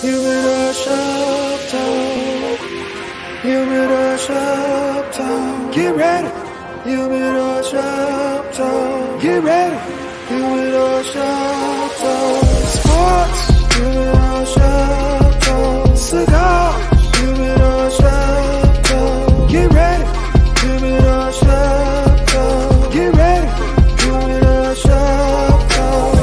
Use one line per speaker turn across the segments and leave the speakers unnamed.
Humidor shop talk. Humidor shop talk. Get ready. Humidor shop talk. Get ready. Humidor shop talk. Sports. Humidor shop talk. Cigars. Humidor shop talk. Get ready. Humidor shop talk. Get ready. Humidor shop talk.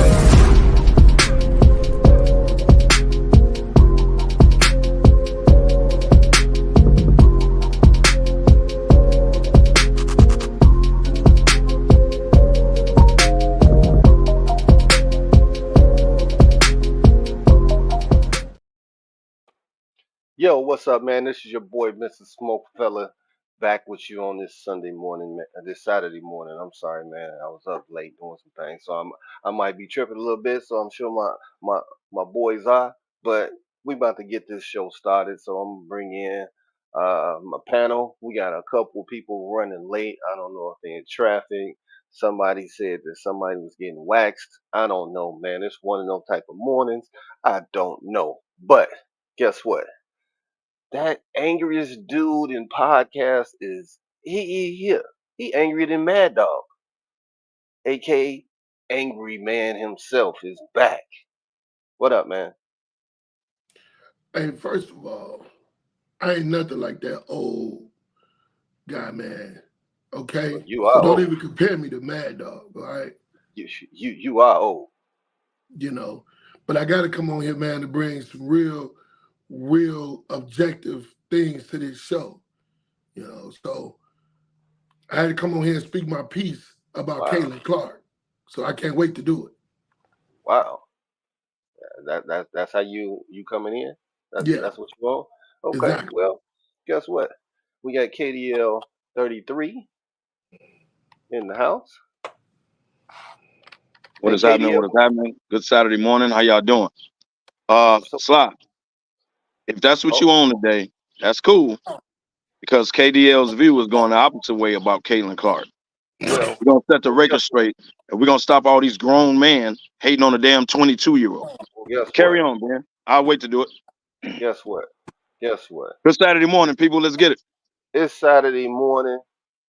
Yo, what's up, man? This is your boy, Mr. SmokeFella, back with you on this Sunday morning, this Saturday morning. I'm sorry, man. I was up late doing some things, so I might be tripping a little bit. So I'm sure my boys are, but we about to get this show started. So I'm gonna bring in my panel. We got a couple people running late. I don't know if they're in traffic. Somebody said that somebody was getting waxed. I don't know, man. It's one of those type of mornings. I don't know, but guess what? That angriest dude in podcast is he here. He angrier than Mad Dog, aka Angry Man himself, is back. What up, man?
Hey, first of all, I ain't nothing like that old guy, man. Okay?
You
So
are
don't
old.
even compare me to Mad Dog, all right?
You are old.
You know. But I gotta come on here, man, to bring some real objective things to this show. You know, so I had to come on here and speak my piece about
Wow,
Caitlin Clark. So I can't wait to do it.
wow. That's how you coming in.
Yeah,
That's what you want. Okay,
exactly.
well, guess what? We got KDL 33 in the house,
What
and
is happening? What is
KDL.
happening? Good Saturday morning. How y'all doing?
So,
Sly, if that's what
oh,
you own today, that's cool because KDL's view is going the opposite way about Caitlin Clark.
well,
We're gonna set the
well,
record straight and we're gonna stop all these grown men hating on a damn 22-year-old.
guess what?
Carry on, man. I'll wait to do it.
Guess what? Guess what?
Good Saturday morning, people. Let's get it.
It's Saturday morning.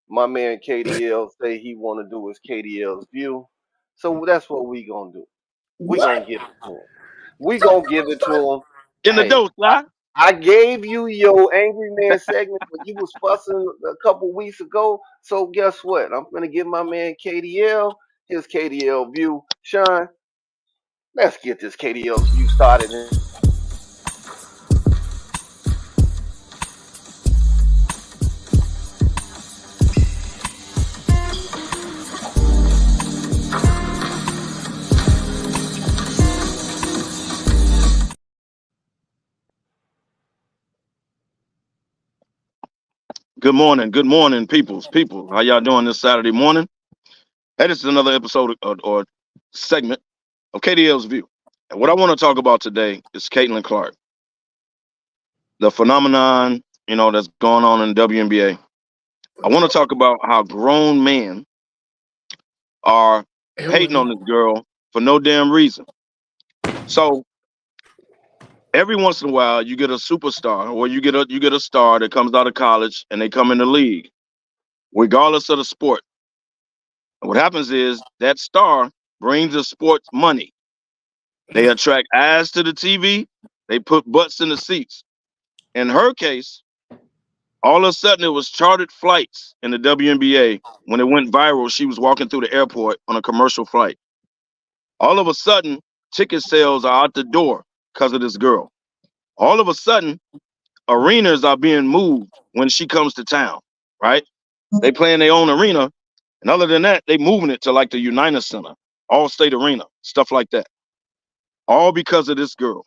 My man KDL say he want to do his KDL's view. So that's what we gonna do. We gonna
What?
give it to him. We gonna give it to him.
In the
Hey,
dose, Sly.
I gave you your angry man segment when you was fussing a couple weeks ago. So guess what? I'm gonna give my man KDL his KDL view. Sean, let's get this KDL's view started.
Good morning, peoples. People, how y'all doing this Saturday morning? Hey, this is another episode or segment of KDL's view. And what I want to talk about today is Caitlin Clark, the phenomenon, that's going on in the WNBA. I want to talk about how grown men are hating on this girl for no damn reason. So every once in a while, you get a superstar or you get a star that comes out of college and they come in the league, regardless of the sport. And what happens is that star brings the sports money. They attract eyes to the TV. They put butts in the seats. In her case, all of a sudden, it was chartered flights in the WNBA. When it went viral, she was walking through the airport on a commercial flight. All of a sudden, ticket sales are out the door because of this girl. All of a sudden, arenas are being moved when she comes to town, right? They play in their own arena. And other than that, they moving it to like the United Center, All-State Arena, stuff like that. All because of this girl.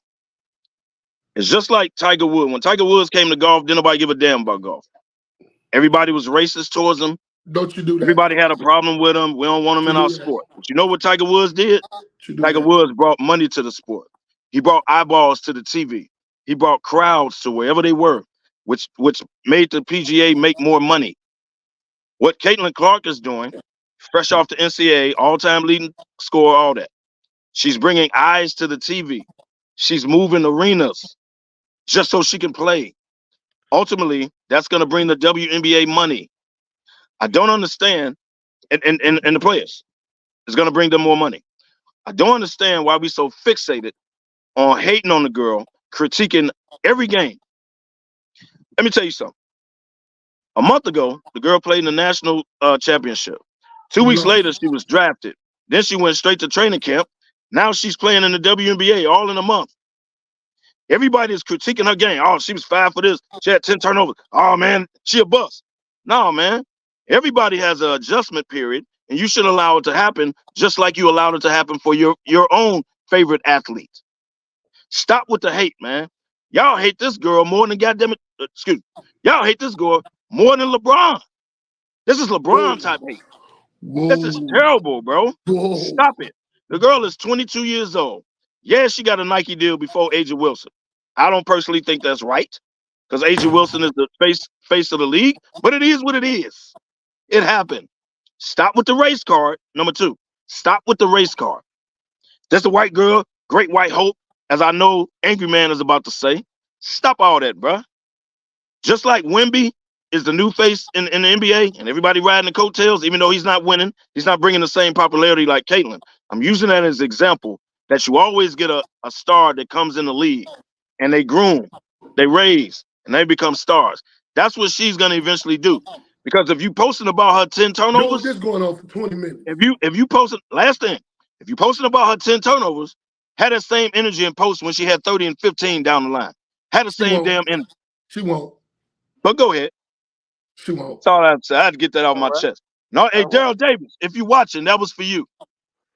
It's just like Tiger Woods. When Tiger Woods came to golf, didn't nobody give a damn about golf. Everybody was racist towards him.
Don't you do that.
Everybody had a problem with him. We don't want him in our sport. But you know what Tiger Woods did? Tiger Woods brought money to the sport. He brought eyeballs to the TV. He brought crowds to wherever they were, which made the PGA make more money. What Caitlin Clark is doing, fresh off the NCAA, all-time leading scorer, all that. She's bringing eyes to the TV. She's moving arenas just so she can play. Ultimately, that's going to bring the WNBA money. I don't understand, and the players. It's going to bring them more money. I don't understand why we so fixated on hating on the girl, critiquing every game. Let me tell you something. A month ago, the girl played in the national championship. 2 weeks later, she was drafted. Then she went straight to training camp. Now she's playing in the WNBA all in a month. Everybody is critiquing her game. Oh, she was 5 for this. She had 10 turnovers. Oh, man, she a bust. No, man. Everybody has an adjustment period, and you should allow it to happen just like you allowed it to happen for your own favorite athlete. Stop with the hate, man. Y'all hate this girl more than y'all hate this girl more than LeBron. This is LeBron type hate. This is terrible, bro. Stop it. The girl is 22 years old. Yeah, she got a Nike deal before A'ja Wilson. I don't personally think that's right because A'ja Wilson is the face of the league, but it is what it is. It happened. Stop with the race card. Number 2, stop with the race card. That's a white girl, great white hope, as I know Angry Man is about to say. Stop all that, bruh. Just like Wemby is the new face in the NBA and everybody riding the coattails, even though he's not winning, he's not bringing the same popularity like Caitlyn. I'm using that as an example that you always get a star that comes in the league and they groom, they raise, and they become stars. That's what she's going to eventually do. Because if you posting about her 10 turnovers,
this going on for 20 minutes.
If you posting, last thing, if you posting about her 10 turnovers, had that same energy and post when she had 30 and 15 down the line. Had the same damn energy.
She won't.
But go ahead.
She won't.
That's all I have to say. I had to get that off my chest. No, hey, Daryl Davis, if you're watching, that was for you.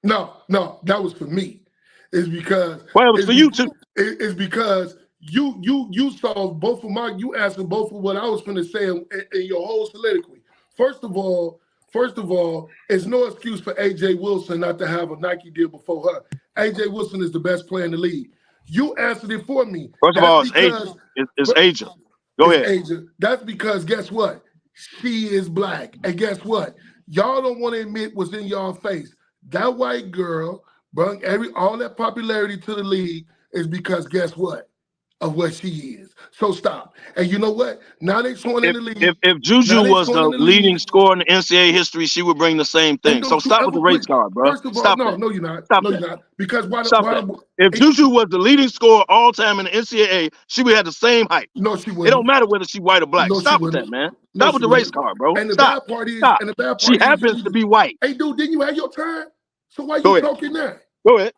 No, that was for me. It's because
it was for you too.
It's because you saw both of you answered both of what I was going to say in your whole soliloquy. First of all, it's no excuse for AJ Wilson not to have a Nike deal before her. AJ Wilson is the best player in the league. You answered it for me.
First of all, it's A'ja. It's A'ja. Go ahead.
A'ja. That's because guess what? She is black. And guess what? Y'all don't want to admit what's in y'all face. That white girl brought all that popularity to the league is because guess what? Of what she is. So stop. And you know what? Now they showing in the league.
If Juju was the leading scorer in the NCAA history, she would bring the same thing. So stop with the race card, bro.
First of all, no, you're not.
Stop
no, you're not. Because
if Juju was the leading scorer all time in the NCAA, she would have the same hype.
No, she wouldn't.
It don't matter whether she's white or black. Stop with that, man. Stop with the race card, bro.
And the
bad
part is,
she happens to be white.
Hey, dude, didn't you have your time? So why you talking now?
Go ahead.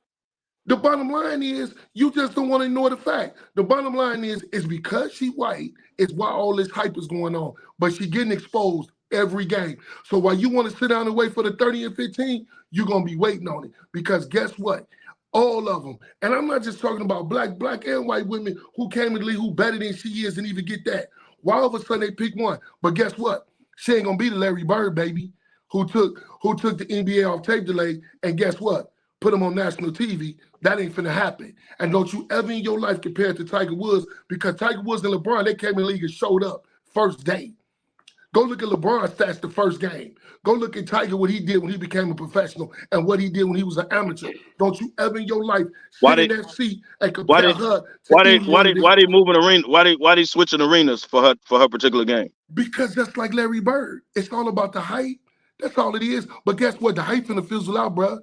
The bottom line is, you just don't want to ignore the fact. The bottom line is because she white, is why all this hype is going on. But she getting exposed every game. So while you want to sit down and wait for the 30 and 15, you're going to be waiting on it. Because guess what? All of them. And I'm not just talking about black and white women who came in the league who better than she is and even get that. Why all of a sudden they pick one? But guess what? She ain't going to be the Larry Bird, baby, who took the NBA off tape delay. And guess what? Put him on national TV. That ain't finna happen. And don't you ever in your life compare it to Tiger Woods, because Tiger Woods and LeBron, they came in the league and showed up first day. Go look at LeBron's stats the first game. Go look at Tiger, what he did when he became a professional and what he did when he was an amateur. Don't you ever in your life sit in that seat and compare her to
why they moving arena? Why they switching arenas for her particular game?
Because that's like Larry Bird. It's all about the hype. That's all it is. But guess what? The hype finna fizzle out, bro.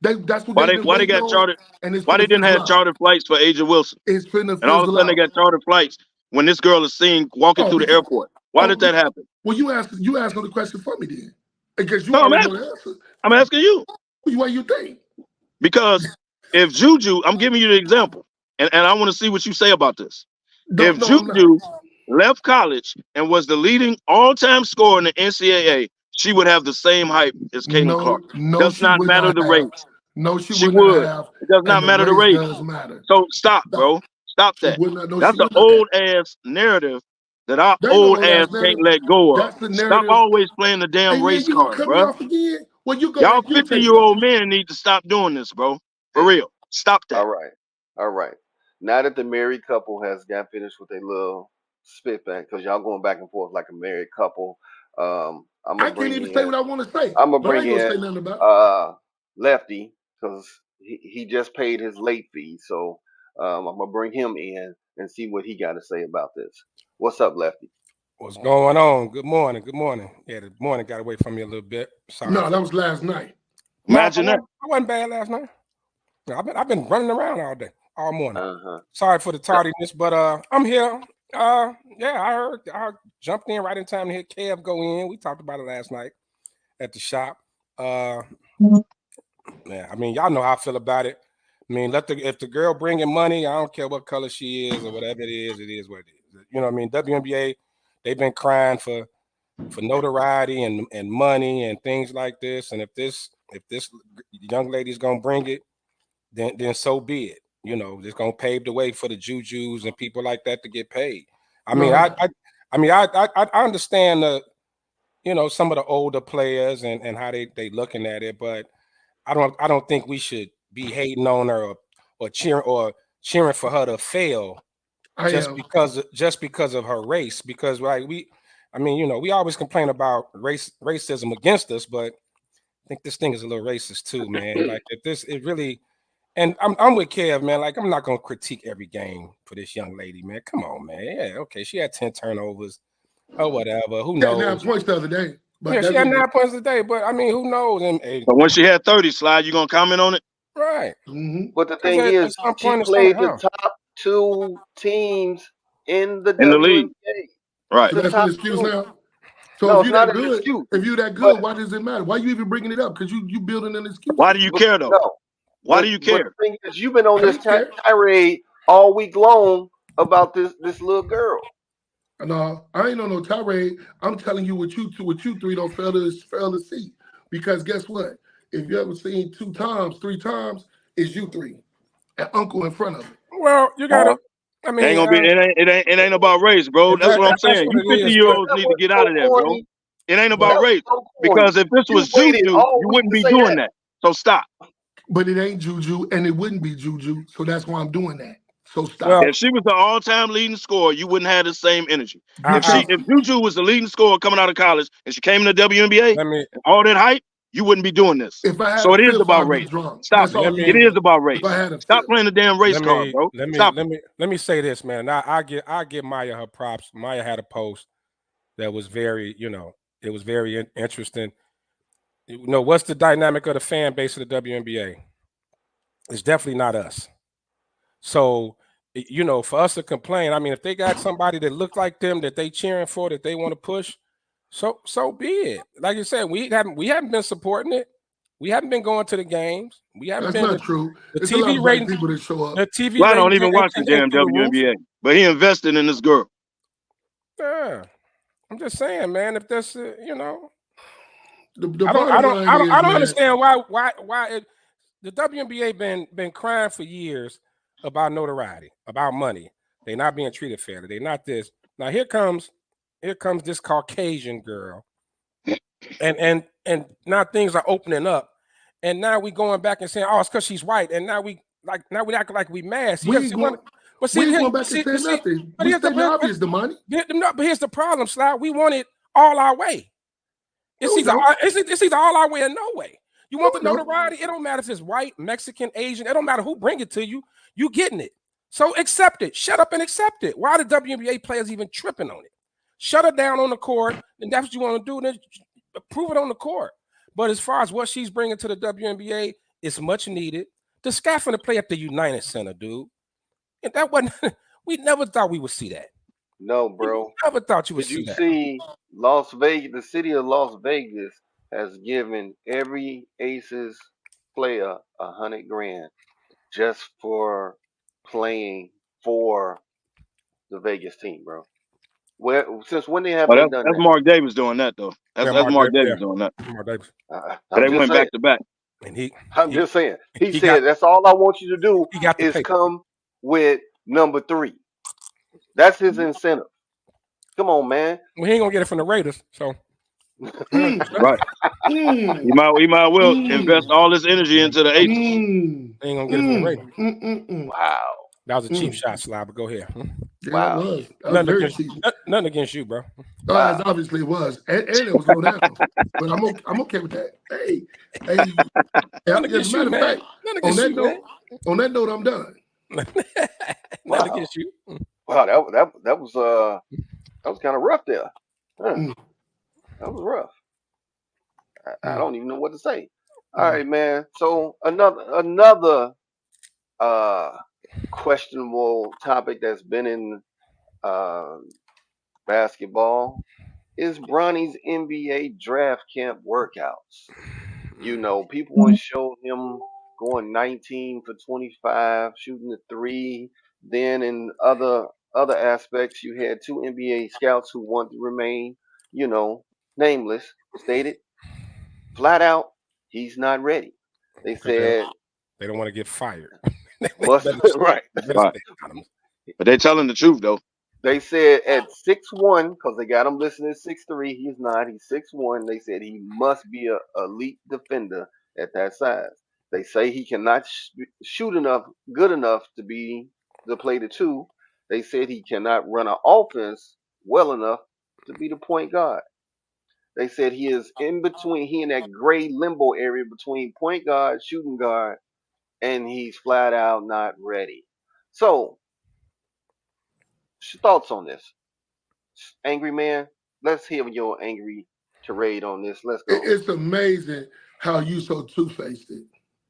That's what
why they got chartered? Why they didn't have chartered flights for A'ja Wilson?
It's finna
and all of a sudden they got chartered flights when this girl is seen walking through the airport. Why did that happen?
Well, you asked the question for me then, because you
already
know the answer.
I'm asking you.
Why you think?
Because if Juju, I'm giving you the example, and I want to see what you say about this. Juju left college and was the leading all-time scorer in the NCAA, she would have the same hype as Caitlin Clark. Does not matter the race.
No, she would have.
It does not matter the race.
Does matter.
So stop, bro. Stop that. That's an old ass narrative that our old ass can't let go of. Stop always playing the damn race card, bro. Y'all 50-year-old men need to stop doing this, bro. For real. Stop that.
All right. Now that the married couple has got finished with a little spit back, because y'all going back and forth like a married couple.
I can't even say what I want to say.
I'm gonna bring in Lefty, because he just paid his late fee. So I'm gonna bring him in and see what he got to say about this. What's up, Lefty?
What's going on? Good morning. Good morning. Yeah, the morning got away from me a little bit. Sorry.
No, that was last night.
Imagine that.
I wasn't bad last night. I've been running around all day, all morning.
Uh-huh.
Sorry for the tardiness, but I'm here. Yeah, I jumped in right in time to hear Kev go in. We talked about it last night at the shop. Yeah, I mean, y'all know how I feel about it. I mean, if the girl bringing money, I don't care what color she is or whatever it is what it is. You know what I mean? WNBA, they've been crying for notoriety and money and things like this. And if this young lady's gonna bring it, then so be it. You know, it's gonna pave the way for the jujus and people like that to get paid. I mean, I understand some of the older players and how they looking at it, but I don't think we should be hating on her or cheering for her to fail just because of her race. Because we always complain about racism against us, but I think this thing is a little racist too, man. Like it really. And I'm with Kev, man. Like, I'm not gonna critique every game for this young lady, man. Come on, man. Yeah, okay. She had 10 turnovers or whatever. Who knows?
9 points the other day. But
yeah, she had 9 points a day. But I mean, who knows?
But when she had 30, Slide, you gonna comment on it?
Right.
Mm-hmm.
But the thing is, she played the top 2 teams in the
league. Right.
So that's an excuse now. So
no,
if you're that good, if you're that good, why does it matter? Why are you even bringing it up? Because you building an excuse.
Why do you care though?
No.
Why do you care?
The thing is, you've been on this tirade all week long about this little girl.
No, I ain't on no tirade. I'm telling you what you three don't fail to see. Because guess what? If you ever seen 2 times, 3 times, it's you 3 and Uncle in front of it.
Well, you gotta. I mean,
it ain't about race, bro. That's what I'm saying. You 50-year-olds need to get out of that, bro. It ain't about race. Because if this was Juju, you wouldn't be doing that. So stop.
But it ain't Juju, and it wouldn't be Juju, so that's why I'm doing that. So stop.
Well, if she was the all-time leading scorer, you wouldn't have the same energy. If Juju was the leading scorer coming out of college and she came in the WNBA, all that hype, you wouldn't be doing this. So it is about race. Stop it. It is about race. Stop playing the damn race card, bro.
Let me say this, man. I give Maya her props. Maya had a post that was very, it was very interesting. What's the dynamic of the fan base of the WNBA? It's definitely not us. So, for us to complain, I mean, if they got somebody that look like them that they cheering for, that they want to push, so be it. Like you said, we haven't been supporting it. We haven't been going to the games. We haven't been.
That's not true.
The TV rating,
people that show up.
The TV.
I don't even watch the damn WNBA, but he invested in this girl.
Yeah, I'm just saying, man. If that's
I
don't understand why the WNBA been crying for years about notoriety, about money. They're not being treated fairly. They're not this. Now here comes this Caucasian girl, and now things are opening up, and now we going back and saying, oh, it's because she's white, and now we act like we mad.
But here's the money.
But here's the problem, Slide. We want it all our way. It's either all our way or no way. You want the notoriety? It don't matter if it's white, Mexican, Asian. It don't matter who bring it to you. You getting it. So accept it. Shut up and accept it. Why are the WNBA players even tripping on it? Shut her down on the court, and that's what you want to do. Then prove it on the court. But as far as what she's bringing to the WNBA, it's much needed. The scaffolding to play at the United Center, dude. And that wasn't. We never thought we would see that.
No, bro.
We never thought you would see that.
Did you see Las Vegas? The city of Las Vegas has given every Aces player $100,000 just for playing for the Vegas team, bro. Since when they have done that?
That's Mark Davis doing that, though. That's Mark Davis doing that.
Mark Davis.
They went back to back.
And
I'm just saying. He said, that's all I want you to do is come with number 3. That's his incentive. Come on, man.
Well, he ain't gonna get it from the Raiders, so.
Right. He might well invest all his energy into the Aces.
He ain't gonna get it from the Raiders.
Wow.
That was a cheap shot, Slide, but go ahead.
Yeah,
wow.
It was.
Nothing against you, bro.
Wow. Obviously it was. And it was low down. But I'm okay with that. Hey. As a matter of fact, on that note, I'm done.
Nothing against you.
Wow, that was kind of rough there. Huh,
Mm,
that was rough. I
mm.
don't even know what to say. All
Mm.
right, man. So another uh questionable topic that's been in uh basketball is Bronny's NBA draft camp workouts. You know, people want to show him going 19 for 25, shooting the three. Then in other aspects, you had two NBA scouts who want to remain, you know, nameless, stated flat out, he's not ready. They
Because they
said
don't want to get fired.
must
Better stay,
right.
better
Right.
stay anonymous.
But they telling the truth though.
They said at 6'1", because they got him listed at 6'3", he's not. He's 6'1". They said he must be a elite defender at that size. They say he cannot shoot enough, good enough to play the two. They said he cannot run an offense well enough to be the point guard. They said he is in between. He in that gray limbo area between point guard, shooting guard, and he's flat out not ready. So, what's your thoughts on this? Angry man, let's hear your angry tirade on this. Let's go.
It's amazing how you so two-faced it.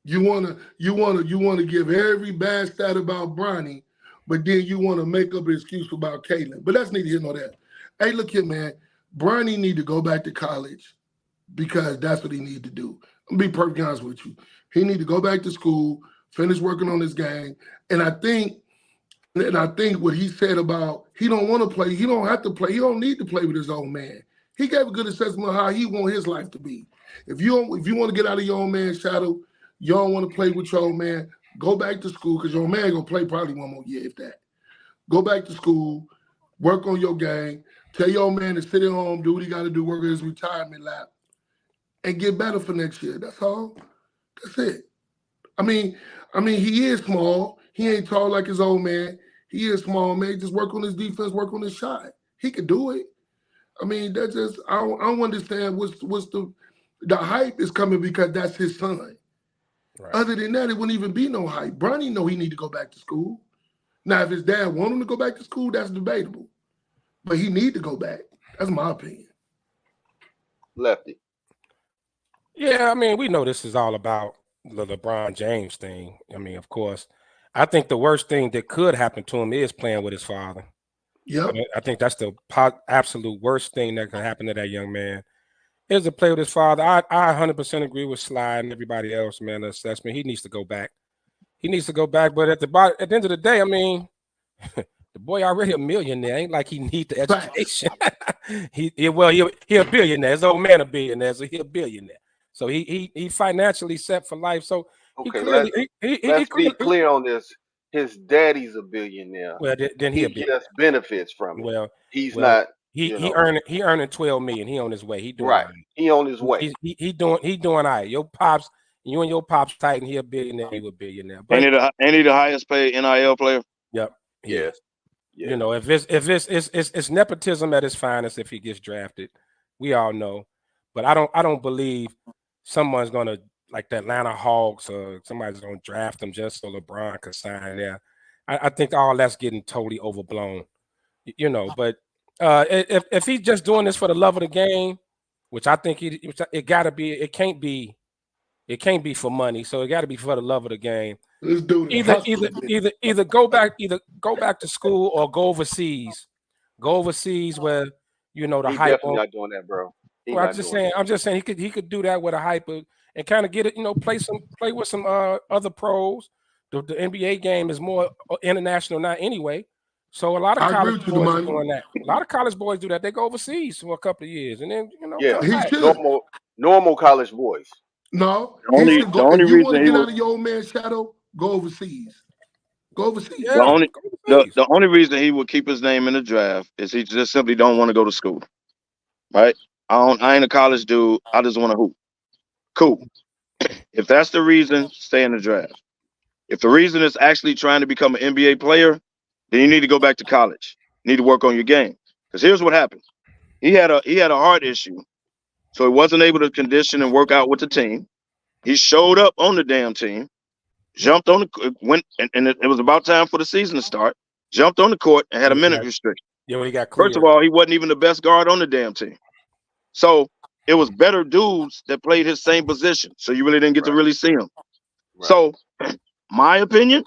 You wanna give every bad stat about Bronny, but then you want to make up an excuse about Caitlin. But that's neither here nor there. Hey, look here, man. Bronny need to go back to college because that's what he need to do. I'm gonna be perfectly honest with you. He need to go back to school, finish working on his game, and I think what he said about he don't want to play, he don't have to play, he don't need to play with his old man. He gave a good assessment of how he want his life to be. If you want to get out of your old man's shadow, you don't want to play with your old man, go back to school because your old man gonna play probably one more year if that. Go back to school, work on your game, tell your old man to sit at home, do what he got to do, work on his retirement lap, and get better for next year. That's all. That's it. I mean, he is small. He ain't tall like his old man. He is small, man. Just work on his defense, work on his shot. He could do it. I mean, that's just I don't understand what's the hype is coming because that's his son.
Right.
Other than that, it wouldn't even be no hype. Bronny know he need to go back to school. Now, if his dad want him to go back to school, that's debatable. But he need to go back. That's my opinion.
Lefty.
Yeah, I mean, we know this is all about the LeBron James thing. I mean, of course, I think the worst thing that could happen to him is playing with his father.
Yep.
I think that's the absolute worst thing that can happen to that young man is to play with his father. I 100% agree with Sly and everybody else, man. The assessment, he needs to go back. He needs to go back. But at the end of the day, I mean, the boy already a millionaire. Ain't like he need the education. he a billionaire. His old man a billionaire, so he a billionaire. So he financially set for life. So
Okay,
let's
be clear on this. His daddy's a billionaire.
Well, then
he gets benefits from it.
Well,
he's not.
He earning 12 million. He on his way. He doing
right.
Right.
He on his way.
He doing all right. You and your pops tight, and he a billionaire. He a billionaire. But
Ain't he the highest paid NIL player?
Yep.
Yes.
You know, if it's nepotism at its finest if he gets drafted, we all know. But I don't believe someone's gonna like the Atlanta Hawks or somebody's gonna draft him just so LeBron could sign there. I think all that's getting totally overblown. You know, but if he's just doing this for the love of the game, which I think it gotta be, it can't be for money. So it got to be for the love of the game.
Let's do it.
Either go back to school or go overseas. Go overseas where you know the
He's
hype.
Definitely not doing that, bro.
Well, I'm just saying he could do that with a hype and kind of get it. You know, play with some other pros. The NBA game is more international now anyway. So a lot of college boys are doing that. A lot of college boys do that. They go overseas for a couple of years and then
normal college boys.
No,
the only
if you want to get out of your old man's shadow, go overseas. Go overseas.
Yeah,
the only reason he would keep his name in the draft is he just simply don't want to go to school. Right? I ain't a college dude. I just want to hoop. Cool. If that's the reason, stay in the draft. If the reason is actually trying to become an NBA player, then you need to go back to college. You need to work on your game. Because here's what happened. He had a heart issue. So he wasn't able to condition and work out with the team. He showed up on the damn team, jumped on the went, and it was about time for the season to start. Jumped on the court and had a minute restriction.
Yeah, when he got cleared.
First of all, he wasn't even the best guard on the damn team. So it was better dudes that played his same position. So you really didn't get to really see him. Right. So my opinion,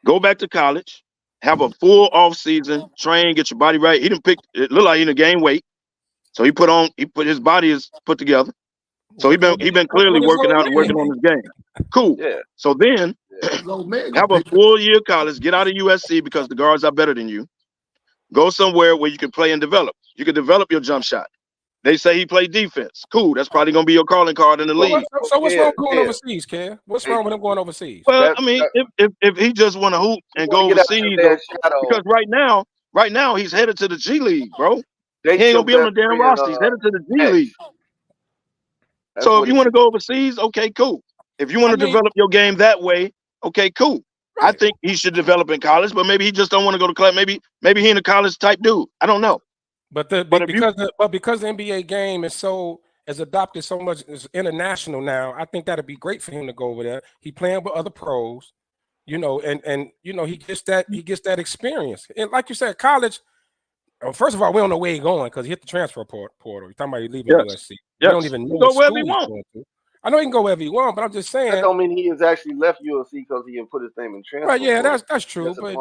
go back to college, have a full off season, train, get your body right. He didn't pick, it looked like he didn't gain weight. So his body is put together. So he been clearly working out and working on his game. Cool. Yeah. So then have a full year of college, get out of USC because the guards are better than you. Go somewhere where you can play and develop. You can develop your jump shot. They say he played defense. Cool. That's probably going to be your calling card in the league.
So what's wrong with going overseas, Kev? What's wrong with him going overseas?
Well, I mean, if he just want to hoop and go overseas, because right now he's headed to the G League, bro. He ain't going to be on the damn roster. He's headed to the G League. So if you want to go overseas, okay, cool. If you want to develop your game that way, okay, cool. Right. I think he should develop in college, but maybe he just don't want to go to class. Maybe he ain't a college type dude. I don't know. But
because the NBA game is adopted so much as international now, I think that'd be great for him to go over there. He playing with other pros, and he gets that experience. And like you said, college. First of all, we don't know where he's going because he hit the transfer portal. You're talking about he leaving USC. We don't even know
go wherever he wants.
I know he can go wherever he wants, but I'm just saying.
That don't mean he has actually left USC because he didn't put his name in transfer.
Right? Yeah, that's true. But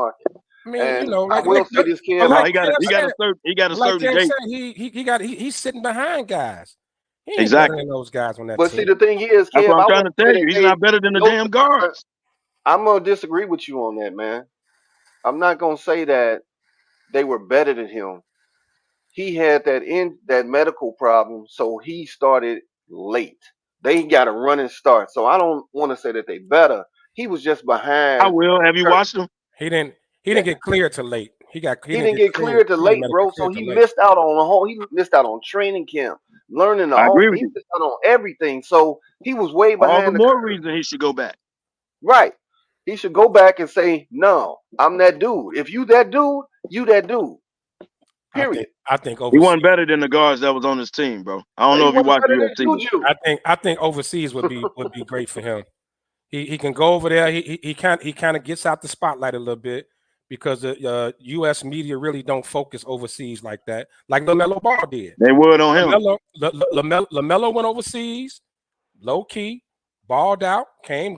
I mean,
I will say this, kid.
He got a certain date.
He's sitting behind guys. He ain't
exactly
better than those guys on that
team. But see, the thing is,
that's what I'm trying to tell you. He's not better than the damn guards.
I'm gonna disagree with you on that, man. I'm not gonna say that they were better than him. He had that medical problem, so he started late. They got a running start, so I don't want to say that they better. He was just behind.
I will. Have you watched him?
He didn't get cleared till late. He didn't
get cleared till late, bro. So he missed out on the whole. He missed out on training camp, learning the whole. He missed out on everything. So he was way behind.
All the more reason he should go back.
Right. He should go back and say, "No, I'm that dude. If you that dude, you that dude." Period.
I think
he wasn't better than the guards that was on his team, bro. I don't know if you watched UFC.
I think overseas would be great for him. He can go over there. He kind of gets out the spotlight a little bit because the U.S. media really don't focus overseas like that, like LaMelo Ball did.
They would on him.
LaMelo went overseas, low key, balled out,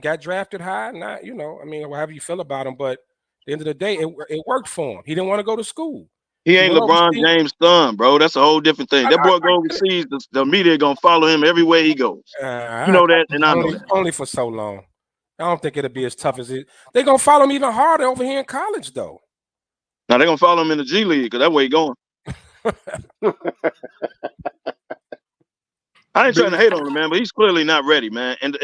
got drafted high. Not however you feel about him, but at the end of the day, it worked for him. He didn't want to go to school.
He ain't LeBron James' son, bro. That's a whole different thing. That boy go overseas, the media gonna follow him everywhere he goes. You know that, and I know that.
Only for so long. I don't think it'll be as tough as it. They're gonna follow him even harder over here in college, though.
Now they're gonna follow him in the G League because that's where he going. I ain't trying to hate on him, man, but he's clearly not ready, man. And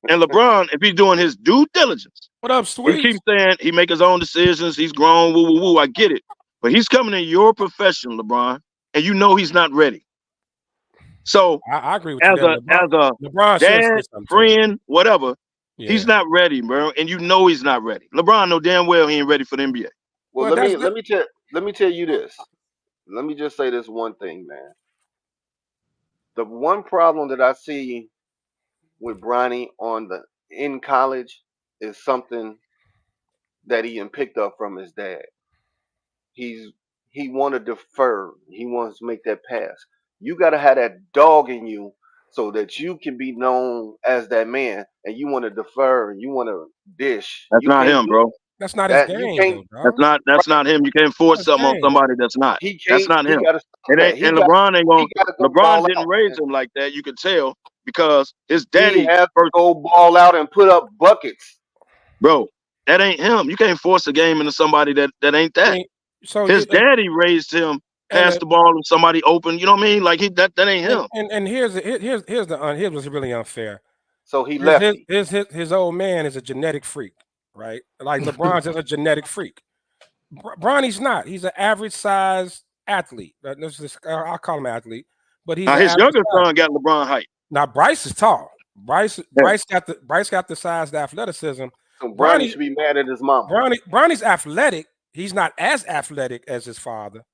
LeBron, if he's doing his due diligence,
what up, sweet?
He keeps saying he make his own decisions. He's grown. Woo, woo, woo. I get it. But he's coming in your profession, LeBron, and you know he's not ready. So
I agree with
you.
As a
dad, friend, whatever, he's not ready, bro. And you know he's not ready. LeBron know damn well he ain't ready for the NBA.
Well, let me tell you this. Let me just say this one thing, man. The one problem that I see with Bronny in college is something that he picked up from his dad. He want to defer. He wants to make that pass. You got to have that dog in you so that you can be known as that man. And you want to defer and you want to dish.
That's not him, bro.
That's not his game.
That's not him. You can't force something on somebody that's not. That's not him. LeBron ain't going. LeBron didn't raise him like that. You could tell because his daddy
has to go ball out and put up buckets,
bro. That ain't him. You can't force a game into somebody that ain't that. So his daddy raised him, passed the ball to somebody open. You know what I mean? Like that ain't him.
And here's what's really unfair.
So he left.
His old man is a genetic freak, right? Like LeBron's is a genetic freak. Bronny's not. He's an average size athlete. I'll call him athlete, but he's
his younger son got LeBron height.
Now Bryce is tall. Bryce got the size, the athleticism.
So Bronny should be mad at his mom.
Bronny's athletic. He's not as athletic as his father,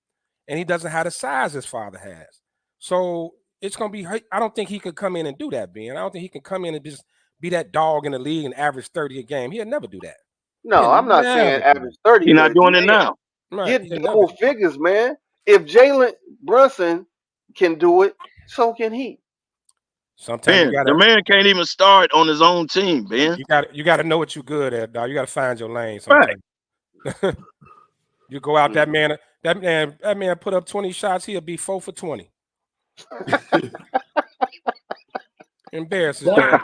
and he doesn't have the size his father has. So it's gonna be. I don't think he could come in and do that, Ben. I don't think he can come in and just be that dog in the league and average 30 a game. He'll never do that.
No, I'm not saying average 30.
He's not doing it now.
Right.
Get double figures, man. If Jalen Brunson can do it, so can he.
Sometimes
Ben, the man can't even start on his own team, Ben.
You gotta know what you're good at, dog. You gotta find your lane sometimes. Right. You go out, that man put up 20 shots, he'll be 4 for 20. Embarrassing.
Wow.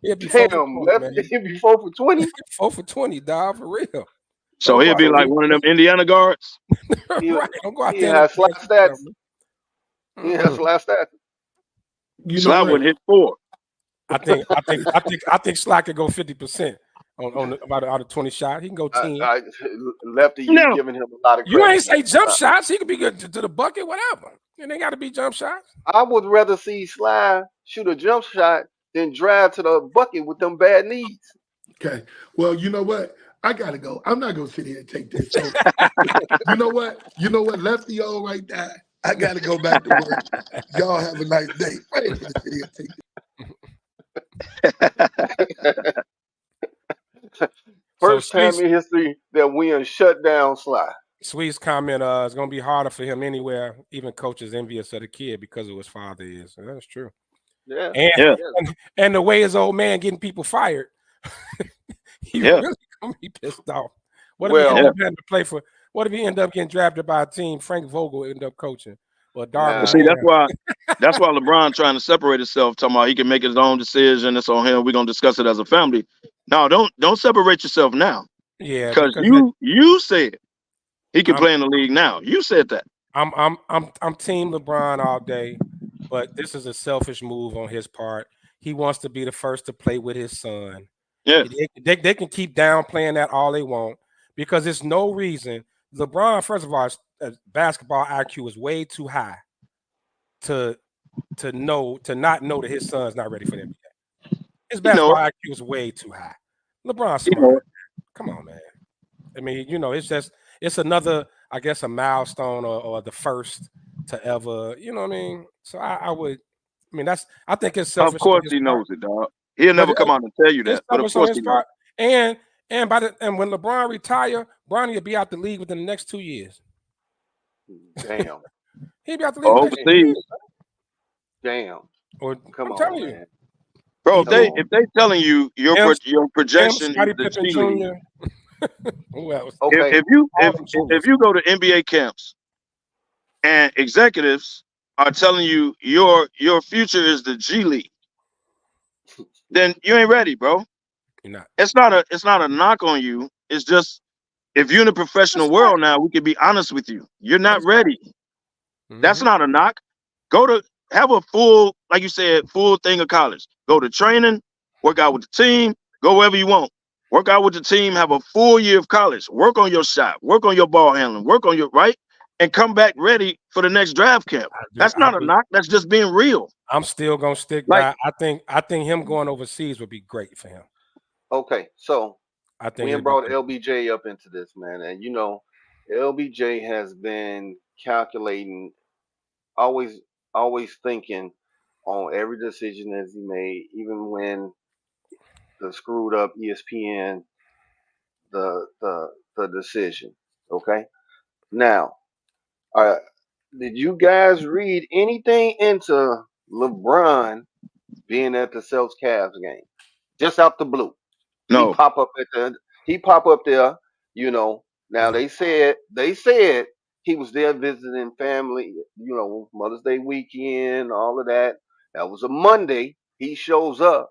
He'll be 4 for 20.
4 for 20, dog, for real.
So he'll be like one of them Indiana guards.
Right. Don't go out there.
He has flat stats. He has last stats.
Sly would hit 4.
I think Sly could go 50% on about out of 20 shots. He can go 10.
Lefty, you giving him a lot of credit.
You ain't say jump shots. He could be good to the bucket, whatever. It ain't got to be jump shots.
I would rather see Sly shoot a jump shot than drive to the bucket with them bad knees.
Okay. Well, you know what? I gotta go. I'm not gonna sit here and take this. So, you know what? Lefty O right there. I gotta go back to work. Y'all have a nice day. I ain't gonna sit here and take this.
First time in history that we have shut down Sly.
Sweet's comment, it's gonna be harder for him anywhere. Even coaches envious of the kid because of who his father is. So that's true.
Yeah.
And the way his old man getting people fired, he really gonna be pissed off. What if he end up having to play for? What if he end up getting drafted by a team? Frank Vogel end up coaching, or Darwin.
See, that's why LeBron trying to separate himself, talking about he can make his own decision. It's on him. We're gonna discuss it as a family. No, don't separate yourself now.
Yeah,
because you said he can play in the league now. You said that.
I'm team LeBron all day, but this is a selfish move on his part. He wants to be the first to play with his son.
Yeah,
they can keep downplaying that all they want because there's no reason. LeBron, first of all, basketball IQ is way too high to not know that his son's not ready for the NBA. His basketball IQ is way too high. LeBron's smart. Come on, man. I mean, it's another, I guess, a milestone or the first to ever, you know what I mean? So I think it's selfish.
Of course he knows it, dog. He'll never come out and tell you that. But of course he knows.
And when LeBron retire, Bronny will be out the league within the next 2 years.
Damn.
He'll be out the league.
Overseas.
Damn.
Come on, telling you.
Bro, if they telling you your projection is the G League.
Who else?
If you go to NBA camps and executives are telling you your future is the G League, then you ain't ready, bro.
You're not.
It's not a knock on you. It's just if you're in the professional world now, we can be honest with you. You're not ready. Mm-hmm. That's not a knock. Have a full, like you said, full thing of college. Go to training, work out with the team, go wherever you want. Work out with the team, have a full year of college. Work on your shot, work on your ball handling, work on your and come back ready for the next draft camp. That's not a knock. That's just being real.
I'm still gonna stick by. I think him going overseas would be great for him.
Okay, so
I think
we brought LBJ up into this, man, and LBJ has been calculating, always thinking on every decision that he made, even when the screwed up ESPN the decision. Okay, now, did you guys read anything into LeBron being at the Celtics Cavs game? Just out the blue.
No.
He pop up there, Now they said he was there visiting family, Mother's Day weekend, all of that. That was a Monday. He shows up.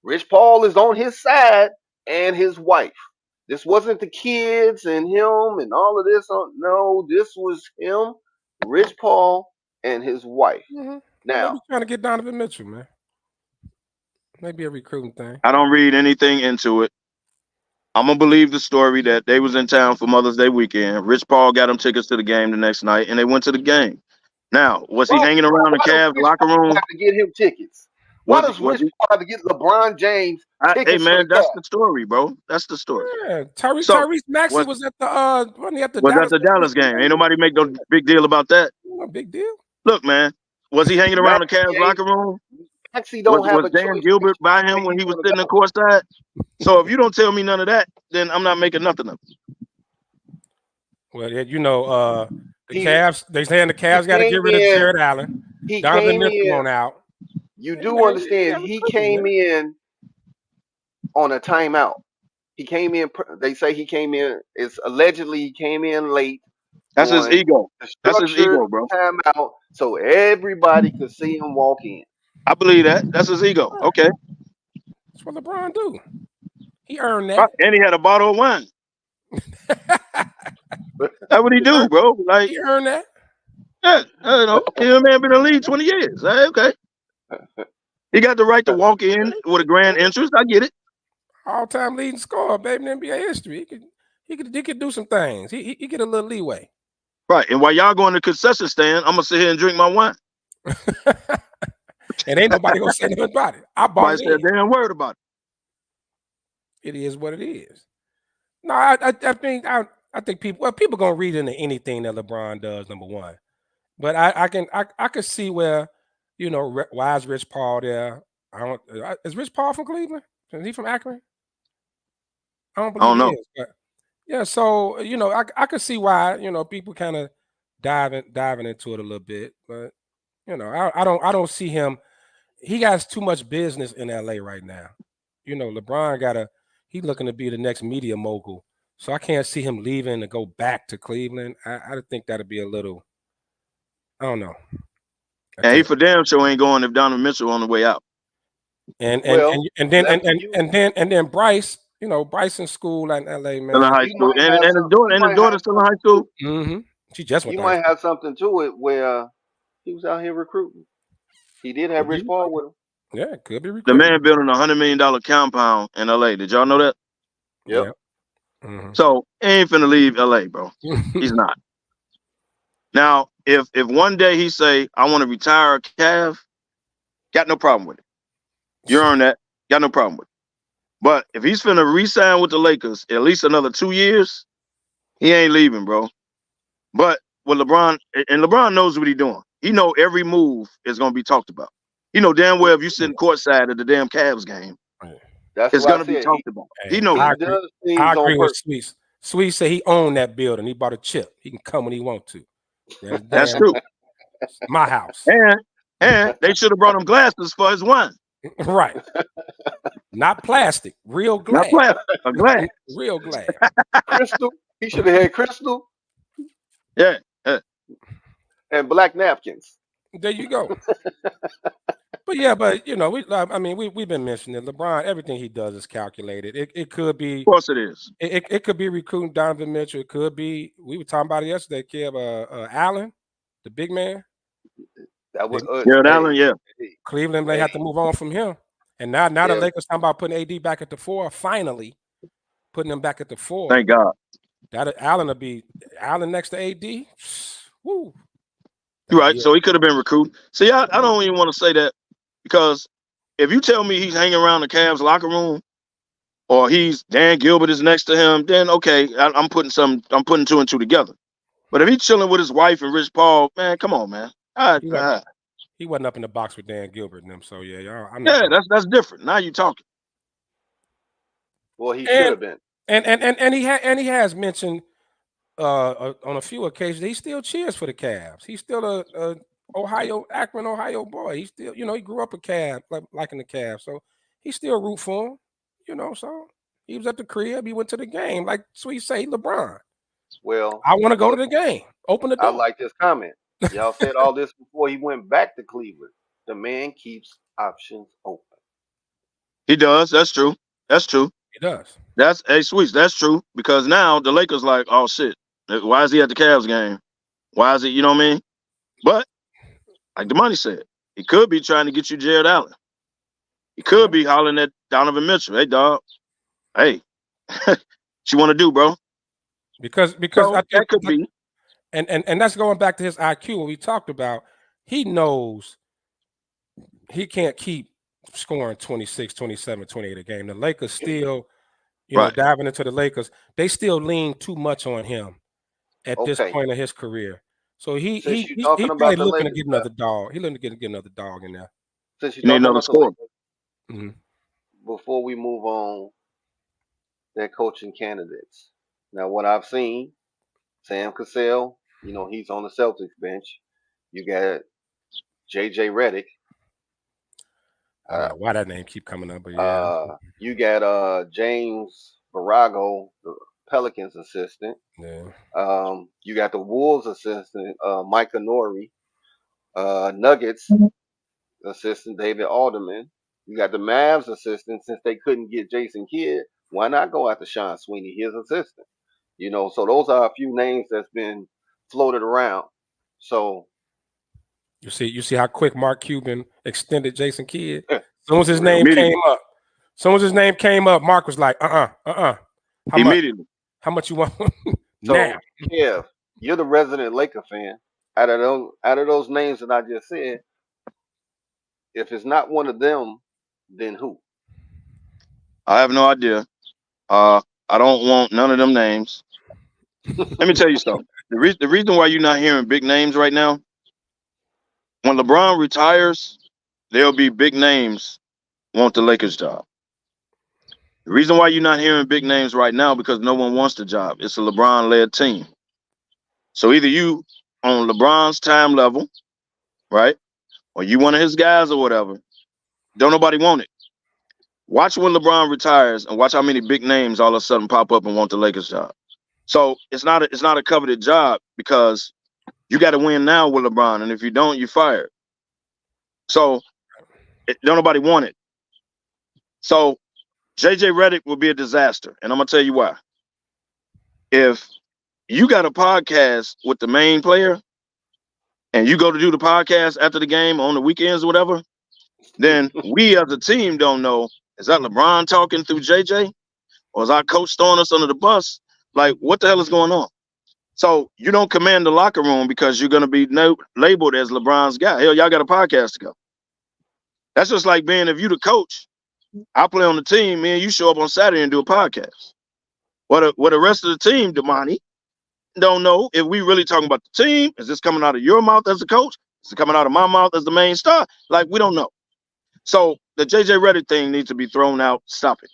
Rich Paul is on his side and his wife. This wasn't the kids and him and all of this. No, this was him, Rich Paul, and his wife.
Mm-hmm.
Now,
maybe trying to get Donovan Mitchell, man. Maybe a recruiting thing.
I don't read anything into it. I'm gonna believe the story that they was in town for Mother's Day weekend. Rich Paul got them tickets to the game the next night, and they went to the game. Now, was he hanging around the Cavs locker room?
Have to get him tickets. Why does Rich Paul have to get LeBron James tickets?
Hey man, that's the story, bro. That's the story.
Yeah, Tyrese Maxey was at the
Dallas game. Ain't nobody make no big deal about that.
No big deal.
Look, man, Was he hanging around the Cavs
Maxey
locker room?
Maxey don't have
Was
a
Dan
choice
Gilbert by
where
him when
he
he was
want to
sitting in
go.
courtside? So if you don't tell me none of that, then I'm not making nothing of it.
Well, you know, the
He
Cavs. They saying the Cavs got to
came
get rid of
in.
Jared Allen.
He
Donovan
came
Mitchell
in.
on out.
You
Hey,
do
man,
understand he came in on a timeout. He came in. They say he came in. It's allegedly he came in late
That's his
on
ego.
the
That's his
structured
ego, bro.
timeout, so everybody could see him walk in.
I believe that. That's his ego. Okay.
That's what LeBron do. He earned
Right.
that.
And he had a bottle of wine. That's what he do, bro. Like,
He earned that.
yeah, you know, him man been in the league 20 years. Okay. He got the right to walk in with a grand entrance. I get it.
All-time leading scorer, baby, in NBA history. He could do some things. He get a little leeway.
Right. And while y'all going to the concession stand, I'm gonna sit here and drink my wine.
And ain't nobody gonna say nothing about it. I bought
Nobody
it
said
in.
a damn word about it.
It is what it is. No, I think people gonna read into anything that LeBron does. Number one, but I can see where, you know, why is Rich Paul there? Is Rich Paul from Cleveland? Is he from Akron? I don't
I don't
believe he
know.
is. But yeah, so you know, I could see why, you know, people kind of diving into it a little bit, but you know, I don't see him. He has too much business in LA right now. You know, LeBron he's looking to be the next media mogul. So I can't see him leaving to go back to Cleveland. I think that'd be a little, I don't know.
And he for damn sure ain't going if Donovan Mitchell on the way out.
And
Well,
then Bryce, you know, Bryce in school in LA,
Still in
man.
his
he might have some. He
his
might
daughter's
have
still in high
something
school.
too.
Mm-hmm. She just went
He
to high
might
school.
have something to it where he was out here recruiting. He did have Rich Paul with him.
Yeah, it could be
The
recruiting.
man building $100 million compound in LA. Did y'all know that?
Yep.
Yeah. Mm-hmm.
So he ain't finna leave LA, bro. He's not. Now, if one day he say, I want to retire a Cav, got no problem with it. You earn that. Got no problem with it. But if he's finna re-sign with the Lakers at least another 2 years, he ain't leaving, bro. But with LeBron, and LeBron knows what he's doing. He know every move is gonna be talked about. You know damn well if you sitting courtside at the damn Cavs game,
That's
it's
what I
gonna be
said.
talked about.
Hey,
He knows
I
that.
agree.
Does
I
things on
agree with
purpose.
Sweets. Sweets said he owned that building. He bought a chip. He can come when he want to.
That's true.
My house.
And they should have brought him glasses for his wine.
Right. Not plastic. Real glass.
Not plastic, a glass.
Real glass.
Crystal. He should have had crystal
Yeah.
and black napkins.
There you go. But you know, we've been mentioning it. LeBron, everything he does is calculated. It could be,
Of course it is.
it could be recruiting Donovan Mitchell. It could be, we were talking about it yesterday, Kev, Allen, the big man.
That was
Jared Allen, yeah.
Cleveland, they have to move on from him. And now the Lakers talking about putting AD back at the 4, finally putting him back at the 4.
Thank God.
That Allen will be Allen next to AD. Woo.
You're right. So he could have been recruited. See, I don't even want to say that because if you tell me he's hanging around the Cavs locker room or Dan Gilbert is next to him, then okay, I'm putting 2 and 2 together. But if he's chilling with his wife and Rich Paul, man, come on, man.
He wasn't up in the box with Dan Gilbert and them, so yeah,
that's different. Now you talking.
Well, he should have been.
And he has mentioned on a few occasions he still cheers for the Cavs. He's still a Akron, Ohio boy. He still, you know, he grew up a Cav, liking the Cavs, so he still root for him. You know, so he was at the crib. He went to the game, like Sweet say, LeBron.
Well,
I want to go to the game. Open the door.
I like this comment. Y'all said all this before he went back to Cleveland. The man keeps options open.
He does. That's true.
He does.
That's Sweets. That's true because now the Lakers like, oh shit, why is he at the Cavs game? Why is he? You know what I mean? But like the money said, he could be trying to get you Jared Allen. He could be hollering at Donovan Mitchell. Hey, dog. Hey, what you want to do, bro?
Because
So
I think
that could be.
And that's going back to his IQ. What we talked about. He knows he can't keep scoring 26, 27, 28 a game. The Lakers still, you know, diving into the Lakers, they still lean too much on him at this point in his career. So he
Since
he
you're
he,
talking
he
about
probably
the
looking to
Lakers,
get another dog. He looking to get another dog in there.
since you're
You need
talking
another
about the
score.
Lakers,
hmm
before we move on, their coaching candidates. Now, what I've seen, Sam Cassell, he's on the Celtics bench. You got J.J. Redick.
I don't
Uh,
know why that name keep coming up, but yeah.
you got James Virago, the Pelicans assistant.
Yeah.
You got the Wolves assistant, Micah Nori. Nuggets assistant, David Alderman. You got the Mavs assistant, since they couldn't get Jason Kidd, why not go after Sean Sweeney, his assistant? So those are a few names that's been floated around. So
You see how quick Mark Cuban extended Jason Kidd?
yeah,
As soon as his
real.
name came
Immediately.
up, Mark was like, How much?
Immediately.
How much you want now?
So Kev, you're the resident Laker fan. Out of those names that I just said, if it's not one of them, then who?
I have no idea. I don't want none of them names. Let me tell you something. The reason why you're not hearing big names right now, when LeBron retires, there'll be big names want the Lakers job. The reason why you're not hearing big names right now, because no one wants the job. It's a LeBron-led team. So either you on LeBron's time level, right, or you one of his guys or whatever, don't nobody want it. Watch when LeBron retires and watch how many big names all of a sudden pop up and want the Lakers job. So it's not a coveted job, because you got to win now with LeBron, and if you don't, you're fired. So don't nobody want it. So JJ Redick will be a disaster, and I'm gonna tell you why. If you got a podcast with the main player, and you go to do the podcast after the game on the weekends or whatever, then we as a team don't know, is that LeBron talking through JJ, or is our coach throwing us under the bus? Like, what the hell is going on? So you don't command the locker room because you're going to be labeled as LeBron's guy. Hell, y'all got a podcast to go. That's just like being, if you the coach, I play on the team, man, you show up on Saturday and do a podcast. What the rest of the team, Damani, don't know if we really talking about the team. Is this coming out of your mouth as a coach? Is it coming out of my mouth as the main star? Like, we don't know. So the JJ Redick thing needs to be thrown out. Stop it.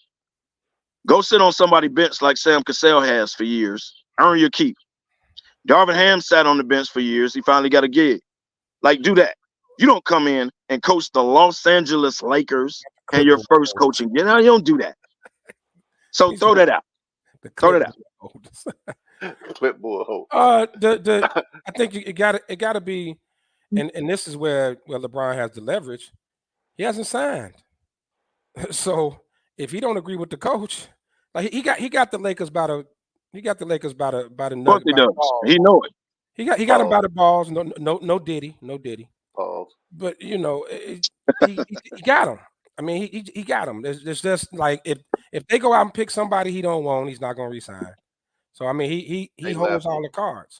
Go sit on somebody's bench like Sam Cassell has for years. Earn your keep. Darvin Ham sat on the bench for years. He finally got a gig. Like, do that. You don't come in and coach the Los Angeles Lakers and your first coaching. You don't do that. So throw that out. Throw that out.
Clipboard hope.
I think it got to be, and this is where LeBron has the leverage. He hasn't signed, so if he don't agree with the coach, like he got the Lakers by the
Of course he does.
balls.
He know it.
He got him by the balls. No Diddy.
Pause.
But he got him. I mean, he got him. There's just like, if they go out and pick somebody he don't want, he's not gonna resign. So I mean, he holds all the cards.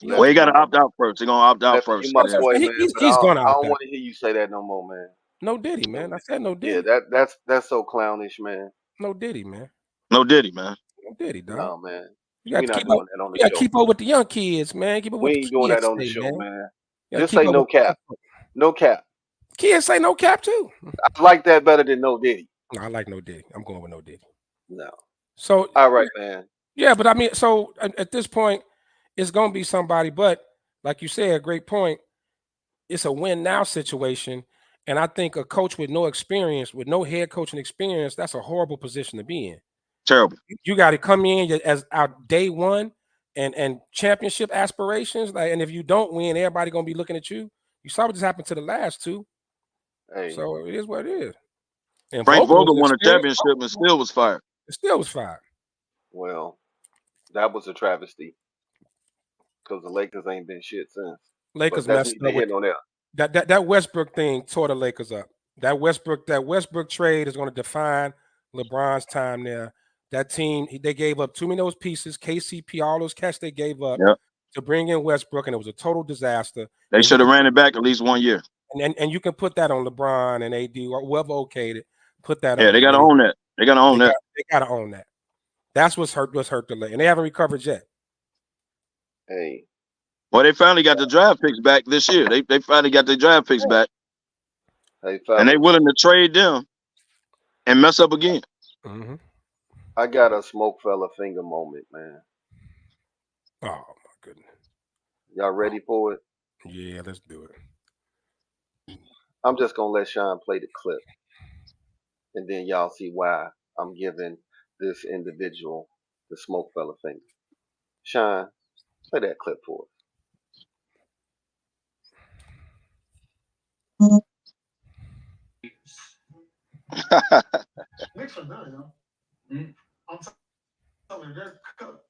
Well, he got to opt out first. He's gonna opt out first.
You my boy, man,
he's gonna
I
opt
don't
out.
want to hear you say that no more, man.
No Diddy, man. I said no Diddy.
Yeah, that's so clownish, man.
No Diddy, man.
No Diddy, man.
No Diddy, dog.
No, man.
You got
We
to
not
keep
doing
up.
that on the
You got to
show.
keep up with the young kids, man. Keep up with
We
the
ain't doing
kids
that on the
say,
show,
man.
man.
You gotta
Just
keep
say
up
no
with-
cap. No cap.
Kids say no cap too.
I like that better than no Diddy.
No, I like no Diddy. I'm going with no Diddy.
No.
So
All right, man.
yeah, but I mean, so at this point, it's gonna be somebody. But like you said, a great point. It's a win now situation, and I think a coach with no experience, with no head coaching experience, that's a horrible position to be in.
Terrible.
You got to come in as our day one and championship aspirations. Like, and if you don't win, everybody gonna be looking at you. You saw what just happened to the last two.
Hey.
So it is what it is. And
Frank Vogel won a
experienced.
championship and still was fired.
It still was fired.
Well, that was a travesty because the Lakers ain't been shit since.
Lakers
But that's
messed
neither
up
here
with
nor there.
that Westbrook thing tore the Lakers up. That Westbrook trade is going to define LeBron's time there. That team, they gave up too many of those pieces, KCP, all those cash they gave up to bring in Westbrook, and it was a total disaster.
They should have ran it back at least 1 year.
And you can put that on LeBron and AD or whoever okayed it. Put that on.
Yeah, they got to own that. They got to own that.
They got to own that. That's what's hurt the Lakers, and they haven't recovered yet.
Hey.
Well, they finally got the draft picks back this year. They finally got their draft picks back,
Hey,
and they
fellas,
willing to trade them and mess up again.
Mm-hmm.
I got a smoke fella finger moment, man.
Oh my goodness.
Y'all ready for it?
Yeah, let's do it.
I'm just gonna let Sean play the clip, and then y'all see why I'm giving this individual the smoke fella finger. Sean, play that clip for us.
Knicks are done, yo. I'm telling you, they're cooked.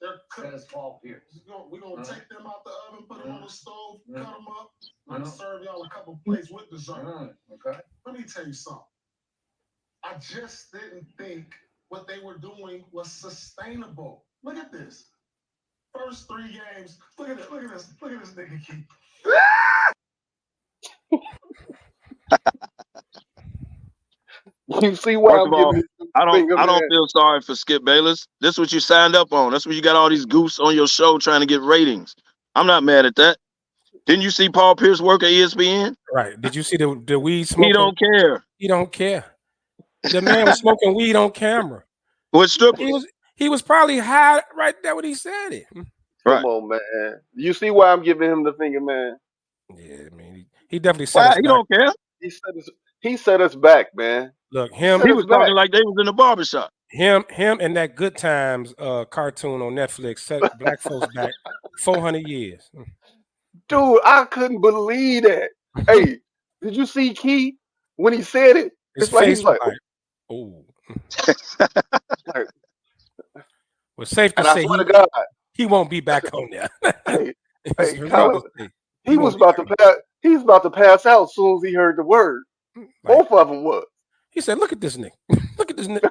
They're cooked. That's Paul Pierce. We're gonna take them out the oven, put them on the stove, cut them up. I'm gonna serve y'all a couple plates with dessert. Okay. Let me tell you something. I just didn't think what they were doing was sustainable. Look at this. First 3 games. Look at it. Look at this. Look at this nigga keep.
You see why
First
I'm
of all,
giving this
I
finger,
don't
man?
feel sorry for Skip Bayless. This is what you signed up on. That's what you got all these goofs on your show trying to get ratings. I'm not mad at that. Didn't you see Paul Pierce work at ESPN?
Right. Did you see the weed
He
smoking?
don't care.
He don't care. The man was smoking weed on camera.
With strippers.
He was probably high right there when he said it.
Come
Right.
on, man. You see why I'm giving him the finger, man?
Yeah, I mean, he definitely set
Why?
us
He
back.
don't care.
He set us back, man.
Look,
He set
He
us
was
back.
talking like they was in the barbershop.
him and that Good Times cartoon on Netflix set black folks back 400 years.
Dude, I couldn't believe that. Hey, did you see Key when he said it?
His
It's like
face
he's
was
like,
like, oh.
like,
Well, safe to
and I
say
swear to God,
he won't be back on there.
hey,
It's
hey,
real
Colin,
to say,
he was
won't be
about to
back.
pass. He was about to pass out as soon as he heard the word.
Like,
Both of them was.
he said, "Look at this nigga. Look at this nigga.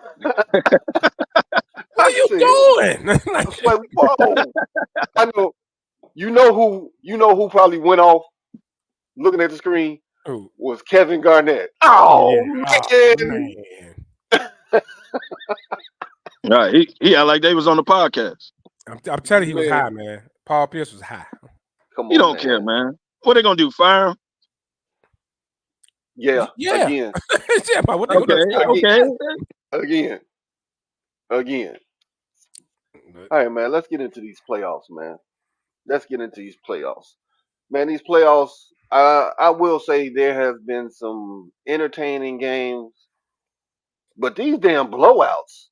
What
I
are you
said,
doing?"
I was like, whoa. I know. You know who probably went off looking at the screen
Oh,
was Kevin Garnett. Oh
yeah. Oh,
man.
man.
Right. He act like they was on the podcast.
I'm telling you, he was
Man.
high, man. Paul Pierce was high.
Come
He
on,
don't
man.
care, man. What they gonna do? Fire him?
Yeah.
Yeah.
Again.
Yeah, but what they gonna do?
Again. Again. All right, man. Let's get into these playoffs, man. Let's get into these playoffs. Man, these playoffs, I will say there has been some entertaining games, but these damn blowouts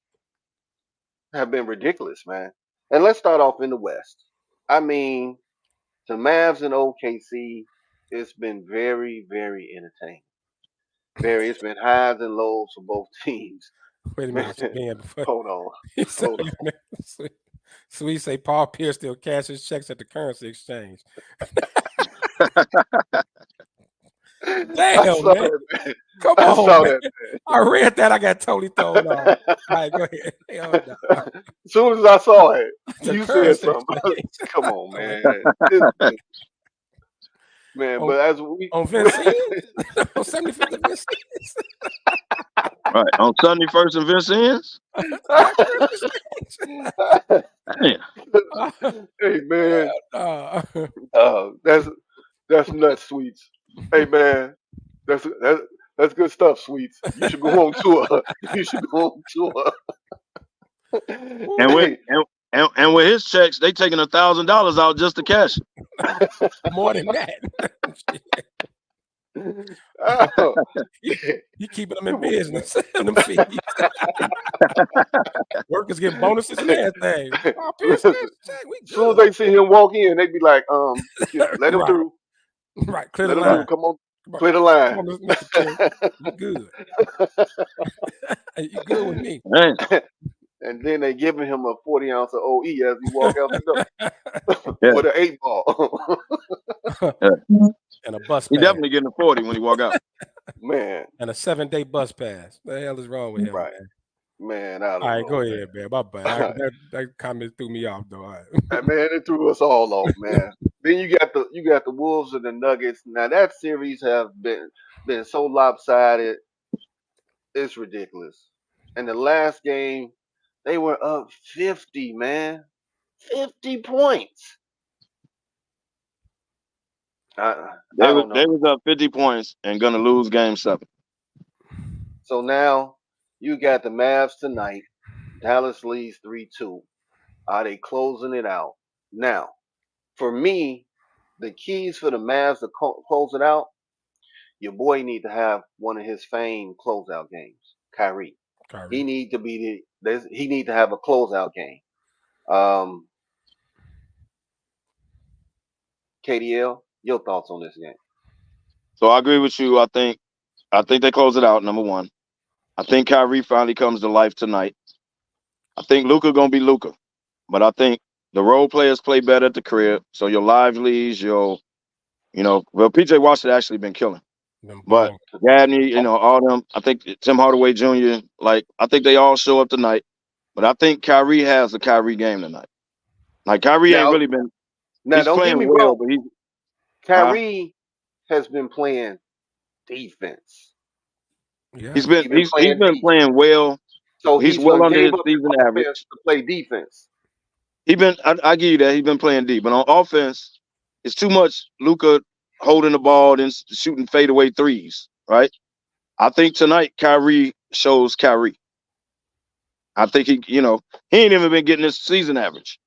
have been ridiculous, man. And let's start off in the West. I mean, the Mavs and OKC, it's been very, very entertaining. It's been highs and lows for both teams.
Wait a
Man,
minute, man. Before
hold on.
he said,
Hold on.
so we say Paul Pierce still cashes checks at the currency exchange.
I
Damn,
saw
man.
that, man.
Come
I
on,
saw
man.
that,
I read that. I got totally thrown off.
man.
All right, go ahead. Hell no.
As soon as I saw it,
The
you said
currency
something.
exchange.
Come on,
I'm like,
man. Man,
on,
but as we
on Vincennes? On 75th and Vincennes?
Right. On Sunday first and Vincennes?
That currency exchange?
Damn.
hey man,
Uh,
that's nuts, Sweets. Hey man, that's good stuff, Sweets. You should go on tour. You should go on tour.
And with
Hey,
and with his checks, they taking $1,000 out just to cash it.
more than that.
oh,
You keeping them in
come on,
business. Them fees. Workers get bonuses and everything. Paul Pierce cash check. We
as soon as
good.
they see him walk in, they be like, let him
Right.
through.
Right. Clear
Let
the
him through.
line.
Come on,
Come on,
clear the
come
line.
on, Mr. Cherry. You good. You good with me.
Man.
And then they giving him a 40 ounce of OE as he walk out the door
Yeah.
with an 8 ball.
And a bus
He
pass.
definitely getting a 40 when he walk out.
Man,
And a 7-day bus pass. What the hell is wrong with him,
right.
man?
Man, I don't
All right,
know.
go
Man.
ahead, man. My bad. That comment threw me off, though. All right.
Man, it threw us all off, man. Then you got the Wolves and the Nuggets. Now that series have been so lopsided, it's ridiculous. And the last game, they were up 50, man. 50 points. I
They
don't know.
was up 50 points and gonna lose game 7.
So now you got the Mavs tonight. Dallas leads 3-2. Are they closing it out? Now, for me, the keys for the Mavs to close it out, your boy need to have one of his famed closeout games. Kyrie. He need to be he need to have a closeout game. KDL, your thoughts on this game?
So I agree with you. I think they close it out, number one. I think Kyrie finally comes to life tonight. I think Luka gonna be Luka. But I think the role players play better at the crib. So your Lively's, well, PJ Washington actually been killing. But Gadney, all them, I think Tim Hardaway Jr., I think they all show up tonight. But I think Kyrie has a Kyrie game tonight. Like, Kyrie ain't really been –
Now,
he's
don't get
playing
me
well,
wrong.
but he's –
Kyrie has been playing defense.
Yeah. He's been playing well.
So
he's well under his season average.
To play defense.
I give you that. He's been playing deep. But on offense, it's too much Luka holding the ball and shooting fadeaway threes, right? I think tonight Kyrie shows Kyrie. I think he ain't even been getting his season average.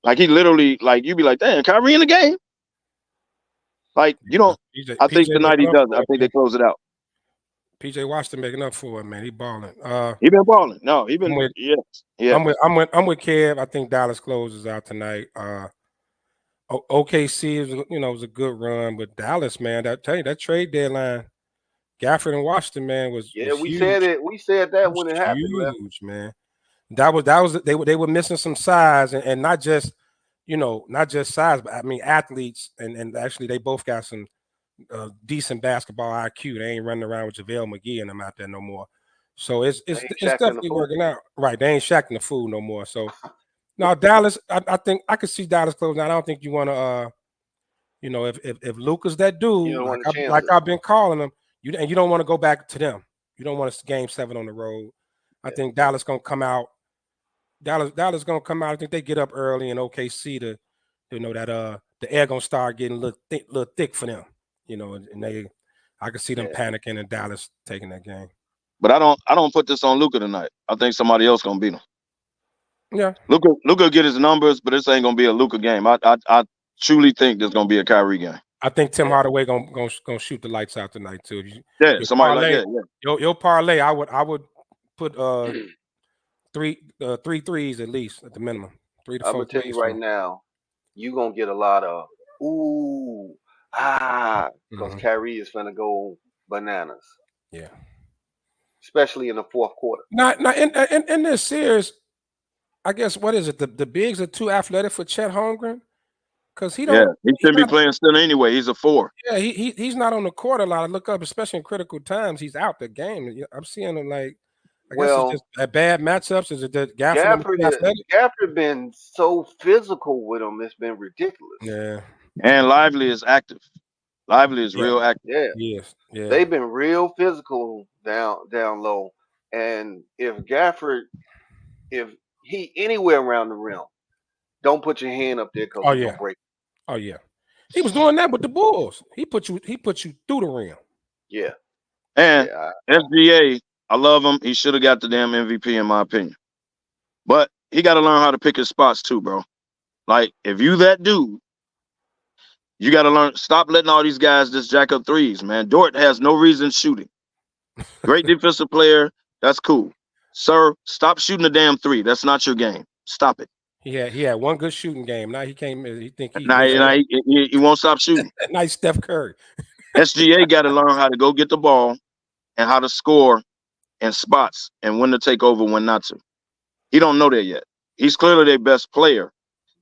Like, he literally, you'd be like, damn, Kyrie in the game? Like, I think tonight he does it. I think they close it out.
PJ Washington making up for it, man. He balling.
He been balling. No, he been. Yeah.
I'm with Kev. I think Dallas closes out tonight. OKC is a good run, but Dallas, man, that trade deadline, Gafford and Washington, man, was
we
huge.
said it. We said that when it happened.
Huge, man. That was they were missing some size and not just size, but I mean athletes and actually they both got some decent basketball IQ. They ain't running around with JaVale McGee and them out there no more. So it's definitely working out. Right. They ain't shacking the food no more. So now Dallas, I think I could see Dallas closing out. I don't think you want to if Luka's that dude, like I've been calling him, you don't want to go back to them. You don't want to game 7 on the road. I think Dallas gonna come out. Dallas gonna come out. I think they get up early in OKC to that the air gonna start getting a little thick for them. And I can see them panicking and Dallas taking that game.
But I don't put this on Luka tonight. I think somebody else gonna beat him.
Yeah,
Luka get his numbers, but this ain't gonna be a Luka game. I truly think this gonna be a Kyrie game.
I think Tim Hardaway gonna shoot the lights out tonight too.
Somebody
parlay,
like that. Yeah.
Your parlay, I would put three threes at least at the minimum. 3 to 4.
I'm gonna tell you right now, you gonna get a lot of because Kyrie is gonna go bananas.
Yeah,
especially in the fourth quarter.
Now in this series, I guess what is it? The bigs are too athletic for Chet Holmgren because he don't.
Yeah, he shouldn't be playing still anyway. He's a 4.
Yeah, he's not on the court a lot. I look up, especially in critical times, he's out the game. I'm seeing him like. I guess it's just a bad matchups. Is it that
Gafford been so physical with him? It's been ridiculous.
Yeah,
and Lively is active. Lively is real active.
Yeah,
yes, yeah.
They've been real physical down low. And if Gafford, if he anywhere around the rim, don't put your hand up there because he's gonna break.
Oh yeah, he was doing that with the Bulls. He put you through the rim.
Yeah,
and SGA. I love him. He should have got the damn MVP in my opinion. But he got to learn how to pick his spots too, bro. Like, if you that dude, you got to learn. Stop letting all these guys just jack up threes, man. Dort has no reason shooting. Great defensive player. That's cool. Sir, stop shooting the damn 3. That's not your game. Stop it.
He had one good shooting game. Now he came. He think he.
He won't stop shooting.
Nice Steph Curry.
SGA got to learn how to go get the ball and how to score and spots and when to take over, when not to. He don't know that yet. He's clearly their best player,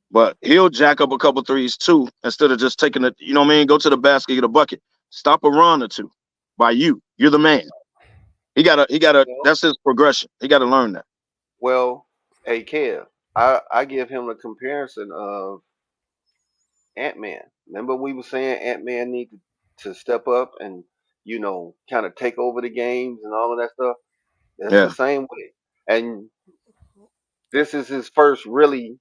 but he'll jack up a couple threes too instead of just taking it. You know what I mean? Go to the basket, get a bucket, stop a run or two by you. You're the man. He gotta. That's his progression. He got to learn that.
Well, hey Kev, I give him a comparison of Ant-Man. Remember we were saying Ant-Man needed to step up and kind of take over the games and all of that stuff. That's the same way. And this is his first really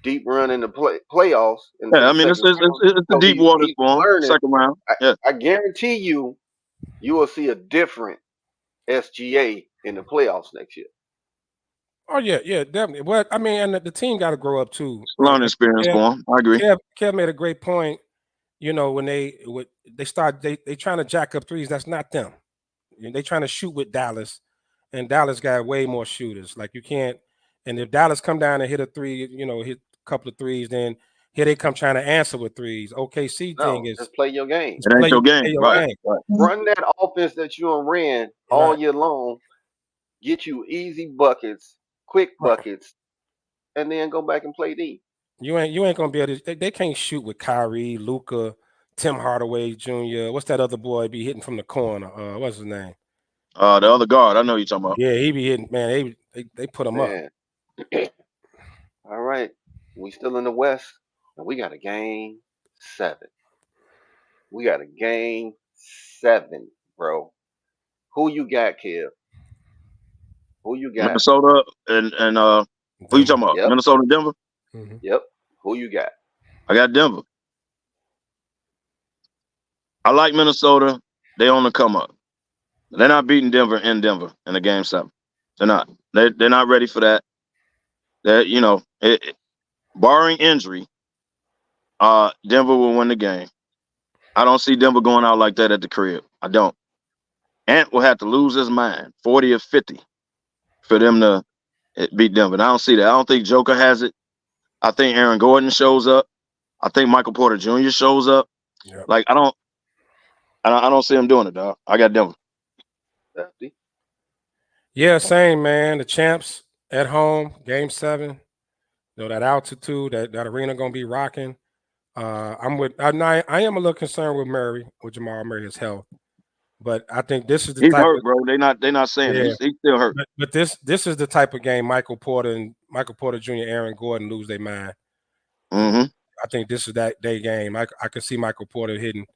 deep run in the playoffs into
Yeah, I
the
mean
second round.
it's the
So
deep waters
he's
for him.
learning.
Second round. Yeah.
I guarantee you will see a different SGA in the playoffs next year.
Oh yeah, definitely. Well, I mean, and the team got to grow up too.
Learning experience for him. I agree.
Kev made a great point. You know, when they start they trying to jack up threes, that's not them. They trying to shoot with Dallas, and Dallas got way more shooters. Like you can't. And if Dallas come down and hit a three, hit a couple of threes, then here they come trying to answer with threes. OKC thing is
just play your game.
It ain't your game, right?
Run that offense that you ran all year long. Get you easy buckets, quick buckets, and then go back and play D.
You ain't gonna be able to. They can't shoot with Kyrie, Luka, Tim Hardaway Jr. What's that other boy be hitting from the corner? What's his name?
The other guard. I know you're talking about.
Yeah, he be hitting. Man, they put him up.
All right, we still in the West, and we got a game 7. We got a game 7, bro. Who you got, Kev? Who you got?
Minnesota and who you talking about?
Yep.
Minnesota and Denver?
Mm-hmm.
Yep. Who you got?
I got Denver. I like Minnesota. They on the come up. They're not beating Denver in the game 7. They're not. They're not ready for that. That barring injury, Denver will win the game. I don't see Denver going out like that at the crib. I don't. Ant will have to lose his mind, 40 or 50, for them to beat Denver. And I don't see that. I don't think Joker has it. I think Aaron Gordon shows up. I think Michael Porter Jr. shows up.
Yep.
Like I don't see him doing it, dog. I got Denver.
Yeah, same, man. The champs at home, game 7. That altitude, that arena gonna be rocking. I am a little concerned with Jamal Murray's health. But I think this is the
he's
type
hurt, bro. They're not saying it. He's still hurt.
But this is the type of game Michael Porter Jr., Aaron Gordon lose their mind.
Mm-hmm.
I think this is that day game. I can see Michael Porter hitting.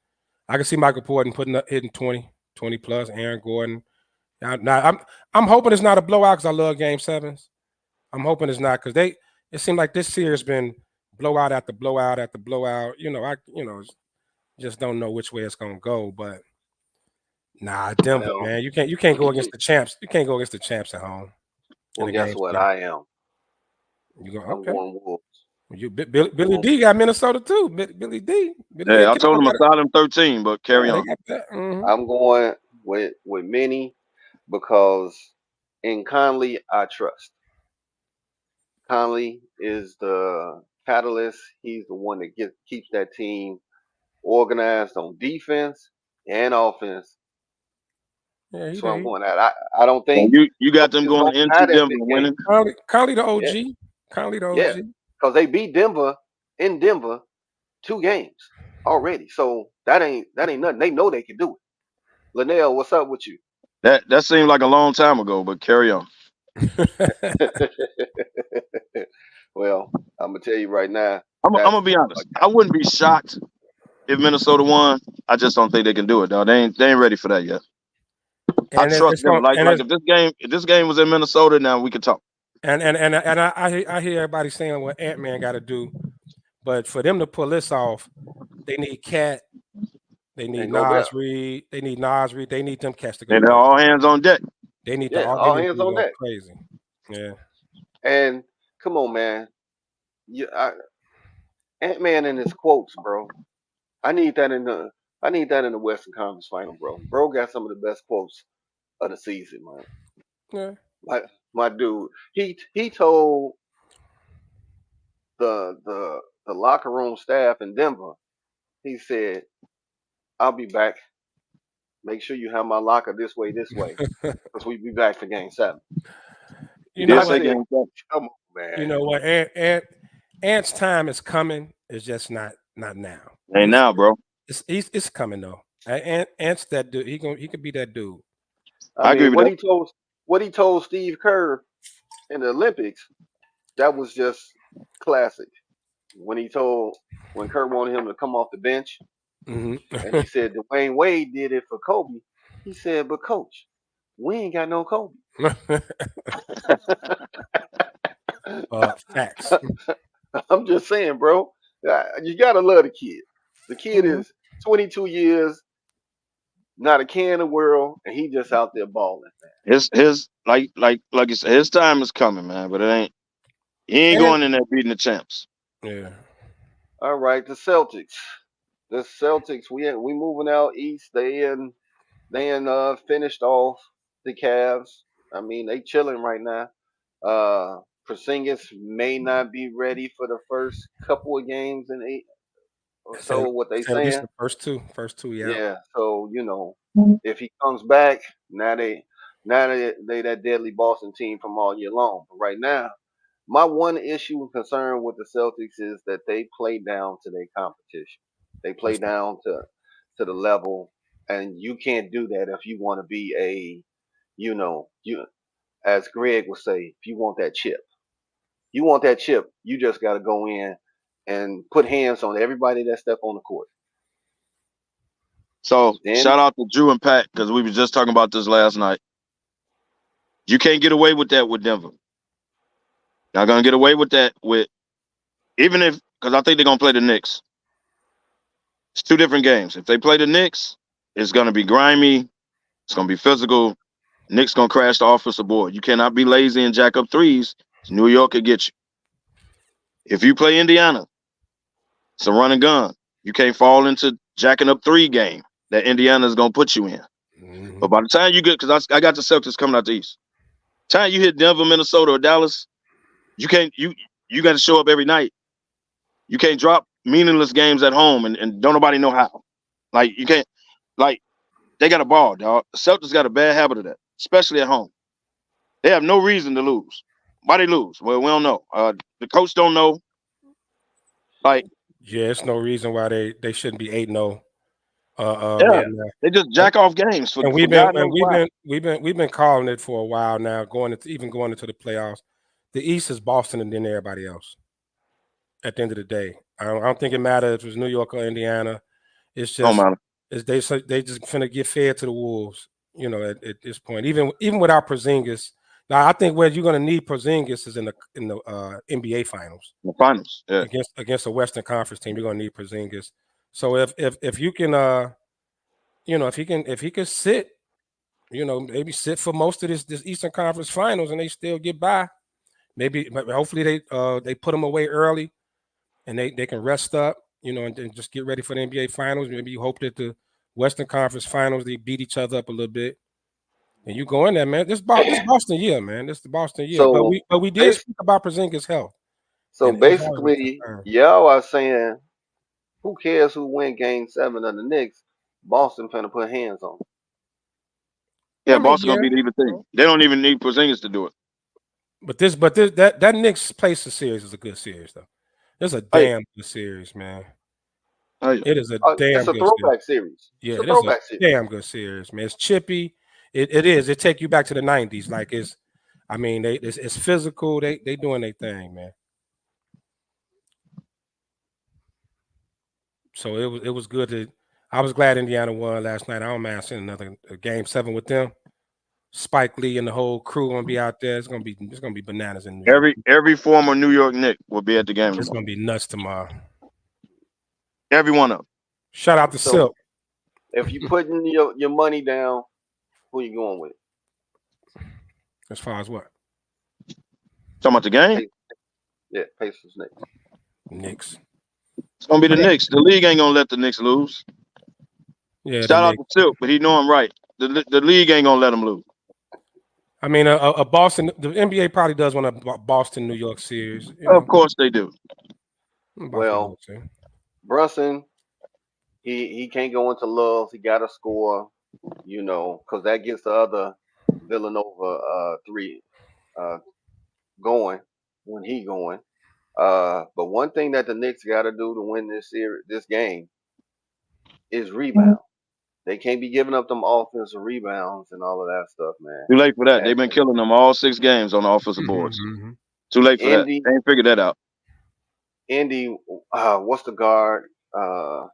I can see Michael Porter hitting 20 plus. Aaron Gordon. Now I'm hoping it's not a blowout because I love game 7s. I'm hoping it's not because it seemed like this year has been blowout after blowout after blowout. Just don't know which way it's gonna go, but. Nah, Denver, man. You can't go against the champs. You can't go against the champs at home.
Well, guess what? I am.
You go,
I'm going Wolves.
Billy D got Minnesota too. Billy D.
I told him to start him 13, but carry on.
Mm-hmm. I'm going with Minnie because in Conley I trust. Conley is the catalyst. He's the one that keeps that team organized on defense and offense.
Yeah,
so I'm going at. I don't think
you got them going into Denver winning.
Conley the OG. Yeah. Conley the OG.
Yeah, because they beat Denver in Denver 2 games already. So that ain't nothing. They know they can do it. Linnell, what's up with you?
That seemed like a long time ago, but carry on.
Well, I'm gonna tell you right now.
I'm gonna be honest. I wouldn't be shocked if Minnesota won. I just don't think they can do it, though. They ain't ready for that yet. I trust them. Like if this game was in Minnesota, now we could talk.
And I hear everybody saying what Ant-Man got to do, but for them to pull this off, they need Cat, they need Nas Reed, they need them cats to go.
And they're all hands on deck.
They need
all hands on deck.
Crazy. Yeah.
And come on, man. Ant-Man and his quotes, bro. I need that in the Western Conference Final, bro. Bro got some of the best quotes of the season, man.
Yeah.
Like my dude, he told the locker room staff in Denver, he said, "I'll be back. Make sure you have my locker this way, because we be back for game 7."
You know what?
Come on, man.
You know what? Ant's time is coming. It's just not now.
Ain't now, bro.
It's coming though. Ant's that dude. He could be that dude.
I agree with that. What he told Steve Kerr in the Olympics, that was just classic. When Kerr wanted him to come off the bench, and he said Dwayne Wade did it for Kobe. He said, "But coach, we ain't got no Kobe."
Facts.
I'm just saying, bro. You gotta love the kid. The kid
Mhm.
is 22 years, not a care in the world, and he just out there balling.
His like you said, his time is coming, man. But it ain't. He ain't
And
going in there beating the champs.
yeah,
All right, the Celtics. The Celtics. We moving out east. They finished off the Cavs. I mean, they chilling right now. Porzingis may not be ready for the first couple of games in 8 or
it's
so. What they
at least
saying?
the first two, yeah.
Yeah. So if he comes back, now they that deadly Boston team from all year long. But right now, my one issue and concern with the Celtics is that they play down to their competition. They play
That's
down to the level, and you can't do that if you want to be you as Greg would say, if you want that chip. You want that chip, you just got to go in and put hands on everybody that step on the court.
So
Then
shout out to Drew and Pat because we was just talking about this last night. You can't get away with that with Denver. Not gonna get away with that with even if because I think they're gonna play the Knicks. It's two different games. If they play the Knicks, it's gonna be grimy. It's gonna be physical. Knicks gonna crash the offensive board. You cannot be lazy and jack up threes. New York could get you. If you play Indiana, it's a run and gun. You can't fall into jacking up three game that Indiana's gonna put you in.
Mhm.
But by the time you get, because I got the Celtics coming out the East. Time you hit Denver, Minnesota, or Dallas, you can't you got to show up every night. You can't drop meaningless games at home and don't nobody know how. Like you can't like they got a ball, dog. The Celtics got a bad habit of that, especially at home. They have no reason to lose. Why they lose? Well, we don't know. The coach don't know. Like,
Yeah, it's no reason why they shouldn't be 8-0.
yeah,
And
they just jack off games for,
and
for God knows why.
we've been calling it for a while now, going into the playoffs. The East is Boston and then everybody else. At the end of the day, I don't think it matters if it's New York or Indiana. It's
Oh
just
man,
they just finna get fed to the wolves. At this point, even without Porzingis. Now, I think where you're gonna need Porzingis is in the NBA finals
the finals. Yeah.
against a Western Conference team. You're gonna need Porzingis. So if you can if he can sit, maybe sit for most of this Eastern Conference Finals and they still get by. Maybe hopefully they put him away early and they can rest up, and just get ready for the NBA Finals. Maybe you hope that the Western Conference Finals they beat each other up a little bit, and you go in there, man. This Boston year, man. This the Boston year.
so
But we did
bas-
speak about Porzingis' health,
so
and it's always a
basically,
concern.
y'all are saying, who cares who win Game 7 of the Knicks? Boston finna put hands on 'em.
Yeah,
I mean,
Boston gonna
yeah,
be the team. They don't even need Porzingis to do it.
but that Knicks Pacers series is a good series though. It's a
Hey,
damn good series, man.
hey,
It is a
It's
damn
a
good series.
throwback series.
Yeah,
It's a
it is a
throwback series.
damn good series, man. It's chippy. It is. It take you back to the '90s. Like I mean, it's physical. They doing their thing, man. So it was good to. I was glad Indiana won last night. I don't mind seeing another Game 7 with them. Spike Lee and the whole crew gonna be out there. It's gonna be bananas in New York.
every former New York Knick will be at the game
It's
tomorrow.
gonna be nuts tomorrow.
Every one of them.
Shout out to
So
Silk.
if you putting your money down, who you going with?
As far as what
Talking about the game?
Pa- Yeah, Pacers Knicks.
Knicks.
It's gonna be the Knicks. The league ain't gonna let the Knicks lose.
Yeah, the
Shout out to
Knicks.
Silk, but he know I'm right. The league ain't gonna let him lose.
I mean, a Boston. The NBA probably does want a Boston New York series.
Of course they do.
Boston New
Well,
York series.
Brunson, he can't go into love. He got to score, because that gets the other Villanova three going when he going. But one thing that the Knicks got to do to win this game, is rebound. They can't be giving up them offensive rebounds and all of that stuff, man.
Too late for that.
And
They've been killing them all 6 games on the offensive boards.
Mm-hmm.
Too late for that.
Indy,
They ain't figured that out.
what's the guard? I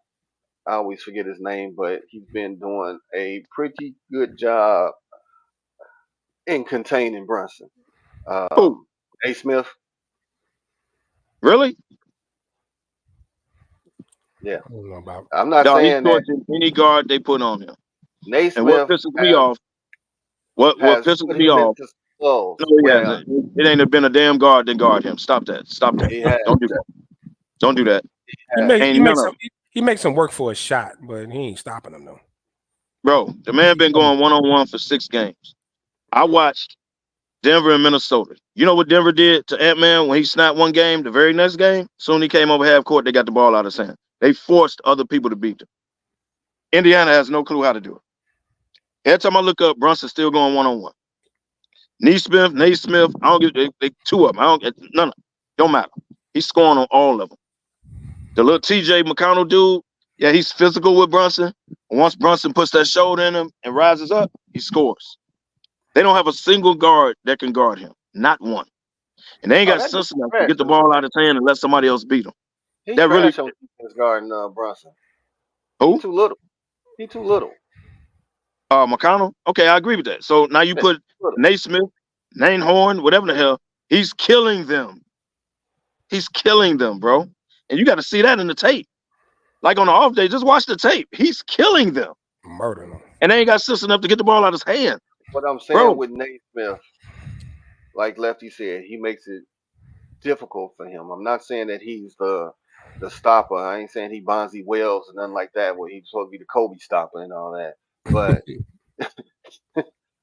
always forget his name, but he's been doing a pretty good job in containing Brunson.
Who?
A. Smith.
Really?
Yeah.
I don't know about.
I'm not
No, he's
saying that
torching any guard they put on him. And what
Naismith
pisses me off, what
has
pisses
put
me
him
off,
into flows
no, he
where
hasn't. It ain't been a damn guard that guard him. Stop that. Stop that.
he has.
Don't do that. Don't do that.
He
has.
makes
Ain't none of them.
he makes him work for a shot, but he ain't stopping him though.
Bro, the man been going one-on-one for 6 games. I watched Denver and Minnesota. You know what Denver did to Ant-Man when he snapped one game? The very next game, soon he came over half court, they got the ball out of his hand. They forced other people to beat them. Indiana has no clue how to do it. Every time I look up, Brunson's still going one-on-one. Naismith, I don't get they 2 of them. I don't get none of them. Don't matter. He's scoring on all of them. The little TJ McConnell dude, yeah, he's physical with Brunson. Once Brunson puts that shoulder in him and rises up, he scores. They don't have a single guard that can guard him. Not one. And they ain't got
That dude's
sense enough to
trash.
get the ball out of his hand and let somebody else beat him.
He's
That really
trash on defense guarding Brunson.
who?
He's too little. He's too little.
McConnell? Okay, I agree with that. So now you put Naismith, Nane Horn, whatever the hell, he's killing them. He's killing them, bro. And you got to see that in the tape. Like on the off day, just watch the tape. He's killing them.
Murdering them.
And they ain't got sense enough to get the ball out of his hand.
What I'm saying
Bro.
with Naismith, like Lefty said, he makes it difficult for him. I'm not saying that he's the stopper. I ain't saying he Bonzi Wells and nothing like that, where he's supposed to be the Kobe stopper and all that. But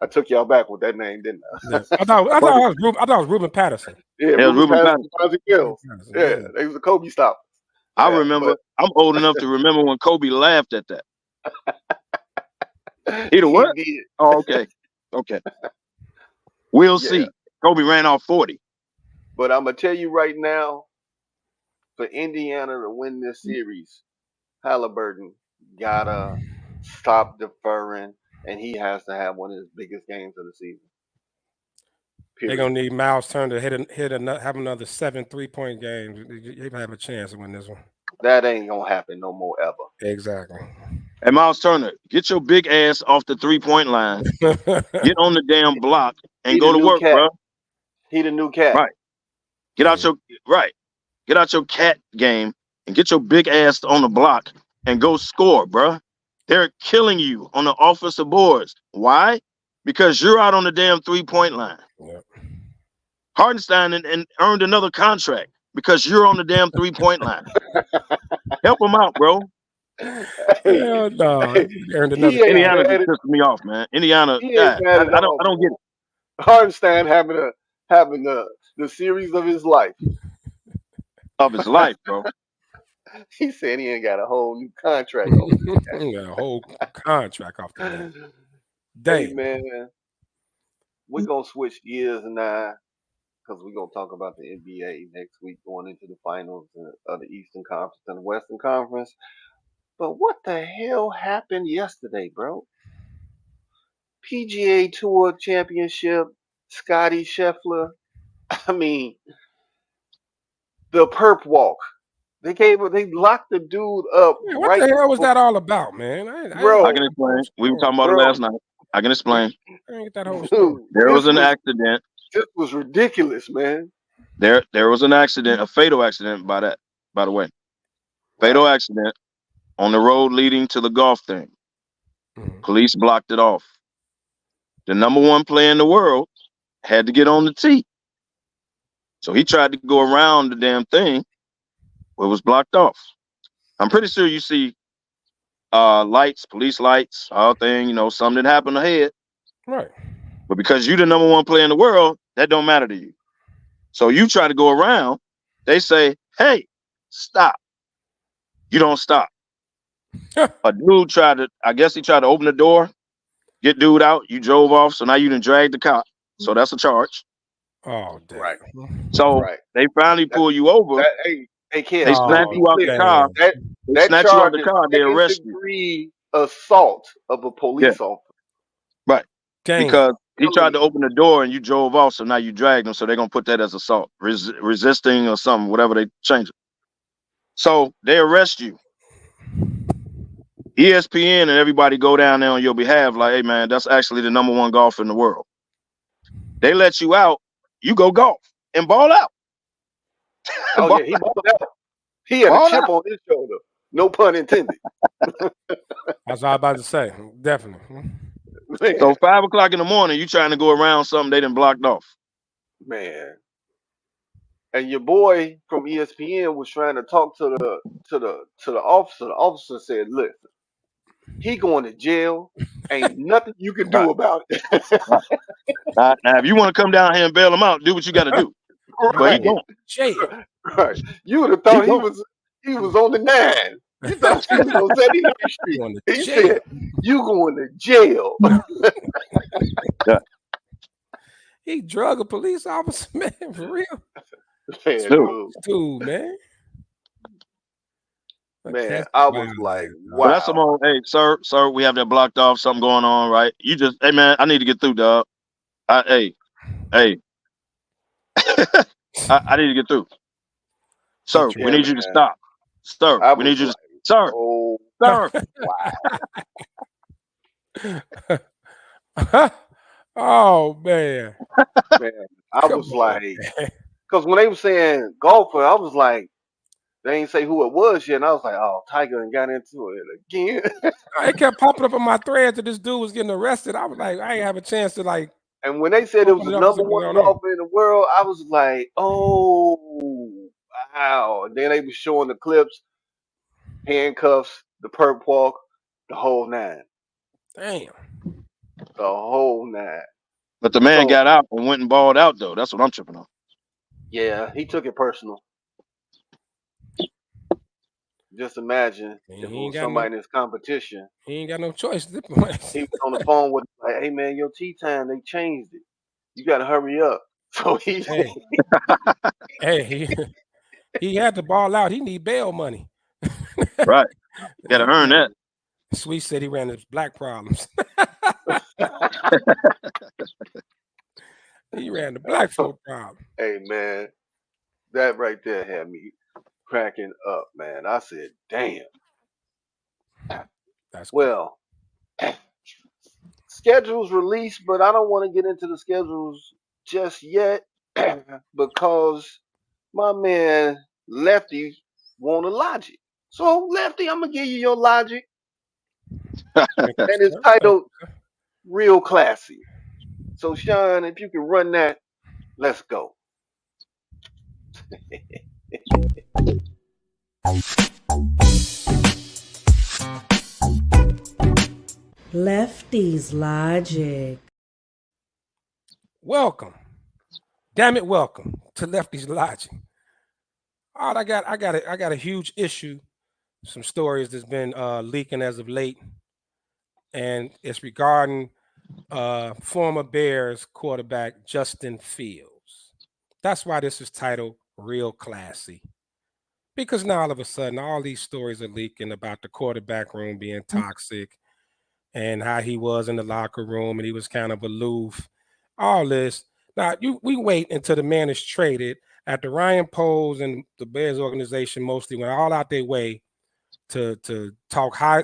I took y'all back with that name, didn't I?
Yeah. I thought it was Ruben Patterson.
Yeah,
Yeah, Ruben Patterson.
Bonzi Wells. Yeah, they was the Kobe stopper.
I
Yeah,
remember. I'm old enough to remember when Kobe laughed at that. He the what?
He did.
Oh, okay. Okay. We'll
Yeah.
see. Kobe ran off 40.
But I'm gonna tell you right now, for Indiana to win this series, Halliburton gotta stop deferring, and he has to have one of his biggest games of the season.
They're gonna need Miles Turner to have another 7 3-point games. They have a chance to win this one.
That ain't gonna happen no more ever.
Exactly.
And Miles Turner, get your big ass off the 3-point line. Get on the damn block and
He
go
the
to
new
work,
cat.
bro.
He the new cat.
Right. Get out your cat game and get your big ass on the block and go score, bro. They're killing you on the offensive boards. Why? Because you're out on the damn 3-point line.
Yep.
Hardenstein and earned another contract because you're on the damn 3-point line. Help him out, bro.
Hell no. He earned another.
ain't
Indiana
mad
just pisses me off, man. Indiana,
He
God,
ain't mad at
I
all,
don't get it.
Hardenstein having the series of his life.
Of his life, bro.
He said he ain't got a whole new contract.
He got a whole contract off the bat.
Hey
Dang.
man, we're gonna switch gears now because we're gonna talk about the NBA next week, going into the finals of the Eastern Conference and the Western Conference. But what the hell happened yesterday, bro? PGA Tour Championship, Scotty Scheffler. I mean, the perp walk. They locked the dude up.
Yeah, what the hell was that all about, man?
Bro.
I can explain. We were talking about it last night. I can explain.
I didn't get that whole story.
Dude,
There was an accident.
This was ridiculous, man.
There was an accident, a fatal accident by the way. Fatal accident on the road leading to the golf thing. Police blocked it off. The number 1 player in the world had to get on the tee. So he tried to go around the damn thing, but it was blocked off. I'm pretty sure you see lights, police lights, all thing, something happened ahead.
Right.
But because you're the number 1 player in the world, that don't matter to you. So you try to go around, they say, hey, stop. You don't stop. A dude tried to open the door, get dude out, you drove off, so now you done dragged the cop. So that's a charge.
Oh, damn.
Right.
So they finally pull you over.
They can't.
They snatch you out the car. They snatch you out the car, they arrest you.
Assault of a police officer.
Right.
Dang.
Because he tried to open the door and you drove off, so now you dragged him, so they're going to put that as assault. Resisting or something, whatever they change it. So they arrest you. ESPN and everybody go down there on your behalf like, hey, man, that's actually the number 1 golfer in the world. They let you out. You go golf and ball out.
Oh yeah, he balled out. He had a
Balled
chip
out.
on his shoulder. No pun intended.
That's what I was about to say. Definitely.
Man,
So 5 o'clock in the morning, you trying to go around something they done blocked off.
man. And your boy from ESPN was trying to talk to the officer. The officer said, "Listen, he going to jail. Ain't nothing you can
Right.
do about it."
Right. Now, if you want to come down here and bail him out, do what you got to do. But he
Right,
going.
Jail.
right. You would have
He
thought
going.
he was on the 9. You thought he was on 79th Street.
Going to
He
jail.
said, "You going to jail."
Yeah.
He drug a police officer, man, for real.
Man,
Dude.
Dude, man.
Man, I was like,
But that's some
wow.
old, hey, sir, we have that blocked off, something going on, right? You just, hey, man, I need to get through, dog. Hey. I need to get through. Sir, we
Yeah,
need you to
man.
stop. Sir,
I
we need
was
you
like,
to, sir,
oh,
sir.
Oh man.
man. I
Come
was
on.
like, because when they were saying golfer, I was like, they ain't say who it was yet. And I was like, oh, Tiger and got into it again.
It kept popping up on my thread that this dude was getting arrested. I was like, I ain't have a chance to like
And when they said it was
open
the
it up and see
number
what's
one
going on.
golfer in the world, I was like, oh, wow. And then they were showing the clips, handcuffs, the perp walk, the whole 9.
Damn.
The whole 9.
But the man
So,
got out and went and balled out, though. That's what I'm tripping on.
yeah, he took it personal. Just imagine if it was somebody in his competition.
He ain't got no choice at this point.
He was on the phone with like, hey man, your tea time, they changed it. You gotta hurry up. So he
Hey, he had to ball out. He need bail money.
Right. Got to earn that.
Sweet said he ran his black problems. He ran the black folk problem.
Hey man, that right there had me cracking up, man. I said, damn.
That's
Well, schedules released, but I don't want to get into the schedules just yet because my man Lefty want a logic. So Lefty, I'm gonna give you your logic. And it's titled Real Classy. So Sean, if you can run that, let's go.
Lefty's Logic.
Welcome. Damn it, welcome to Lefty's Logic. All right, I got a huge issue. Some stories that's been leaking as of late, and it's regarding former Bears quarterback Justin Fields. That's why this is titled Real Classy. Because now all of a sudden, all these stories are leaking about the quarterback room being toxic and how he was in the locker room and he was kind of aloof. All this. Now, we wait until the man is traded after Ryan Poles and the Bears organization mostly went all out their way to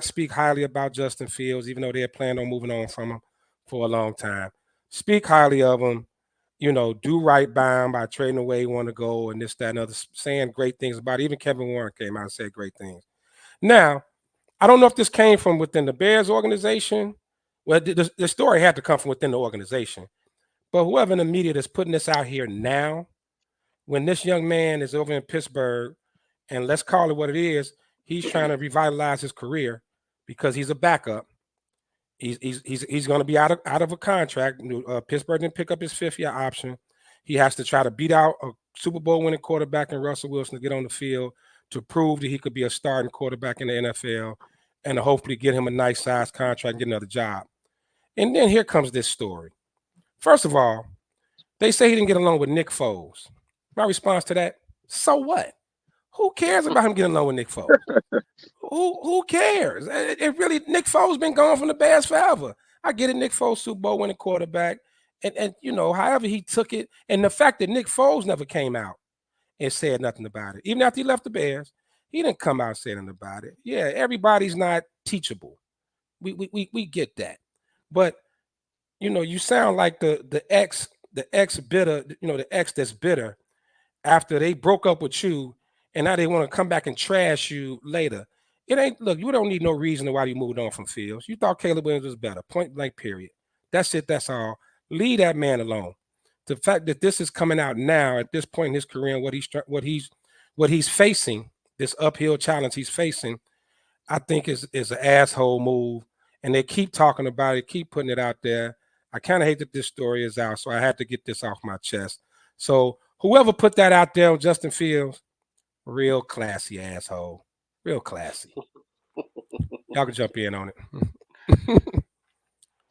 speak highly about Justin Fields, even though they had planned on moving on from him for a long time. Speak highly of him, do right by him by trading away he want to go and this, that, and other, saying great things about it. Even Kevin Warren came out and said great things. Now, I don't know if this came from within the Bears organization. Well, the story had to come from within the organization. But whoever in the media that's putting this out here now, when this young man is over in Pittsburgh, and let's call it what it is, he's trying to revitalize his career because he's a backup. He's going to be out of a contract. Pittsburgh didn't pick up his 5th-year option. He has to try to beat out a Super Bowl winning quarterback in Russell Wilson to get on the field to prove that he could be a starting quarterback in the NFL and to hopefully get him a nice size contract and get another job. And then here comes this story. First of all, they say he didn't get along with Nick Foles. My response to that, so what? Who cares about him getting along with Nick Foles? Who cares? It really, Nick Foles been gone from the Bears forever. I get it, Nick Foles, Super Bowl winning quarterback. And however he took it, and the fact that Nick Foles never came out and said nothing about it. Even after he left the Bears, he didn't come out saying nothing about it. Yeah, everybody's not teachable. We get that. But you sound like the ex bitter, the ex that's bitter after they broke up with you, and now they want to come back and trash you later. It ain't, look, you don't need no reason why you moved on from Fields. You thought Caleb Williams was better, point blank, period. That's it, that's all. Leave that man alone. The fact that this is coming out now at this point in his career and what he's facing, this uphill challenge he's facing, I think is an asshole move. And they keep talking about it, keep putting it out there. I kind of hate that this story is out, so I had to get this off my chest. So whoever put that out there on Justin Fields, real classy asshole. Real classy. Y'all can jump in on it.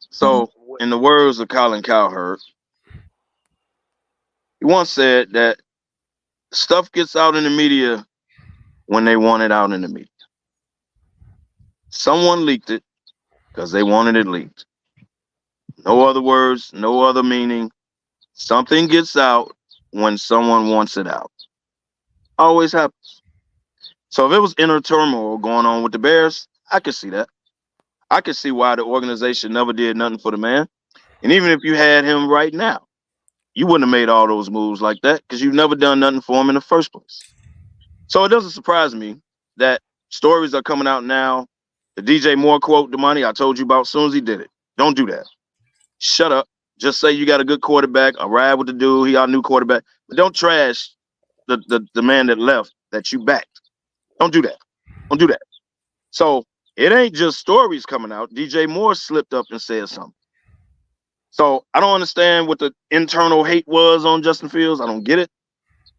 So, in the words of Colin Cowherd, he once said that stuff gets out in the media when they want it out in the media. Someone leaked it because they wanted it leaked. No other words, no other meaning. Something gets out when someone wants it out. Always happens. So if it was inner turmoil going on with the Bears, I could see that. I could see why the organization never did nothing for the man. And even if you had him right now, you wouldn't have made all those moves like that because you've never done nothing for him in the first place. So it doesn't surprise me that stories are coming out now. The DJ Moore quote, Damani, I told you about as soon as he did it. Don't do that. Shut up. Just say you got a good quarterback. I ride with the dude. He our new quarterback. But don't trash the man that left that you backed. Don't do that. Don't do that. So it ain't just stories coming out. DJ Moore slipped up and said something. So I don't understand what the internal hate was on Justin Fields. I don't get it.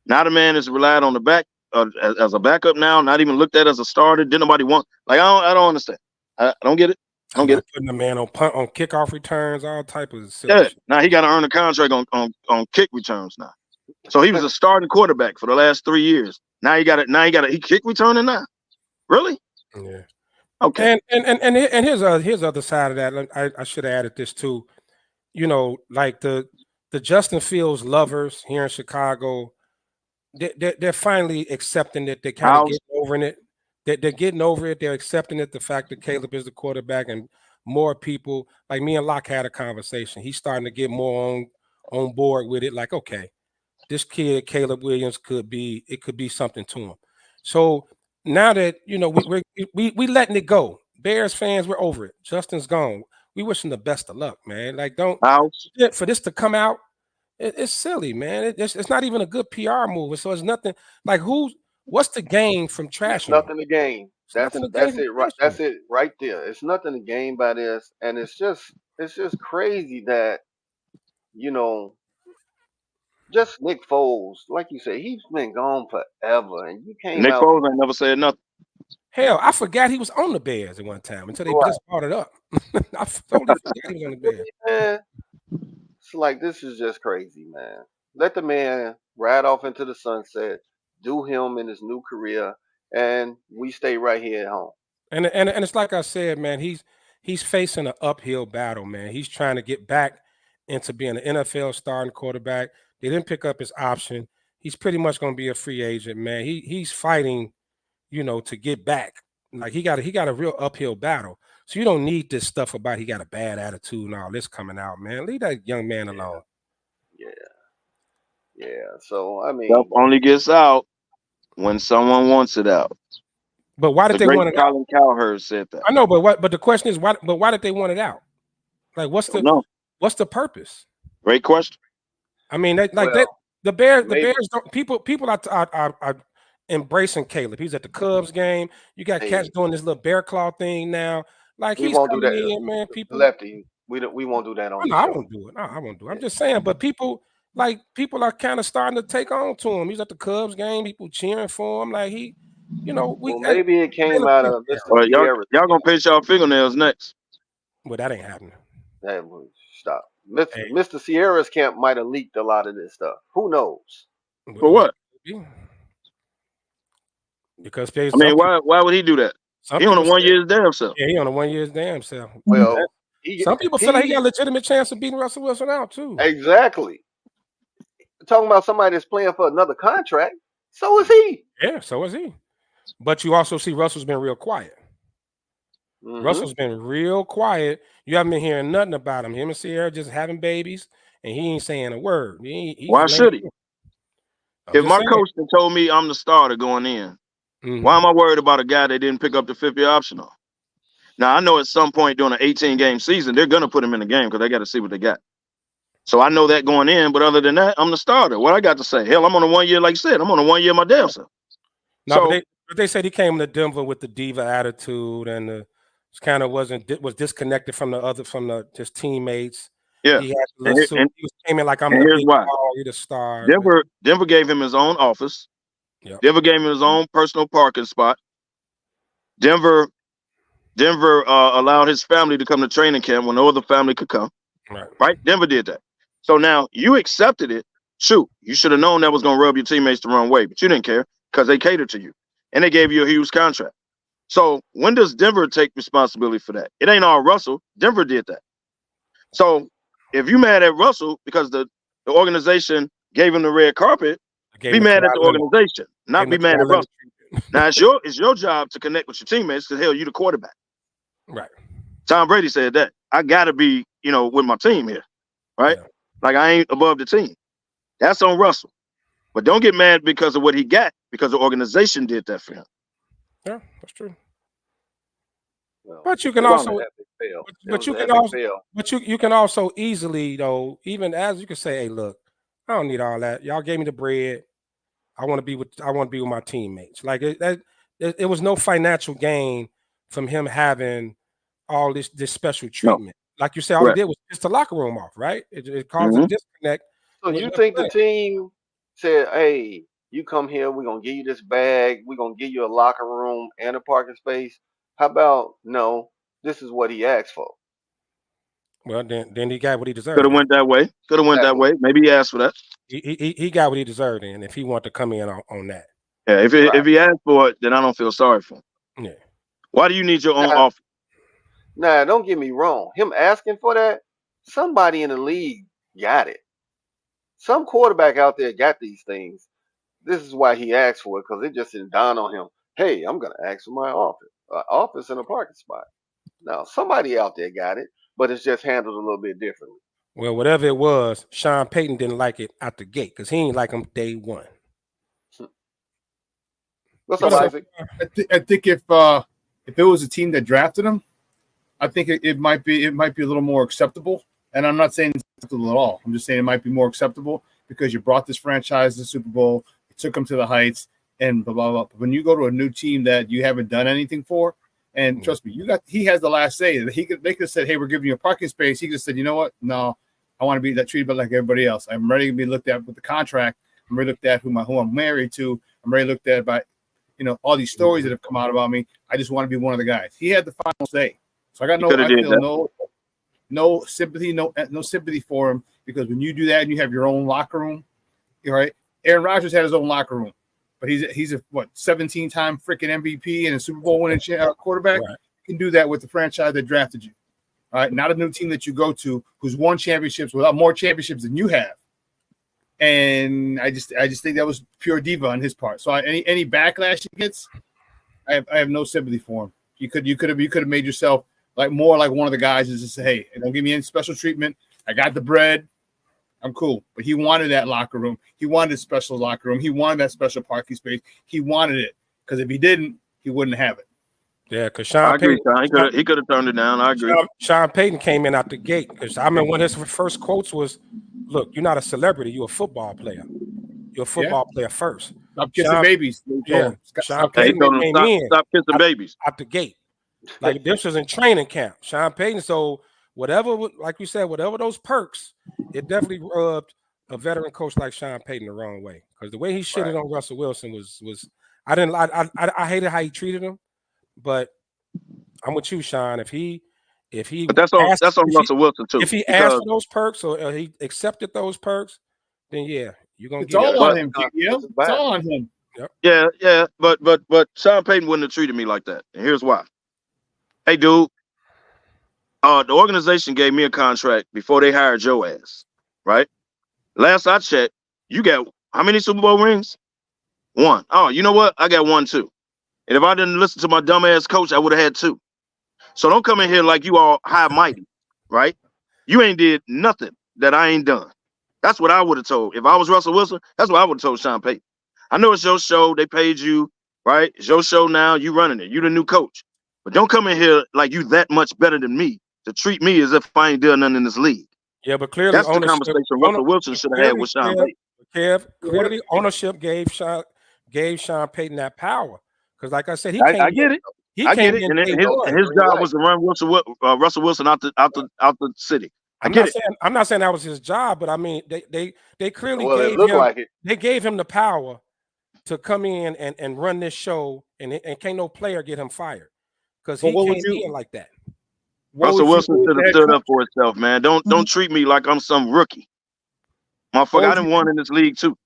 Now the man is relied on the back as a backup now, not even looked at as a starter. Didn't nobody want? Like I don't understand. I don't get it. I don't get it.
Putting the man on kickoff returns, all type of
shit. Now he got to earn a contract on kick returns now. So he was a starting quarterback for the last 3 years. Now he got it. He kick returning now. Really?
Yeah.
Okay.
And here's other side of that. I should have added this too. You know, like the Justin Fields lovers here in Chicago, they're finally accepting it. They're kind of getting over it. They're getting over it. They're accepting it. The fact that Caleb is the quarterback, and more people like me and Locke had a conversation. He's starting to get more on board with it. Like, okay, this kid Caleb Williams could be something to him. So now that we letting it go. Bears fans, we're over it. Justin's gone. We wish him the best of luck, man. Like, for this to come out, it's silly, man. It's not even a good PR move. So it's nothing. Like, what's the gain from trashing?
Nothing to gain. That's it. Right. That's it right there. It's nothing to gain by this, and it's just crazy that just Nick Foles, like you said, he's been gone forever, and you came
Nick
out.
Foles ain't never said nothing.
Hell, I forgot he was on the Bears at one time until they just brought it up. I totally forgot he was on the Bears.
Man, it's like, this is just crazy, man. Let the man ride off into the sunset, do him in his new career, and we stay right here at home.
And it's like I said, man, he's facing an uphill battle, man. He's trying to get back into being an NFL starting quarterback. They didn't pick up his option. He's pretty much going to be a free agent, man. He's fighting, to get back. Like, he got a real uphill battle. So you don't need this stuff about he got a bad attitude and all this coming out, man. Leave that young man alone.
Yeah. So I mean,
stuff only gets out when someone wants it out.
But why did they want it out?
Colin Cowherd said that.
I know, but the question is why? But why did they want it out? Like, what's the purpose?
Great question.
I mean, the Bears don't, people are embracing Caleb. He's at the Cubs game. You got cats doing this little bear claw thing now. Like,
we
he's
won't do that,
man. People
Lefty. We won't do that on.
No, I won't do it. No, I won't do it. I'm just saying. But people are kind of starting to take on to him. He's at the Cubs game. People cheering for him. Like,
maybe it came out of Mr.
Y'all gonna pinch y'all fingernails next.
Well, that ain't happening.
Stop. Mr. Sierra's camp might have leaked a lot of this stuff. Who knows?
For what?
Because
why would he do that? He on a 1 year's damn self.
Yeah, he on a 1 year's damn self.
Well,
some people feel like he got a legitimate chance of beating Russell Wilson out too.
Exactly. Talking about somebody that's playing for another contract. So is he.
Yeah, so is he. But you also see Russell's been real quiet.
Mm-hmm.
Russell's been real quiet. You haven't been hearing nothing about him. Him and Sierra just having babies, and he ain't saying a word.
Why should he? If my coach had told me I'm the starter going in, why am I worried about a guy that didn't pick up the 50 optional? Now, I know at some point during an 18-game season, they're going to put him in the game because they got to see what they got. So I know that going in, but other than that, I'm the starter. What I got to say? Hell, I'm on a 1 year, like you said. I'm on a 1 year my damn self.
No, so, but they said he came to Denver with the diva attitude and kind of was disconnected from his teammates.
Yeah,
he had he came in like I'm the big ball, you're the star.
Denver gave him his own office.
Yep.
Denver gave him his own personal parking spot. Denver allowed his family to come to training camp when no other family could come. Right? Denver did that. So now you accepted it. Shoot, you should have known that was going to rub your teammates the wrong way, but you didn't care because they catered to you and they gave you a huge contract. So when does Denver take responsibility for that? It ain't all Russell. Denver did that. So if you mad at Russell because the organization gave him the red carpet, be mad at the organization, not be mad at Russell. Now it's your job to connect with your teammates because hell, you the quarterback.
Right.
Tom Brady said that. I gotta be, with my team here. Right? Yeah. Like I ain't above the team. That's on Russell. But don't get mad because of what he got, because the organization did that for him.
Yeah, that's true. Well, but you can also you can also easily, though, even as you can say, hey, look, I don't need all that. Y'all gave me the bread. I want to be with my teammates. Like it was no financial gain from him having all this special treatment. No. Like you said, all he did was piss the locker room off, right? It caused a disconnect.
So you think the team said, hey, you come here, we're going to give you this bag, we're going to give you a locker room and a parking space. How about, no, this is what he asked for?
Well, then he got what he deserved.
Could have went that way. Maybe he asked for that.
He got what he deserved, and if he wanted to come in on that.
Yeah, if he asked for it, then I don't feel sorry for him.
Yeah.
Why do you need your own office?
Nah, don't get me wrong. Him asking for that, somebody in the league got it. Some quarterback out there got these things. This is why he asked for it, because it just didn't dawn on him. Hey, I'm going to ask for my office and a parking spot. Now, somebody out there got it, but it's just handled a little bit differently.
Well, whatever it was, Sean Payton didn't like it out the gate because he ain't like him day one.
What's up, Isaac?
I think if it was a team that drafted him, I think it might be a little more acceptable. And I'm not saying it's acceptable at all. I'm just saying it might be more acceptable because you brought this franchise to the Super Bowl, you took them to the heights, and blah blah blah. When you go to a new team that you haven't done anything for, and trust me, he has the last say. They could have said, "Hey, we're giving you a parking space." He could have said, "You know what? No, I want to be treated like everybody else. I'm ready to be looked at with the contract. I'm ready to look at who I'm married to. I'm ready to look at by, all these stories that have come out about me. I just want to be one of the guys." He had the final say. So I got no sympathy, no sympathy for him, because when you do that and you have your own locker room, right? Aaron Rodgers had his own locker room, but he's a 17-time freaking MVP and a Super Bowl winning quarterback. Right. You can do that with the franchise that drafted you, all right? Not a new team that you go to who's won championships without more championships than you have. And I just think that was pure diva on his part. So any backlash he gets, I have no sympathy for him. You could have made yourself more like one of the guys is just say, hey, don't give me any special treatment. I got the bread. I'm cool. But he wanted that locker room. He wanted a special locker room. He wanted that special parking space. He wanted it, because if he didn't, he wouldn't have it.
Yeah, because Sean Payton,
he could have turned it down. I agree.
Sean Payton came in out the gate, because I remember one of his first quotes was, "Look, you're not a celebrity. You're a football player. You're a football player first.
Stop kissing babies."
Yeah, Sean Payton came in.
Stop kissing babies
out the gate. Like this was in training camp. Sean Payton. So whatever, like you said, whatever those perks, it definitely rubbed a veteran coach like Sean Payton the wrong way. Because the way he shitted on Russell Wilson was I hated how he treated him. But I'm with you, Sean. If he
but that's on Russell Wilson too.
If he asked for those perks or he accepted those perks, then yeah, you're gonna
get it. All on him, it's all on him.
Yep. Yeah. But Sean Payton wouldn't have treated me like that. And here's why. Hey, dude, the organization gave me a contract before they hired your ass, right? Last I checked, you got how many Super Bowl rings? 1. Oh, you know what? I got 1 too. And if I didn't listen to my dumbass coach, I would have had 2. So don't come in here like you all high mighty, right? You ain't did nothing that I ain't done. That's what I would have told. If I was Russell Wilson, that's what I would have told Sean Payton. I know it's your show. They paid you, right? It's your show now. You running it. You the new coach. But don't come in here like you that much better than me to treat me as if I ain't done nothing in this league.
Yeah, but clearly
That's the conversation Russell Wilson should have had with Sean Payton.
Clearly ownership gave Sean Payton that power. Because like I said,
I get it. I get it. And his job was to run Russell Wilson out the city.
I'm not saying that was his job, but I mean they clearly gave him the power to come in and run this show, and can't no player get him fired because he can't be like that.
Russell Wilson should have stood up for himself, man. Don't treat me like I'm some rookie. Motherfucker, I done won in this league too.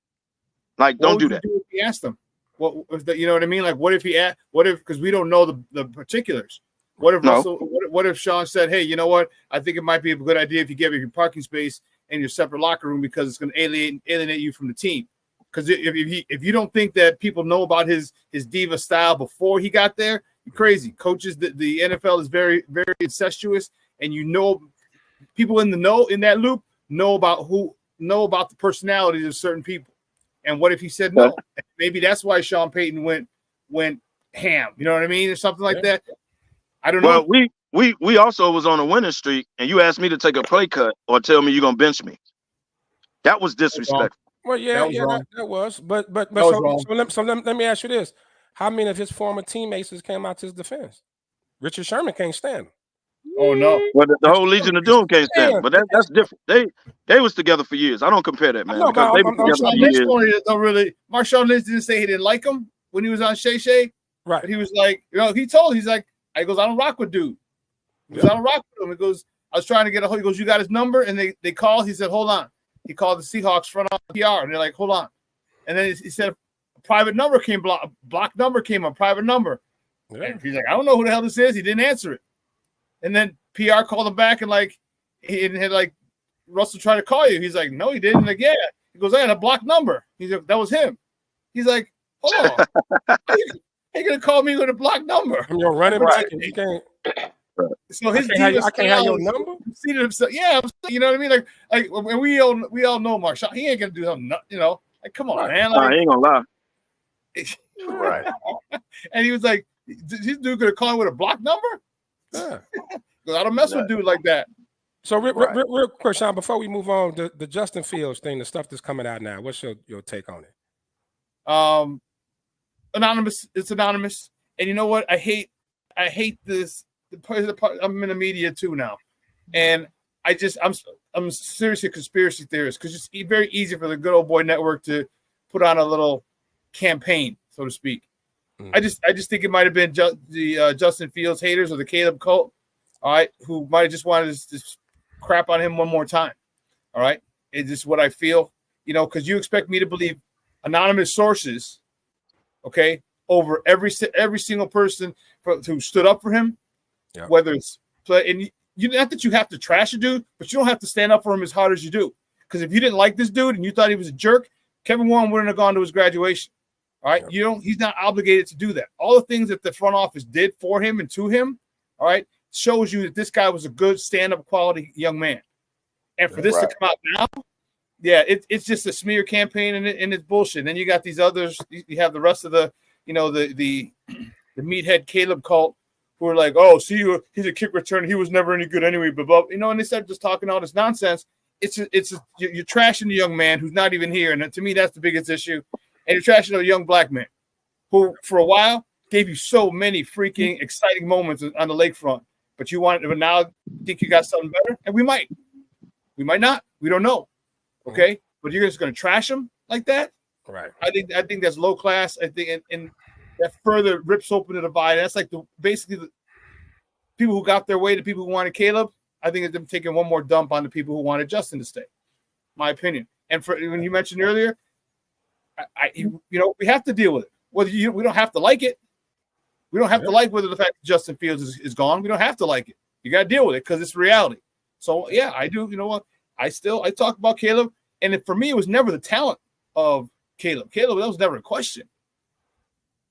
Like, don't do that.
If he asked him, what was that? You know what I mean? Like, what if because we don't know the particulars. What if Russell? What if Sean said, "Hey, you know what? I think it might be a good idea if you give your parking space and your separate locker room because it's going to alienate you from the team." Because if you don't think that people know about his diva style before he got there, you're crazy. Coaches, the NFL is very, very incestuous, and people in that loop know about the personalities of certain people. And what if he said no? Maybe that's why Sean Payton went ham. You know what I mean, or something like that. I don't know.
Well, we also was on a winning streak, and you asked me to take a play cut or tell me you're gonna bench me. That was disrespectful.
Well, that was. But let me ask you this: how many of his former teammates came out to his defense? Richard Sherman can't stand him.
Oh no!
Well, the whole Legion of Doom can't stand him, but that's different. They was together for years. I don't compare that, man.
Marshawn Lynch didn't say he didn't like him when he was on Shay Shay.
Right.
But he was like, he's like, I don't rock with dude. He goes, I don't rock with him. He goes, I was trying to get a hold. He goes, you got his number? And they called. He said, hold on. He called the Seahawks front office PR, and they're like, hold on. And then he said, a private number came, block number came, a private number. Yeah. And he's like, I don't know who the hell this is. He didn't answer it. And then PR called him back and Russell tried to call you. He's like, no, he didn't. Like, yeah. He goes, I had a blocked number. He's like, that was him. He's like, hold on. How you gonna call me with a blocked number?
I'm your running back, and you can't.
So his
I can't have your number.
Yeah, you know what I mean. Like, and we all know Marshawn. He ain't gonna do something. You know, like, come on, man. Like,
I ain't gonna lie.
Right.
And he was like, this dude gonna call him with a blocked number?
Yeah.
I don't mess with dude like that.
So real quick, Sean, before we move on, the Justin Fields thing, the stuff that's coming out now, what's your take on it?
Anonymous. It's anonymous. And you know what? I hate this. I'm in the media too now. And I'm seriously a conspiracy theorist because it's very easy for the good old boy network to put on a little campaign, so to speak. I just think it might have been the Justin Fields haters or the Caleb cult, all right, who might have just wanted to crap on him one more time. All right. It's just what I feel, because you expect me to believe anonymous sources, okay, over every single person who stood up for him, whether it's and not that you have to trash a dude, but you don't have to stand up for him as hard as you do. Because if you didn't like this dude and you thought he was a jerk, Kevin Warren wouldn't have gone to his graduation. All right. He's not obligated to do that. All the things that the front office did for him and to him, all right, shows you that this guy was a good stand-up quality young man. And for this to come out now, it's just a smear campaign and it's bullshit. And then you got these others, you have the rest of the meathead Caleb cult who are like, oh, see, he's a kick returner. He was never any good anyway, but and they start just talking all this nonsense. You're trashing the young man who's not even here. And to me, that's the biggest issue. And you're trashing a young black man who, for a while, gave you so many freaking exciting moments on the lakefront. But now think you got something better? And we might not. We don't know. Okay? But you're just going to trash him like that?
Right.
I think that's low class. I think and that further rips open the divide. That's like basically the people who got their way, the people who wanted Caleb. I think it's them taking one more dump on the people who wanted Justin to stay. My opinion. And when you mentioned earlier, we have to deal with it. We don't have to like it. We don't have to like whether the fact that Justin Fields is gone. We don't have to like it. You got to deal with it because it's reality. So yeah, I do. You know what? I talk about Caleb, and for me, it was never the talent of Caleb. Caleb, that was never a question.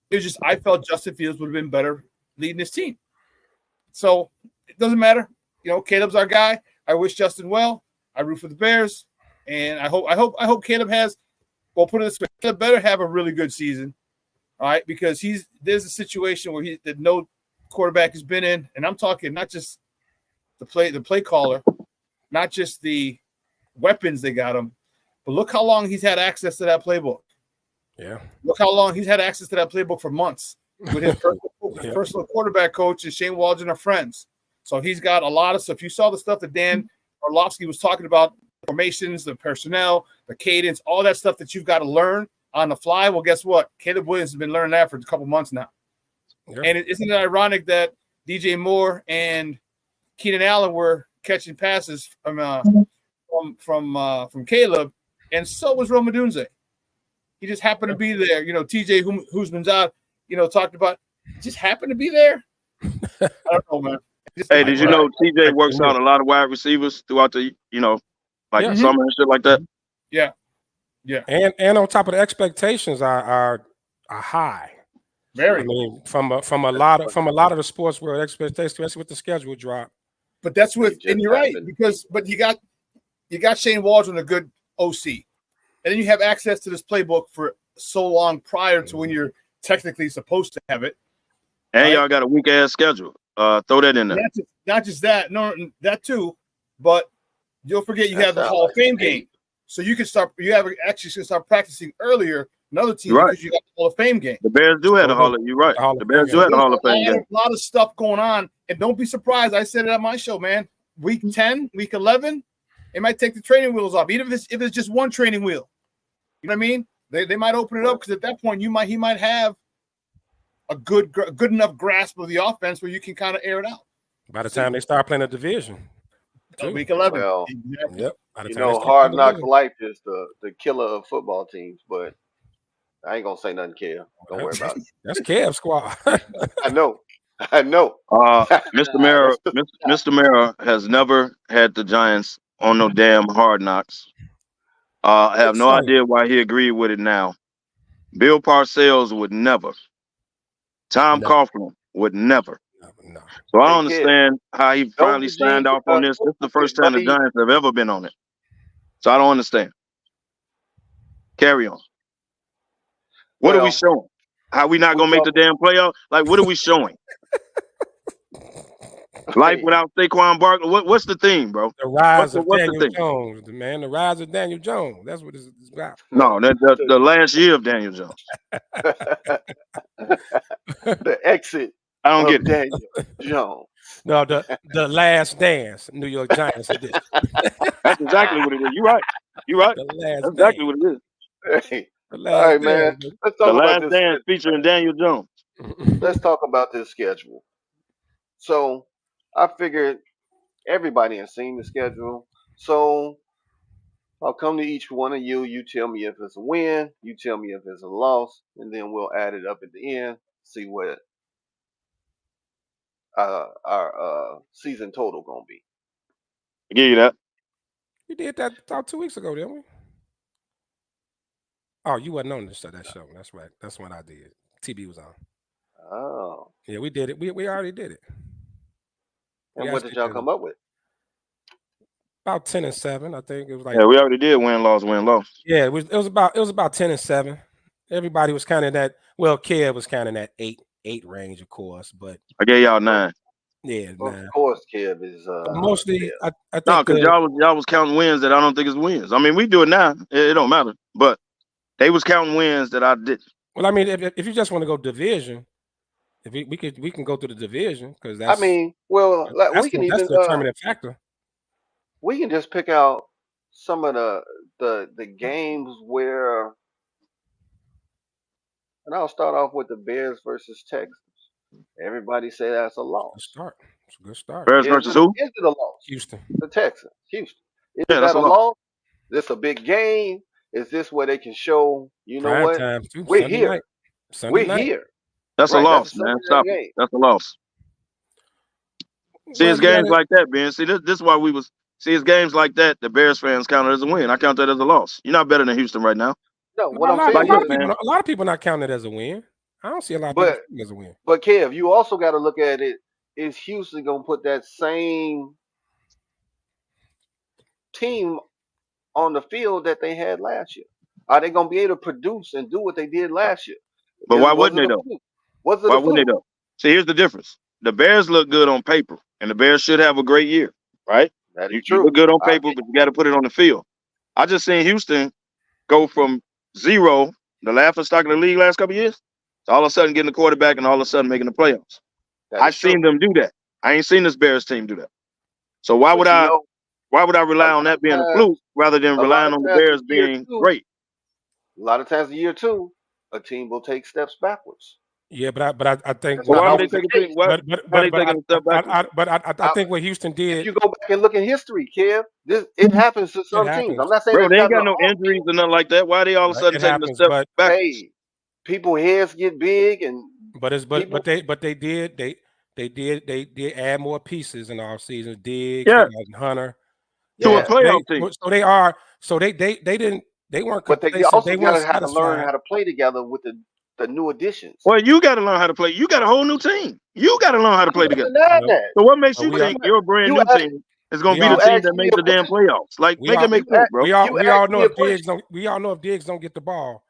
It was just I felt Justin Fields would have been better leading his team. So it doesn't matter. Caleb's our guy. I wish Justin well. I root for the Bears. And I hope Caleb has. Well, put it this way: Caleb better have a really good season, all right? Because there's a situation where that no quarterback has been in, and I'm talking not just the play caller, not just the weapons they got him, but look how long he's had access to that playbook.
Yeah.
Look how long he's had access to that playbook for months with his personal quarterback coach and Shane Waldron are friends. So he's got a lot of stuff. You saw the stuff that Dan Orlovsky was talking about, formations, the personnel, the cadence, all that stuff that you've got to learn on the fly. Well, guess what? Caleb Williams has been learning that for a couple months now. Yeah. And isn't it ironic that DJ Moore and Keenan Allen were catching passes from Caleb, and so was Rome Odunze. He just happened to be there. You know, TJ Husman's out, talked about, just happened to be there. I don't know, man.
Hey, did you know TJ works out a lot of wide receivers throughout the, the summer and shit like that?
Yeah. Yeah.
And on top of the expectations are high.
Very.
I mean, from a lot of the sports world, expectations, especially with the schedule drop.
But that's and you're right, but you got Shane Waldron, a good OC. And then you have access to this playbook for so long prior to when you're technically supposed to have it.
And y'all got a weak ass schedule. Throw that in there.
Not just that, no, that too, but you'll forget you have the Hall of Fame game. So you can start practicing earlier. Another team because you got the Hall of Fame game.
The Bears do have the Hall of You're right. The Bears do have the Hall of Fame game.
A lot of stuff going on. And don't be surprised. I said it at my show, man. Week 10, week 11, it might take the training wheels off. Even if it's just one training wheel. You know what I mean? They might open it up because at that point he might have a good enough grasp of the offense where you can kind of air it out.
By the time they start playing a division.
Week 11.
Well,
yep.
Hard Knock Life is the killer of football teams, but I ain't gonna say nothing, Kev. Don't worry about it.
That's Kev squad.
I know.
Mr. Mara has never had the Giants on no damn Hard Knocks. I have no idea why he agreed with it now. Bill Parcells would never. Tom Coughlin would never.
No.
So I don't understand how he finally signed off on this. This is the first time the Giants have ever been on it. So I don't understand. Carry on. What are we showing? How we not going to make the damn playoff? Like, what are we showing? Life without Saquon Barkley? What's the theme, bro?
The rise of Daniel Jones, man. The rise of Daniel Jones. That's what this is about.
No, the last year of Daniel Jones.
The exit.
I don't get
Daniel Jones.
No, the last dance, New York Giants edition.
That's exactly what it is. You're right. That's exactly what it is.
Hey. All right, man. Let's talk about this
dance featuring Daniel Jones.
Let's talk about this schedule. So I figured everybody has seen the schedule. So I'll come to each one of you. You tell me if it's a win. You tell me if it's a loss. And then we'll add it up at the end. See what our season total gonna be.
I give you that.
We did that about 2 weeks ago, didn't we? Oh, you wasn't on that show. That's right. That's what I did. TB was on.
Oh.
Yeah, we did it. We already did it.
And what did y'all come up with?
About 10-7, I think it was like.
Yeah, we already did win loss.
Yeah, it was about 10-7. Everybody was kind of that. Well, Kev was kind of that 8 range, of course, but
I gave y'all 9.
Yeah,
well, of course, Kev is
mostly. I think
no, because y'all was counting wins that I don't think is wins. I mean, we do it now. It don't matter, but they was counting wins that I didn't.
Well, I mean, if you just want to go division, if we can go through the division because that's.
I mean, well, we can even
that's the determinant factor.
We can just pick out some of the games where, and I'll start off with the Bears versus Texans. Everybody say that's a loss.
It's a good start.
Bears versus who?
Is it a loss?
Houston.
The Texans. Houston. Is that a loss? Is this a big game? Is this where they can show, you know
Prime
what?
Time too.
We're
Sunday
here.
Night. Sunday night.
Here.
That's a loss, man. Stop it. That's a loss. See, it's games like that, Ben. See, this is why it's games like that. The Bears fans count it as a win. I count that as a loss. You're not better than Houston right now.
No, what I'm saying
a lot of people not counting it as a win. I don't see a lot of people as a win.
But Kev, you also got to look at it. Is Houston gonna put that same team on the field that they had last year? Are they going to be able to produce and do what they did last year?
But why
Was
wouldn't
it
they
a
though?
fluke? Was it
Why
a
wouldn't they
fluke?
though? See, here's the difference. The Bears look good on paper, and the Bears should have a great year, right?
That is
You look
true.
good on
I
paper, but you got to put it on the field. I just seen Houston go from zero, the laughing stock of the league last couple of years, to all of a sudden getting the quarterback and all of a sudden making the playoffs.
That
I
is true.
seen them do that. I ain't seen this Bears team do that. So why would
But
I
a
rely on
lot
that
of
being a
times,
fluke rather than
a lot
relying
of
on the
times
Bears
in year
being
two,
great?
a lot of times in year two, a team will take steps backwards.
Yeah, I think
That's
So
what
not
why would they
always
Houston,
the
take a thing?
case.
Why they taking a step backwards?
I think what Houston
If
did,
you go back and look in history, Kev, it happens to
it
some teams. I'm
happens.
not saying
Bro,
that it
they ain't
happens
got
to
no
all
injuries
teams.
or nothing like that. Why are they all of a
Right?
sudden
It
taking a
happens,
step backwards?
Hey, people heads get big and people.
they did add more pieces in the offseason. Diggs, they
Yeah,
got Hunter.
to a
Yeah,
playoff team.
They weren't
but they
complacent.
also
They
got
weren't
to have to learn
satisfied.
how to play together with the new additions.
Well, you got to learn how to play. You got a whole new team. You got to learn how to
I'm
play
not
together.
denying
No,
that.
So what makes
but
you
we are
think your brand
You
new
ask,
team is going
we
to be the
are
you
team
asked
that
me
made
a
the damn
question.
playoffs? Like,
we
make
are
it make sense, bro.
You
we all
asked me
know
a
if Diggs
question.
don't we all know if Diggs don't get the ball,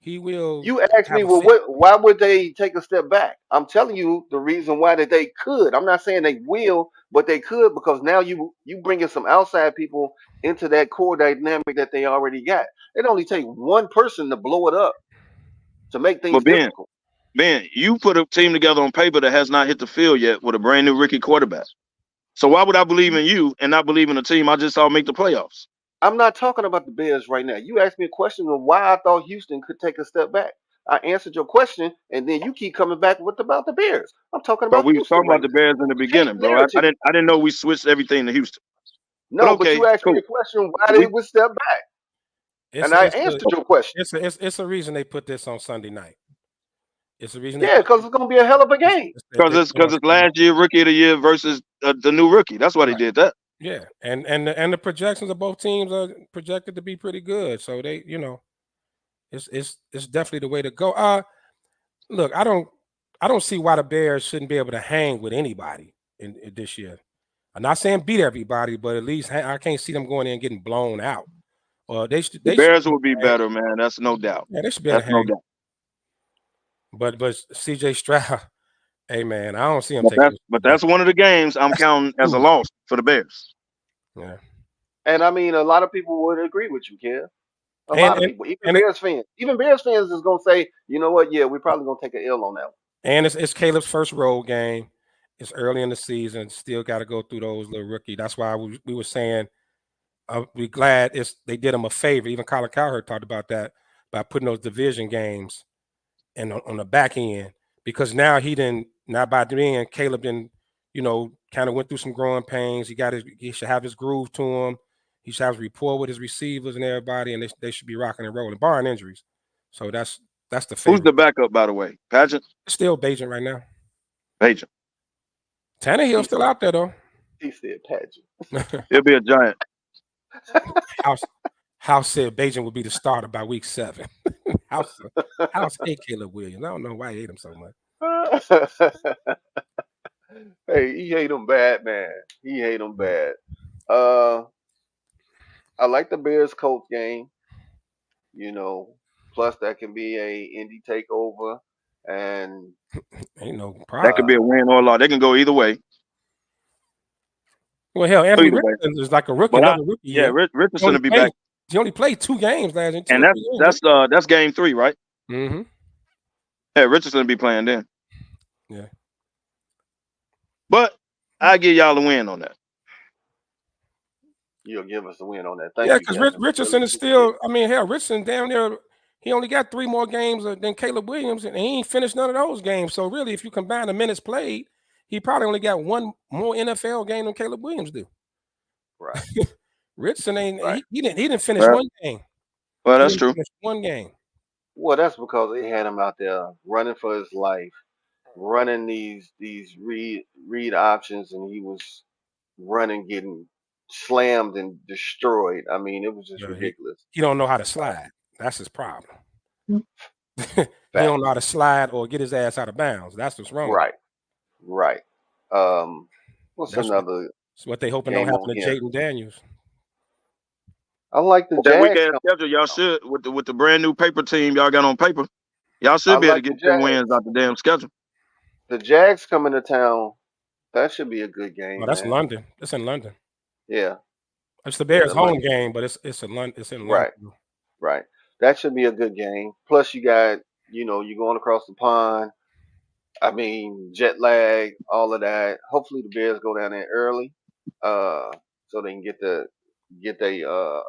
he will
You asked me,
have a
well,
fit.
why would they take a step back? I'm telling you the reason why that they could. I'm not saying they will, but they could because now you bringing some outside people into that core dynamic that they already got. It only takes one person to blow it up to make things
But
difficult.
you put a team together on paper that has not hit the field yet with a brand new rookie quarterback. So why would I believe in you and not believe in a team I just saw make the playoffs?
I'm not talking about the Bears right now. You asked me a question of why I thought Houston could take a step back. I answered your question, and then you keep coming back with about the Bears. I'm talking
But
about
we was
Houston
talking
right
about the
now.
Bears in the
You change
beginning,
the
bro.
narrative.
I didn't know we switched everything to Houston. But
No, but you
okay,
asked me
cool.
the question why they
We
would step back,
It's
and
a,
I
it's a,
answered your question.
it's a reason they put this on Sunday night. It's the reason they
Yeah,
put
because it's gonna be a hell of a game.
they put it
because
on
it's
Sunday night.
last year rookie of the year versus the new rookie. That's why they
Right.
did that.
Yeah, and the projections of both teams are projected to be pretty good. So they, it's definitely the way to go. Look, I don't see why the Bears shouldn't be able to hang with anybody in this year. I'm not saying beat everybody, but at least I can't see them going in and getting blown out. Or
The
they should be
Bears
able
will be
to hang.
better, man. That's no doubt.
Yeah, they should be able
That's
to
no
hang.
doubt.
But CJ Stroud, hey man, I don't see him
But
taking
that's one of the games I'm counting as a loss for the Bears.
yeah.
And I mean, a lot of people would agree with you, Kev. A
And
lot of
and
people, even
and it,
Bears fans, is gonna say, you know what? Yeah, we're probably gonna take an L on that one.
and it's Caleb's first road game. It's early in the season. Still got to go through those little rookie. That's why we were saying we're glad they did him a favor. Even Colin Cowherd talked about that by putting those division games and on the back end because now by then Caleb didn't kind of went through some growing pains. He should have his groove to him. He should have his rapport with his receivers and everybody, and they should be rocking and rolling, barring injuries. So that's the
Who's
favor.
the backup, by the way? Pageant?
Still Bajan right now.
Pageant.
Tannehill's still out there though.
He said, Paget.
He'll be a giant.
House said Bajan would be the starter by week 7. House hate Caleb Williams. I don't know why he hate him so much.
Hey, he hate him bad, man. He hate him bad. Uh, I like the Bears Colts game. You know, plus that can be a indie takeover, and
Ain't no
That
problem.
could be a win or a loss. They can go either way.
Well, hell, Anthony
Either way.
Richardson is like a rookie,
But
another rookie.
yeah, Richardson will be back.
He only played 2 games last year.
And that's game 3, right?
Mm-hmm.
Yeah, Richardson will be playing then.
Yeah.
But I give y'all a win on that.
you'll give us a win on that. Thank
Yeah,
you,
because
Kevin.
Richardson is still. I mean, hell, Richardson down there. He only got 3 more games than Caleb Williams, and he ain't finished none of those games. So really, if you combine the minutes played, he probably only got 1 more NFL game than Caleb Williams do.
Right.
Richardson ain't.
Right.
He didn't finish
Well,
1 game.
Well,
He
that's
didn't
true.
finish 1 game.
Well, that's because they had him out there running for his life, running these read options, and he was running, getting slammed and destroyed. I mean, it was just ridiculous.
He don't know how to slide. That's his problem. He
Fact.
don't know how to slide or get his ass out of bounds. That's what's wrong.
Right. Right. What's
That's
another
what they hoping
game
don't happen
on
to
here?
Jaden Daniels.
I like the
That weak
Jags.
ass schedule, y'all should with the brand new paper team y'all got on paper. Y'all
I
should be able to
like the
get 10 wins
Jags.
out the damn schedule.
The Jags coming to town. That should be a good
Oh,
game,
that's
man.
London. It's in London.
Yeah,
It's the
yeah,
Bears'
the
home
London.
game, but it's in London. It's in
Right,
London.
right. That should be a good game. Plus, you got you going across the pond. I mean, jet lag, all of that. Hopefully, the Bears go down there early, uh, so they can get their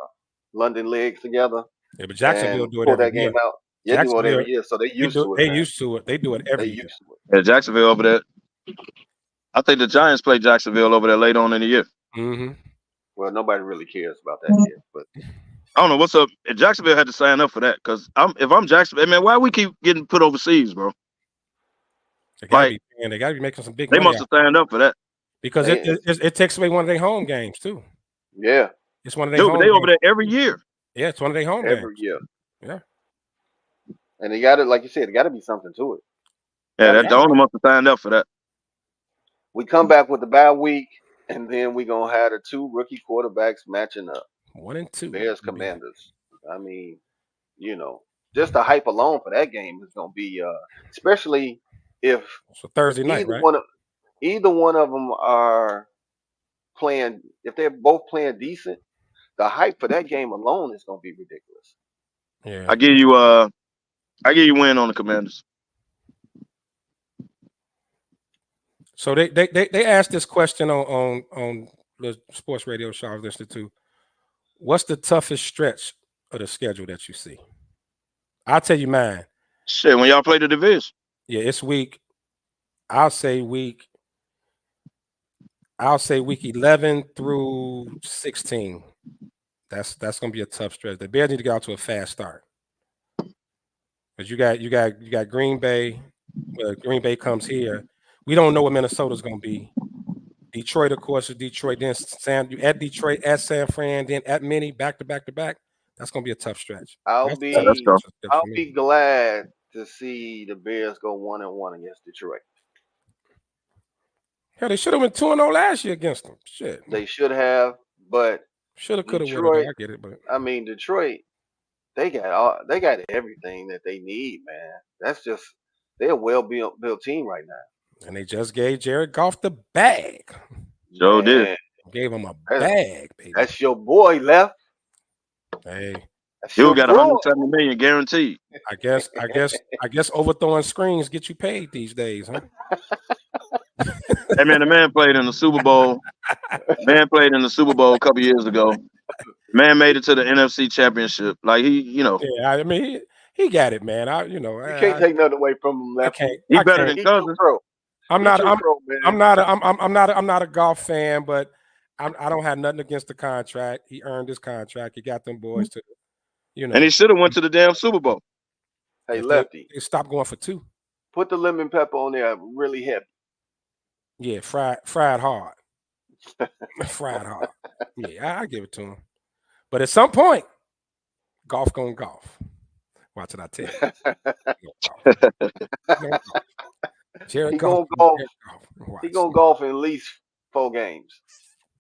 London legs together
Yeah, but Jacksonville
and
do it
pull
every
that game
year.
out. They do it
Jacksonville,
every year, so they
they
used
do.
to it,
They
man.
used to it. They do it
They
every year.
used to it.
Yeah, Jacksonville over there. I think the Giants play Jacksonville over there later on in the year.
Mm-hmm.
Well, nobody really cares about that yet, but
I don't know what's up. Jacksonville had to sign up for that because if I'm Jacksonville, man, why we keep getting put overseas, bro?
They gotta
Like
be paying. They gotta be making some big
they
money
must
out
have signed up for that.
because
they,
it takes away one of their home games too.
yeah,
It's one of their
Dude, but
home
they over
games.
there every year.
Yeah, it's one of their home
every
games.
year,
Yeah.
and they got it. Like you said, it got to be something to it.
Yeah,
Gotta
that
be
the owner must have signed up for that.
We come back with the bye week, and then we gonna have the two rookie quarterbacks matching up.
1 and 2.
Bears Commanders. I mean, just the hype alone for that game is gonna be, especially if
So Thursday night,
either
right?
one of either one of them are playing. If they're both playing decent, the hype for that game alone is gonna be ridiculous.
Yeah.
I give you win on the Commanders.
So they asked this question on the sports radio show I was listening to. What's the toughest stretch of the schedule that you see? I'll tell you mine.
Shit, when y'all play the division.
Yeah, it's week. I'll say week 11 through 16. That's gonna be a tough stretch. The Bears need to get out to a fast start. Because you got Green Bay. Green Bay comes here. We don't know what Minnesota's gonna be. Detroit, of course, is Detroit. Then at Detroit, at San Fran, then at Minnie, back to back to back. That's gonna be a tough stretch.
I'll
That's
Yeah, let's
be
go.
stretch
I'll
for me.
be glad to see the Bears go 1-1 against Detroit.
Hell, they should have been 2-0 last year against them. Shit.
They should have, but
Shoulda, coulda, woulda.
Detroit.
I get it, but
I mean, Detroit. They got everything that they need, man. That's just they're a well built team right now.
and they just gave Jared Goff the bag.
Joe did.
Man,
Gave him a
that's,
bag, baby.
that's your boy left.
Hey,
That's
Dude
your
got
boy.
170 million guaranteed.
I guess overthrowing screens get you paid these days, huh?
Hey man, the man played in the Super Bowl. Man played in the Super Bowl a couple years ago. Man made it to the NFC Championship. Like
Yeah, I mean he got it, man.
You can't take nothing away from him,
I
left.
can't.
he's
I
better
can't.
than
He too
Cousins.
pro.
I'm
He
not.
too
I'm,
pro, man.
I'm not a golf fan, but I don't have nothing against the contract. He earned his contract. He got them boys to,
And he should have went to the damn Super Bowl.
Hey,
if
Lefty,
they stopped going for 2.
put the lemon pepper on there really heavy.
Yeah, fried hard. Fried hard. Yeah, I give it to him. But at some point, golf gonna golf. Watch it, I tell you. Jared
He
Goff.
gonna golf.
Watch.
He gonna golf in at least 4 games.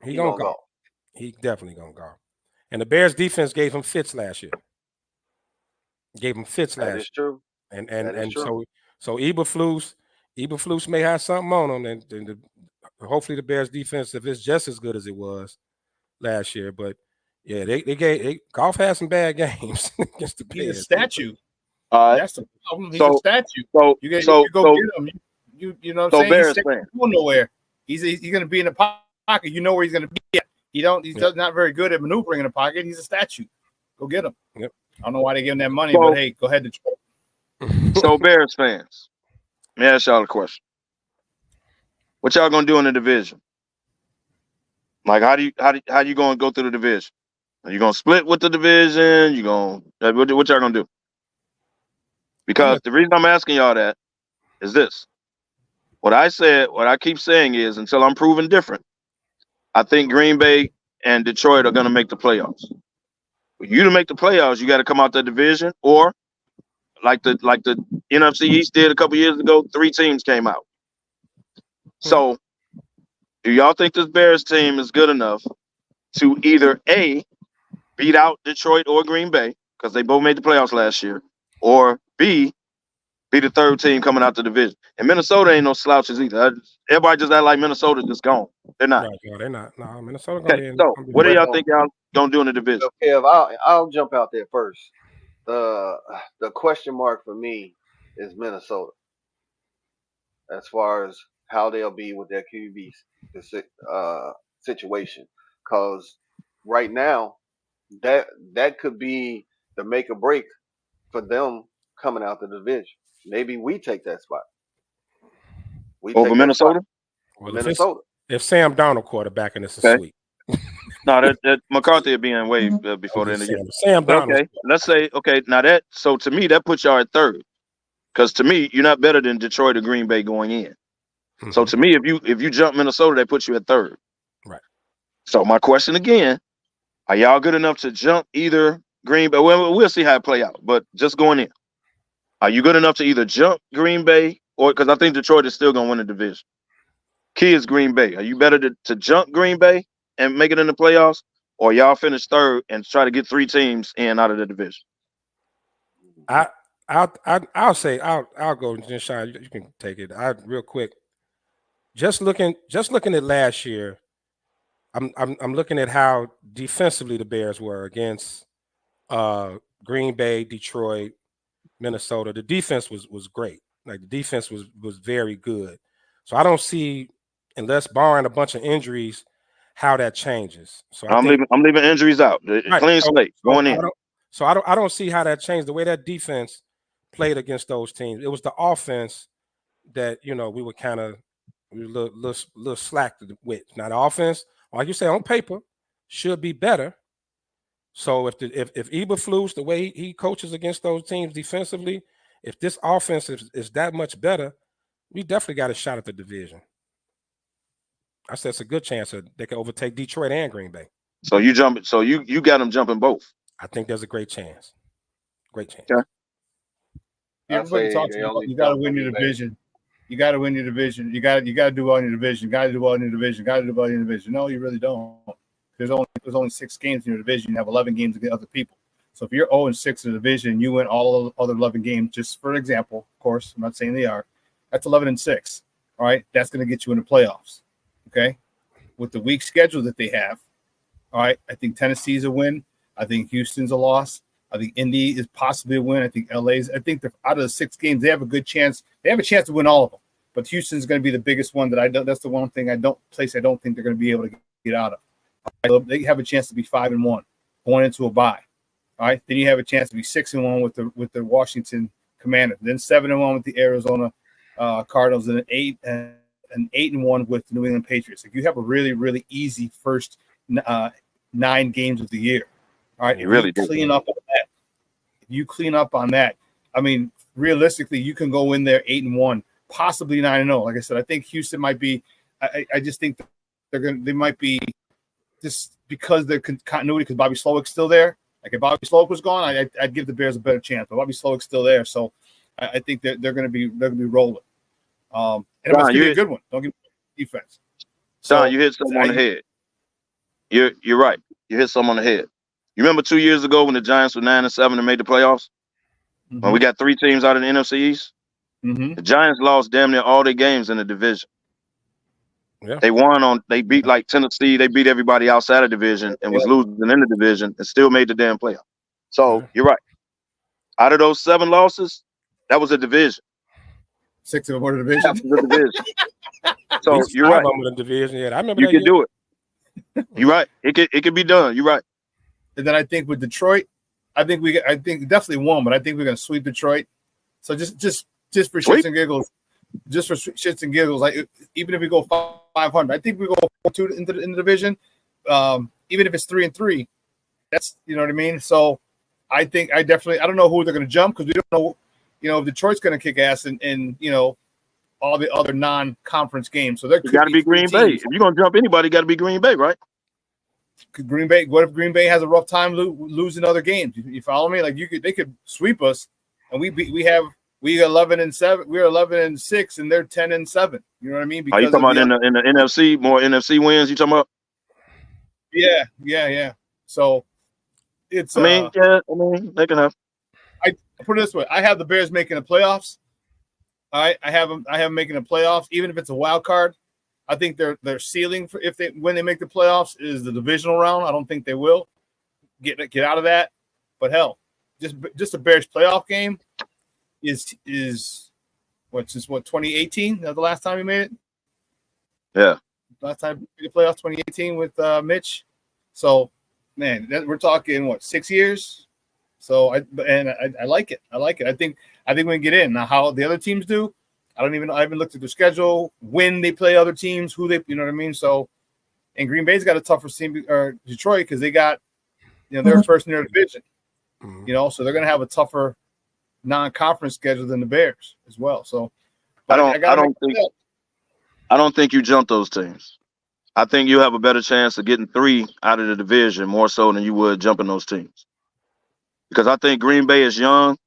He gonna golf. He definitely gonna golf. And the Bears defense gave him fits last year.
That is true.
And
true.
so Eberflus may have something on him, and hopefully the Bears defense, if it's just as good as it was last year, but yeah, golf had some bad games against the Bears.
He's a statue.
That's
the problem. He's a statue. You go get him. You know what I'm saying?
Bears
He's
fan.
going nowhere. He's going to be in the pocket. You know where he's going to be at. He's not very good at maneuvering in the pocket. He's a statue. Go get him.
Yep.
I don't know why they give him that money, but hey, go ahead, Detroit.
So Bears fans, let me ask y'all a question. What y'all gonna do in the division? Like, how you gonna go through the division? Are you gonna split with the division? You gonna what y'all gonna do? Because the reason I'm asking y'all that is this. What I keep saying is, until I'm proven different, I think Green Bay and Detroit are gonna make the playoffs. For you to make the playoffs, you got to come out the division, or like the NFC East did a couple years ago, 3 teams came out. So, do y'all think this Bears team is good enough to either A, beat out Detroit or Green Bay because they both made the playoffs last year, or B, be the third team coming out the division. And Minnesota ain't no slouches either. Everybody just act like Minnesota's just gone. They're not.
No, they're not. No, Minnesota gonna
Okay,
be in.
so what do y'all
Well,
think y'all gonna do in the division?
Kev, I'll jump out there first. The question mark for me is Minnesota, as far as how they'll be with their QB situation, because right now that could be the make or break for them coming out the division. Maybe we take that spot. We
Over
take that spot.
Minnesota?
Well,
Minnesota.
if Sam Darnold quarterback and it's a
Okay.
sweep.
No, that McCarthy would be in way before the end of the year.
Sam
But
Darnold.
okay, let's say now that, so to me that puts y'all at third, because to me you're not better than Detroit or Green Bay going in.
Mm-hmm.
So to me, if you jump Minnesota, that puts you at third.
Right.
So my question again: are y'all good enough to jump either Green Bay? Well, we'll see how it play out. But just going in, are you good enough to either jump Green Bay or, because I think Detroit is still gonna win the division. Key is Green Bay. Are you better to jump Green Bay and make it in the playoffs, or y'all finish third and try to get 3 teams in out of the division?
I'll say I'll go. Shine, you can take it. Real quick. Just looking at last year, I'm looking at how defensively the Bears were against Green Bay, Detroit, Minnesota. The defense was great. Like the defense was very good. So I don't see, unless barring a bunch of injuries, how that changes. So I'm
leaving injuries out. Right. Clean slate going in.
I don't see how that changed. The way that defense played against those teams, it was the offense that we were a little slack with. Now the offense, like you say, on paper, should be better. So if Eberflus, the way he coaches against those teams defensively, if this offense is that much better, we definitely got a shot at the division. I said it's a good chance that they can overtake Detroit and Green Bay.
So you got them jumping both.
I think there's a great chance. Great chance.
Yeah.
Everybody talks about you got to win your division. You got to win your division. You got to do well in your division. You got to do well in your division. Got to do well in your division. No, you really don't. There's only 6 games in your division. You have 11 games against other people. So if you're 0-6 in the division, you win all the other 11 games. Just for example, of course, I'm not saying they are. That's 11-6. All right, that's going to get you in the playoffs. Okay, with the weak schedule that they have. All right, I think Tennessee's a win. I think Houston's a loss. I think Indy is possibly a win. I think LA's. I think out of the 6 games, they have a good chance. They have a chance to win all of them. But Houston's going to be the biggest one that I don't. That's the one thing I don't think they're going to be able to get out of. Right, they have a chance to be 5-1 going into a bye. All right, then you have a chance to be 6-1 with the Washington Commanders, then 7-1 with the Arizona Cardinals, and 8-1 with the New England Patriots. Like you have a really, really easy first 9 games of the year. All right,
you really
clean up on that. If you clean up on that, I mean, realistically, you can go in there 8-1, possibly 9-0. Like I said, I think Houston might be. I just think they might be just because their continuity, because Bobby Slowick's still there. Like if Bobby Slowick was gone, I'd give the Bears a better chance. But Bobby Slowick's still there, so I think they're going to be rolling. And it must be a good one. Don't give me defense.
Don, you hit something on the head. You're right. You hit something on the head. You remember 2 years ago when the Giants were 9-7 and made the playoffs? Mm-hmm. When we got 3 teams out in the NFC East? Mm-hmm. The Giants lost damn near all their games in the division. Yeah. They beat like Tennessee, they beat everybody outside of division and was losing in the division and still made the damn playoff. So you're right. Out of those 7 losses, that was a division.
6 of them were a division.
So you're right.
In the division. Yeah, I remember
you can do it. You're right. It can be done. You're right.
And then I think with Detroit, I think definitely won, but I think we're gonna sweep Detroit. So just for shits and giggles. Just for shits and giggles, like even if we go 500, I think we go 4-2 in the division. Even if it's 3-3, that's what I mean. So I think I don't know who they're going to jump because we don't know, if Detroit's going to kick ass in all the other non-conference games. So there could
be Green Bay. If you're going to jump anybody, got to be Green Bay, right?
Green Bay. What if Green Bay has a rough time losing other games? You follow me? Like they could sweep us, and we 11-7. We're 11-6, and they're 10-7. You know what I mean?
Are you talking about in the NFC? More NFC wins? You talking about?
Yeah. So it's.
I mean, yeah, I mean, they can have.
I put it this way: I have the Bears making the playoffs. All right, I have them making the playoffs, even if it's a wild card. I think their ceiling for when they make the playoffs is the divisional round. I don't think they will get out of that. But hell, just a Bears playoff game is since 2018? That's the last time we made it.
Yeah.
Last time we made the playoffs 2018 with Mitch. So man, we're talking 6 years. So I like it. I like it. I think we can get in. Now how the other teams do, I haven't looked at their schedule, when they play other teams, who they, you know what I mean? So, and Green Bay's got a tougher team, or Detroit, because they got, they're first in their division, so they're going to have a tougher non-conference schedule than the Bears as well. So,
I don't think you jump those teams. I think you have a better chance of getting 3 out of the division more so than you would jumping those teams. Because I think Green Bay is young,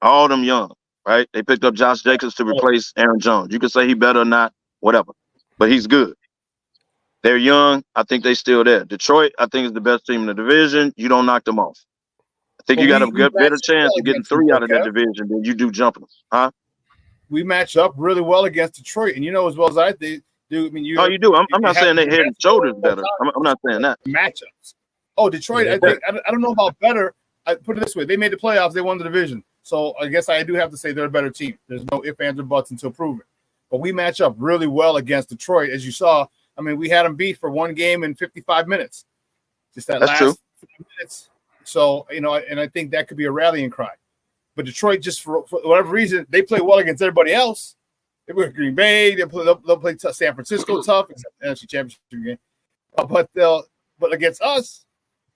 all them young, right? They picked up Josh Jacobs to replace Aaron Jones. You can say he better or not, whatever, but he's good. They're young. I think they still there. Detroit, I think, is the best team in the division. You don't knock them off. I think you got a better chance of getting 3 out of that division than you do jumping them, huh?
We match up really well against Detroit, and as well as I do. I mean, you
do. I'm not saying they head and shoulders better. I'm not saying that.
Matchups. Oh, Detroit, I think I don't know about better. I put it this way: they made the playoffs, they won the division. So I guess I do have to say they're a better team. There's no ifs, ands, or buts until proven. But we match up really well against Detroit, as you saw. I mean, we had them beat for one game in 55 minutes. Just that last 5 minutes. So, and I think that could be a rallying cry. But Detroit, just for whatever reason, they play well against everybody else. They play Green Bay. They'll play San Francisco tough, except the NFC Championship game. But against us,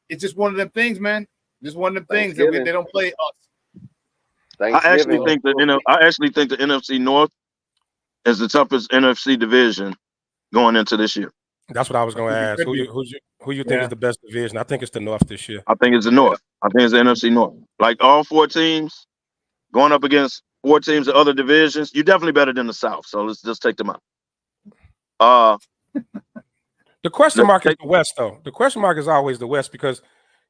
it's just one of them things, man. Just one of them things that they don't play us.
I actually think the NFC North is the toughest NFC division going into this year.
That's what I was going to ask. Who you think is the best division? I think it's the North this year.
I think it's the North. I think it's the NFC North. Like all 4 teams going up against 4 teams of other divisions, you're definitely better than the South. So let's just take them out.
The question mark is the West, though. The question mark is always the West, because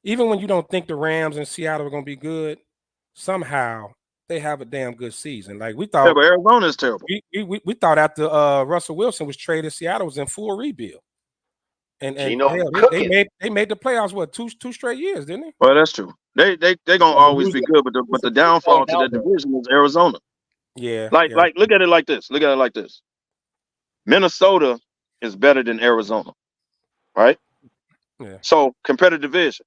even when you don't think the Rams and Seattle are going to be good, somehow they have a damn good season. Like we thought.
Yeah, but Arizona is terrible.
We thought after Russell Wilson was traded, Seattle was in full rebuild. And they made the playoffs, 2 straight years, didn't they?
Well, that's true. They gonna always be good, but the downfall to that division is Arizona.
Yeah.
Like look at it like this. Minnesota is better than Arizona, right?
Yeah.
So competitive division.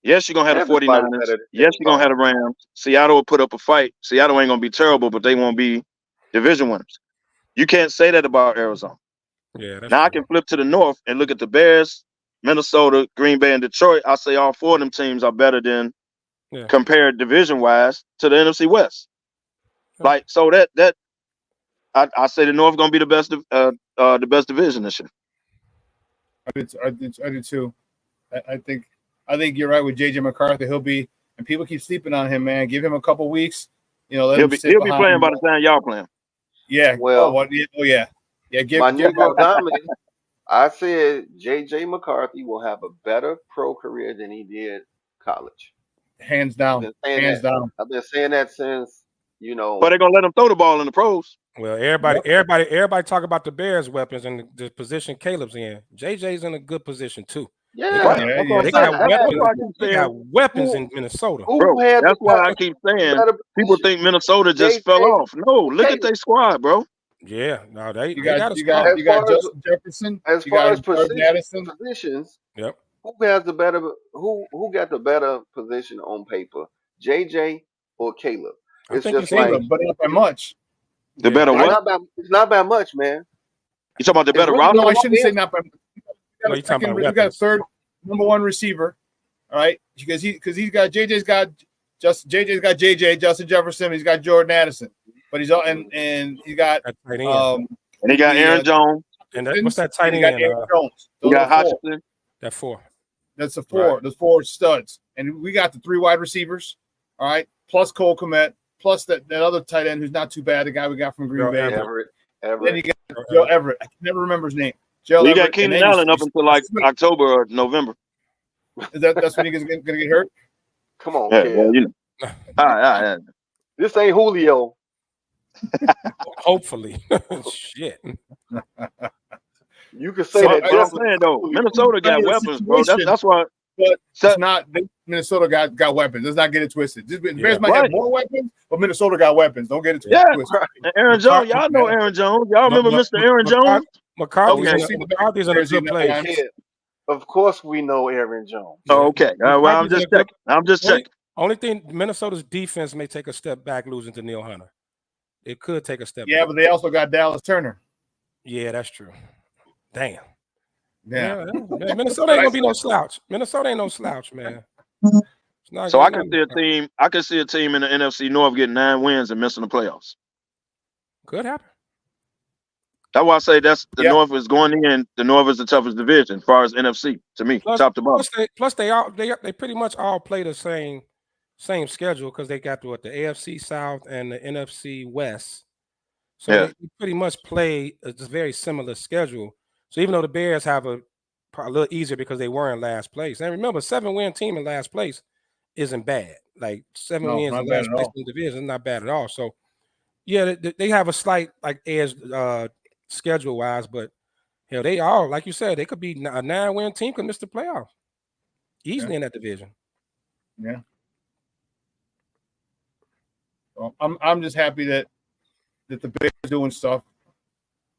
Yes, you're gonna have the 49ers. Yes, you're gonna have the Rams. Seattle will put up a fight. Seattle ain't gonna be terrible, but they won't be division winners. You can't say that about Arizona.
Yeah.
Now I can flip to the North and look at the Bears, Minnesota, Green Bay, and Detroit. I say all 4 of them teams are better than compared division-wise to the NFC West. Yeah. Like so that I say the North gonna be the best division this year.
I do too. I think you're right with JJ McCarthy. He'll be, and people keep sleeping on him, man. Give him a couple weeks. He'll be
playing by the time y'all playing.
Yeah.
Well.
Yeah.
My New York Diamond. I said JJ McCarthy will have a better pro career than he did college.
Hands down.
I've been saying that since
But they're gonna let him throw the ball in the pros.
Well, everybody talk about the Bears' weapons and the position Caleb's in. JJ's in a good position too.
Yeah,
they got weapons in Minnesota.
That's why I keep saying people think Minnesota just fell off. No, look at their squad, bro.
Yeah, no,
you got Justin Jefferson.
As far as positions,
yep.
Who got the better position on paper, JJ or Caleb?
It's just Caleb, but not by much.
The better what?
It's not by much, man.
You talking about the better roster?
No, I shouldn't say not by much. You got a third number 1 receiver, all right? Because he's got JJ's got JJ, Justin Jefferson, he's got Jordan Addison, but he's and he got
and he got Aaron Jones.
And what's that tight end?
He got Hutchinson.
That 4.
That's the 4. Right. Those 4 studs, and we got the 3 wide receivers, all right, plus Cole Kmet, plus that other tight end who's not too bad, the guy we got from Green Bay.
Everett.
Then you got Joe Everett. I can never remember his name.
You got Keenan Allen up until like October or November.
That's when he's gonna get hurt?
Come on,
Yeah,
Kev.
well, you know. All right.
This ain't Julio.
Hopefully. Shit.
You can say
Well,
that.
I'm
Just
saying though, Minnesota got weapons, bro. That's why.
But
So-
it's not. Minnesota got weapons. Let's not get it twisted. The Bears
Yeah.
might have
Right.
more weapons, but Minnesota got weapons. Don't get it
Yeah.
twisted.
And Aaron Jones, y'all know Aaron Jones. Y'all remember Mr. Aaron Jones?
McCarthy's
Okay.
McCarthy's in a good place.
Yeah. Of course, we know Aaron Jones.
Oh, okay. Well, I'm
McCarthy's in
just
a good-
checking. I'm just checking.
Only thing, Minnesota's defense may take a step back losing to Neil Hunter. It could take a step
Yeah,
back.
but they also got Dallas Turner.
Yeah, that's true. Damn.
Yeah.
Man, Minnesota ain't gonna be no slouch. Minnesota ain't no slouch, man. It's not
So I
gonna
can
be
see a
no-
team. I can see a team in the NFC North getting 9 wins and missing the playoffs.
Could happen.
That's why I say that's the
Yep.
North is going in. The North is the toughest division as far as NFC to me, top to bottom.
Plus they pretty much all play the same schedule because they got the AFC South and the NFC West. So
Yeah.
they pretty much play a very similar schedule. So even though the Bears have a little easier because they were in last place, and remember, 7-win team in last place isn't bad. Like 7
No,
wins
not
in
bad
last
at
place
all.
in the division is not bad at all. So yeah, they have a slight like edge schedule wise, but hell, they all like you said, they could be a 9-win team could miss the playoffs easily in that division.
Yeah. Well, I'm just happy that the Bears are doing stuff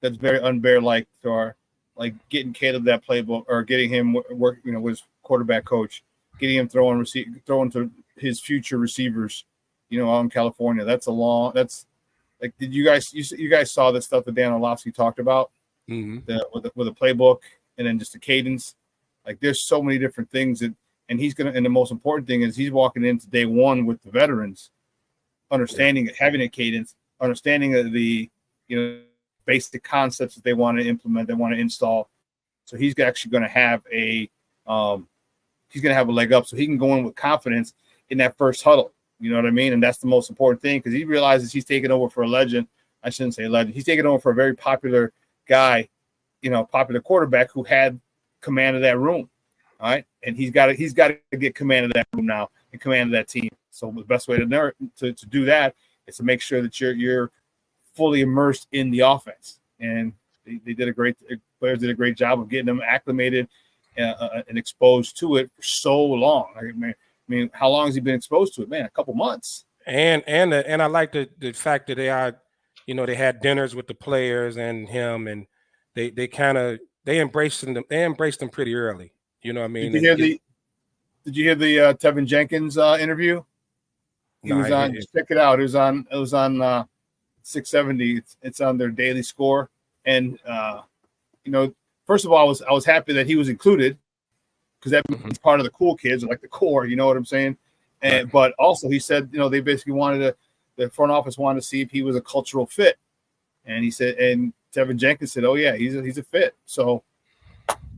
that's very unbear-like to our, like getting Caleb that playbook or getting him work, with his quarterback coach, getting him throwing to his future receivers, out in California. That's like, did you guys saw the stuff that Dan Orlovsky talked about with a playbook and then just the cadence? Like there's so many different things and the most important thing is he's walking into day one with the veterans, understanding having a cadence, understanding of the basic concepts that they want to implement, they want to install. So he's actually going to have a leg up, so he can go in with confidence in that first huddle. You know what I mean? And that's the most important thing because he realizes he's taking over for a legend. I shouldn't say legend. He's taking over for a very popular guy, popular quarterback who had command of that room. All right, and he's got to get command of that room now and command of that team. So the best way to do that is to make sure that you're fully immersed in the offense. And players did a great job of getting them acclimated and exposed to it for so long. I mean, how long has he been exposed to it, man? A couple months. And
I like the fact that they are, they had dinners with the players and him, and they embraced them. They embraced them pretty early. You know what I mean?
Did you hear the Tevin Jenkins interview? He was on. Check it out. It was on 670. It's on their daily score. And first of all, I was happy that he was included because that was part of the cool kids, like the core. You know what I'm saying? And but also he said, they basically the front office wanted to see if he was a cultural fit. And he said, and Tevin Jenkins said, "Oh yeah, he's a fit." So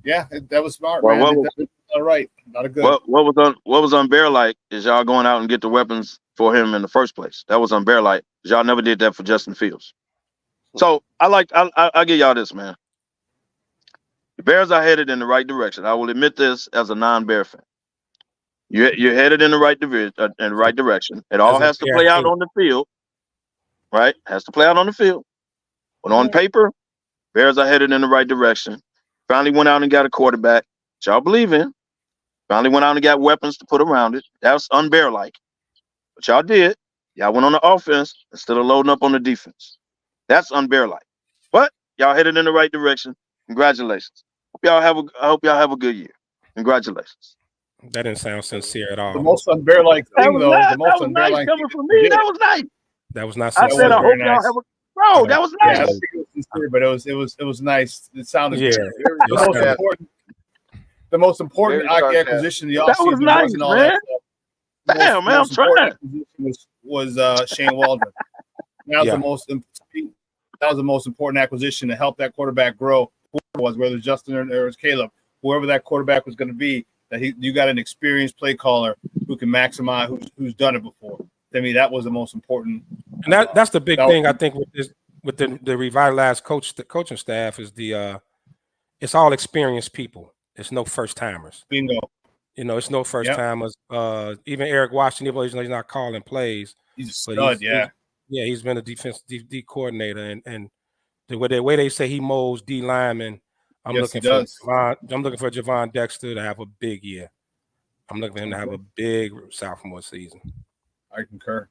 yeah, that was smart, man. All right, not a good.
What was unbear like is y'all going out and get the weapons for him in the first place. That was unbear like. Y'all never did that for Justin Fields. So I'll give y'all this, man. The Bears are headed in the right direction. I will admit this as a non-Bear fan. You're headed in the right direction. It all has to play out on the field, right? Has to play out on the field. But on paper, Bears are headed in the right direction. Finally went out and got a quarterback that y'all believe in. Finally went out and got weapons to put around it. That was unbear-like. But y'all did. Y'all went on the offense instead of loading up on the defense. That's unbear-like. But y'all headed in the right direction. Congratulations. I hope y'all have a good year. Congratulations.
That didn't sound sincere at all.
The most unbear-like thing, though. The most unbear-like
coming from me. That was nice.
That was not
I
sincere.
said I hope y'all have a bro. That was nice.
Yeah, I don't think it was sincere, but it was nice. It sounded good. The most important acquisition of the offseason wasn't all that stuff.
Damn, man, I'm trying.
Was Shane Waldron. That was the most important acquisition to help that quarterback grow. Whether it's Justin or it was Caleb, whoever that quarterback was going to be, you got an experienced play caller who can maximize, who's done it before. I mean, that was the most important.
And that's the big thing I think with the revitalized coaching staff is it's all experienced people. It's no first timers.
Bingo.
You know, it's no first timers. Even Eric Washington, even though he's not calling plays,
he's a stud.
He's been a defense D coordinator, and the way they say he molds D linemen. I'm looking for Gervon Dexter to have a big year. I'm looking for him to have a big sophomore season.
I concur.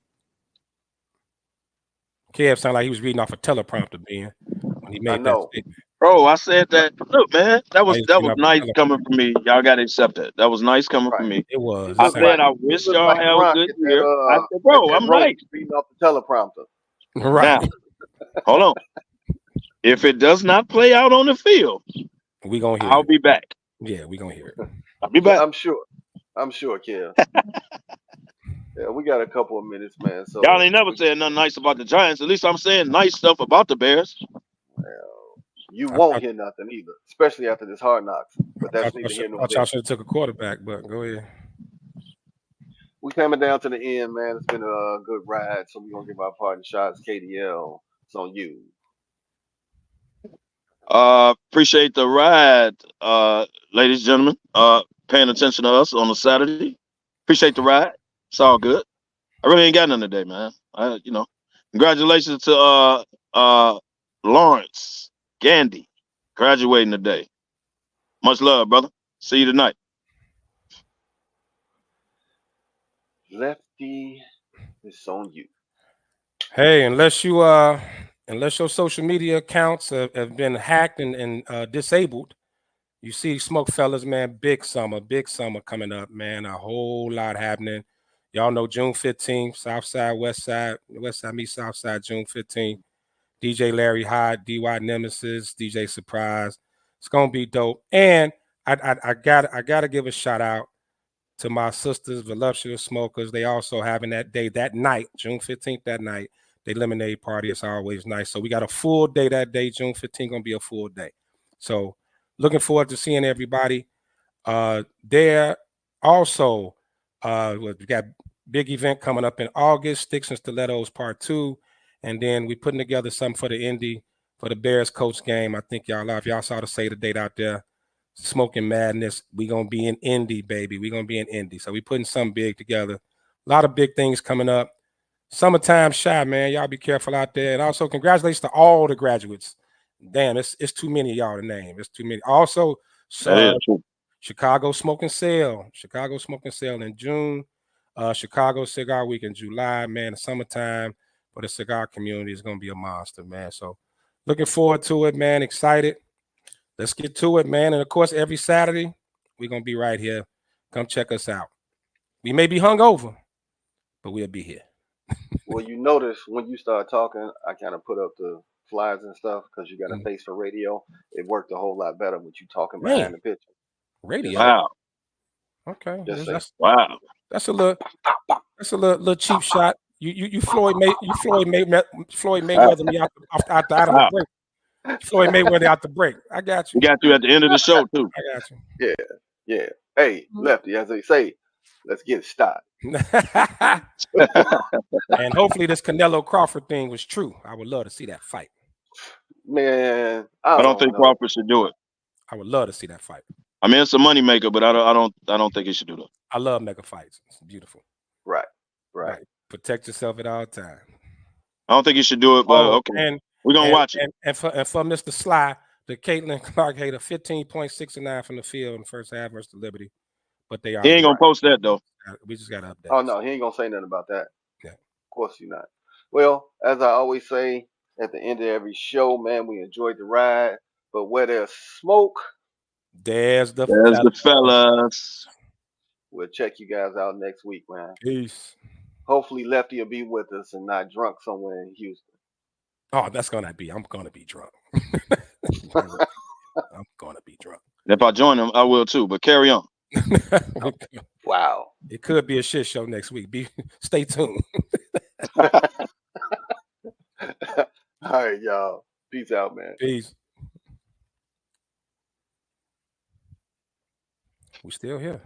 Kev sounded like he was reading off a teleprompter, Ben, when he made that statement.
Bro, I said that. Look, man, that was nice coming from me. Y'all got to accept that. That was nice coming from me.
It was.
I said I wish y'all have a good year. I said, bro, I'm nice.
Reading off the teleprompter.
Right.
Now, hold on. If it does not play out on the field,
we gonna hear
I'll be back.
Yeah, we gonna hear it.
I'll be back.
I'm sure, Kev. Yeah, we got a couple of minutes, man. So
y'all ain't never said nothing nice about the Giants. At least I'm saying nice stuff about the Bears.
Well, you won't hear nothing either, especially after this Hard Knocks. But that's neither here nor there.
I should have took a quarterback, but go ahead.
We coming down to the end, man. It's been a good ride, so we're gonna give our parting shots. KDL, it's on you.
Appreciate the ride, ladies and gentlemen. Paying attention to us on a Saturday. Appreciate the ride. It's all good. I really ain't got nothing today, man. Congratulations to Lawrence Gandy graduating today. Much love, brother. See you tonight.
Lefty, it's on you.
Hey, unless your social media accounts have been hacked and disabled, you see SmokeFellas, man, big summer coming up, man. A whole lot happening. Y'all know June 15th, South Side, West Side meets South Side, June 15th. DJ Larry Hyde, DY Nemesis, DJ Surprise. It's gonna be dope. And I gotta give a shout out to my sisters, Voluptuous Smokers. They also having that day, that night, June 15th, that night, the lemonade party. It's always nice. So we got a full day that day. June 15th gonna be a full day. So looking forward to seeing everybody there. Also, we got big event coming up in August, Sticks and Stilettos Part 2. And then we putting together something for the Indy, for the Bears coach game. I think y'all love. Y'all saw the save the date out there. Smoking Madness. We gonna be in Indy, baby. We gonna be in Indy. So we putting something big together. A lot of big things coming up. Summertime shy, man. Y'all be careful out there. And also congratulations to all the graduates. Damn, it's too many of y'all to name. It's too many. Also, Chicago Smoking Sale in June. Chicago Cigar Week in July, man. The summertime for the cigar community is going to be a monster, man. So looking forward to it, man. Excited. Let's get to it, man. And of course, every Saturday, we're going to be right here. Come check us out. We may be hungover, but we'll be here.
Well, you notice when you start talking, I kind of put up the flyers and stuff because you got a face for radio. It worked a whole lot better with you talking behind the picture.
Radio.
Wow.
Okay.
Wow.
That's a little cheap shot. You Floyd Mayweather me out the break. Floyd Mayweather out the break. I got you.
We got you at the end of the show too.
I got you.
Yeah. Hey, Lefty, as they say, let's get it started.
And hopefully this Canelo Crawford thing was true. I would love to see that fight.
Man,
I don't think Crawford should do it.
I would love to see that fight.
I mean, it's a moneymaker, but I don't think he should do that.
I love mega fights. It's beautiful.
Right.
Protect yourself at all times.
I don't think he should do it, but okay. We're gonna watch it.
And for Mr. Sly, the Caitlin Clark hater 15.69 from the field in the first half versus the Liberty. But they are.
He ain't gonna post that though.
We just gotta update.
Oh no, he ain't gonna say nothing about that.
Yeah.
Of course he's not. Well, as I always say at the end of every show, man, we enjoyed the ride. But where there's smoke,
there's the
fellas.
We'll check you guys out next week, man.
Peace.
Hopefully Lefty will be with us and not drunk somewhere in Houston.
Oh, I'm gonna be drunk. I'm gonna be drunk.
If I join him, I will too, but carry on.
Wow.
It could be a shit show next week. Stay tuned.
All right, y'all. Peace out, man.
Peace. We still here.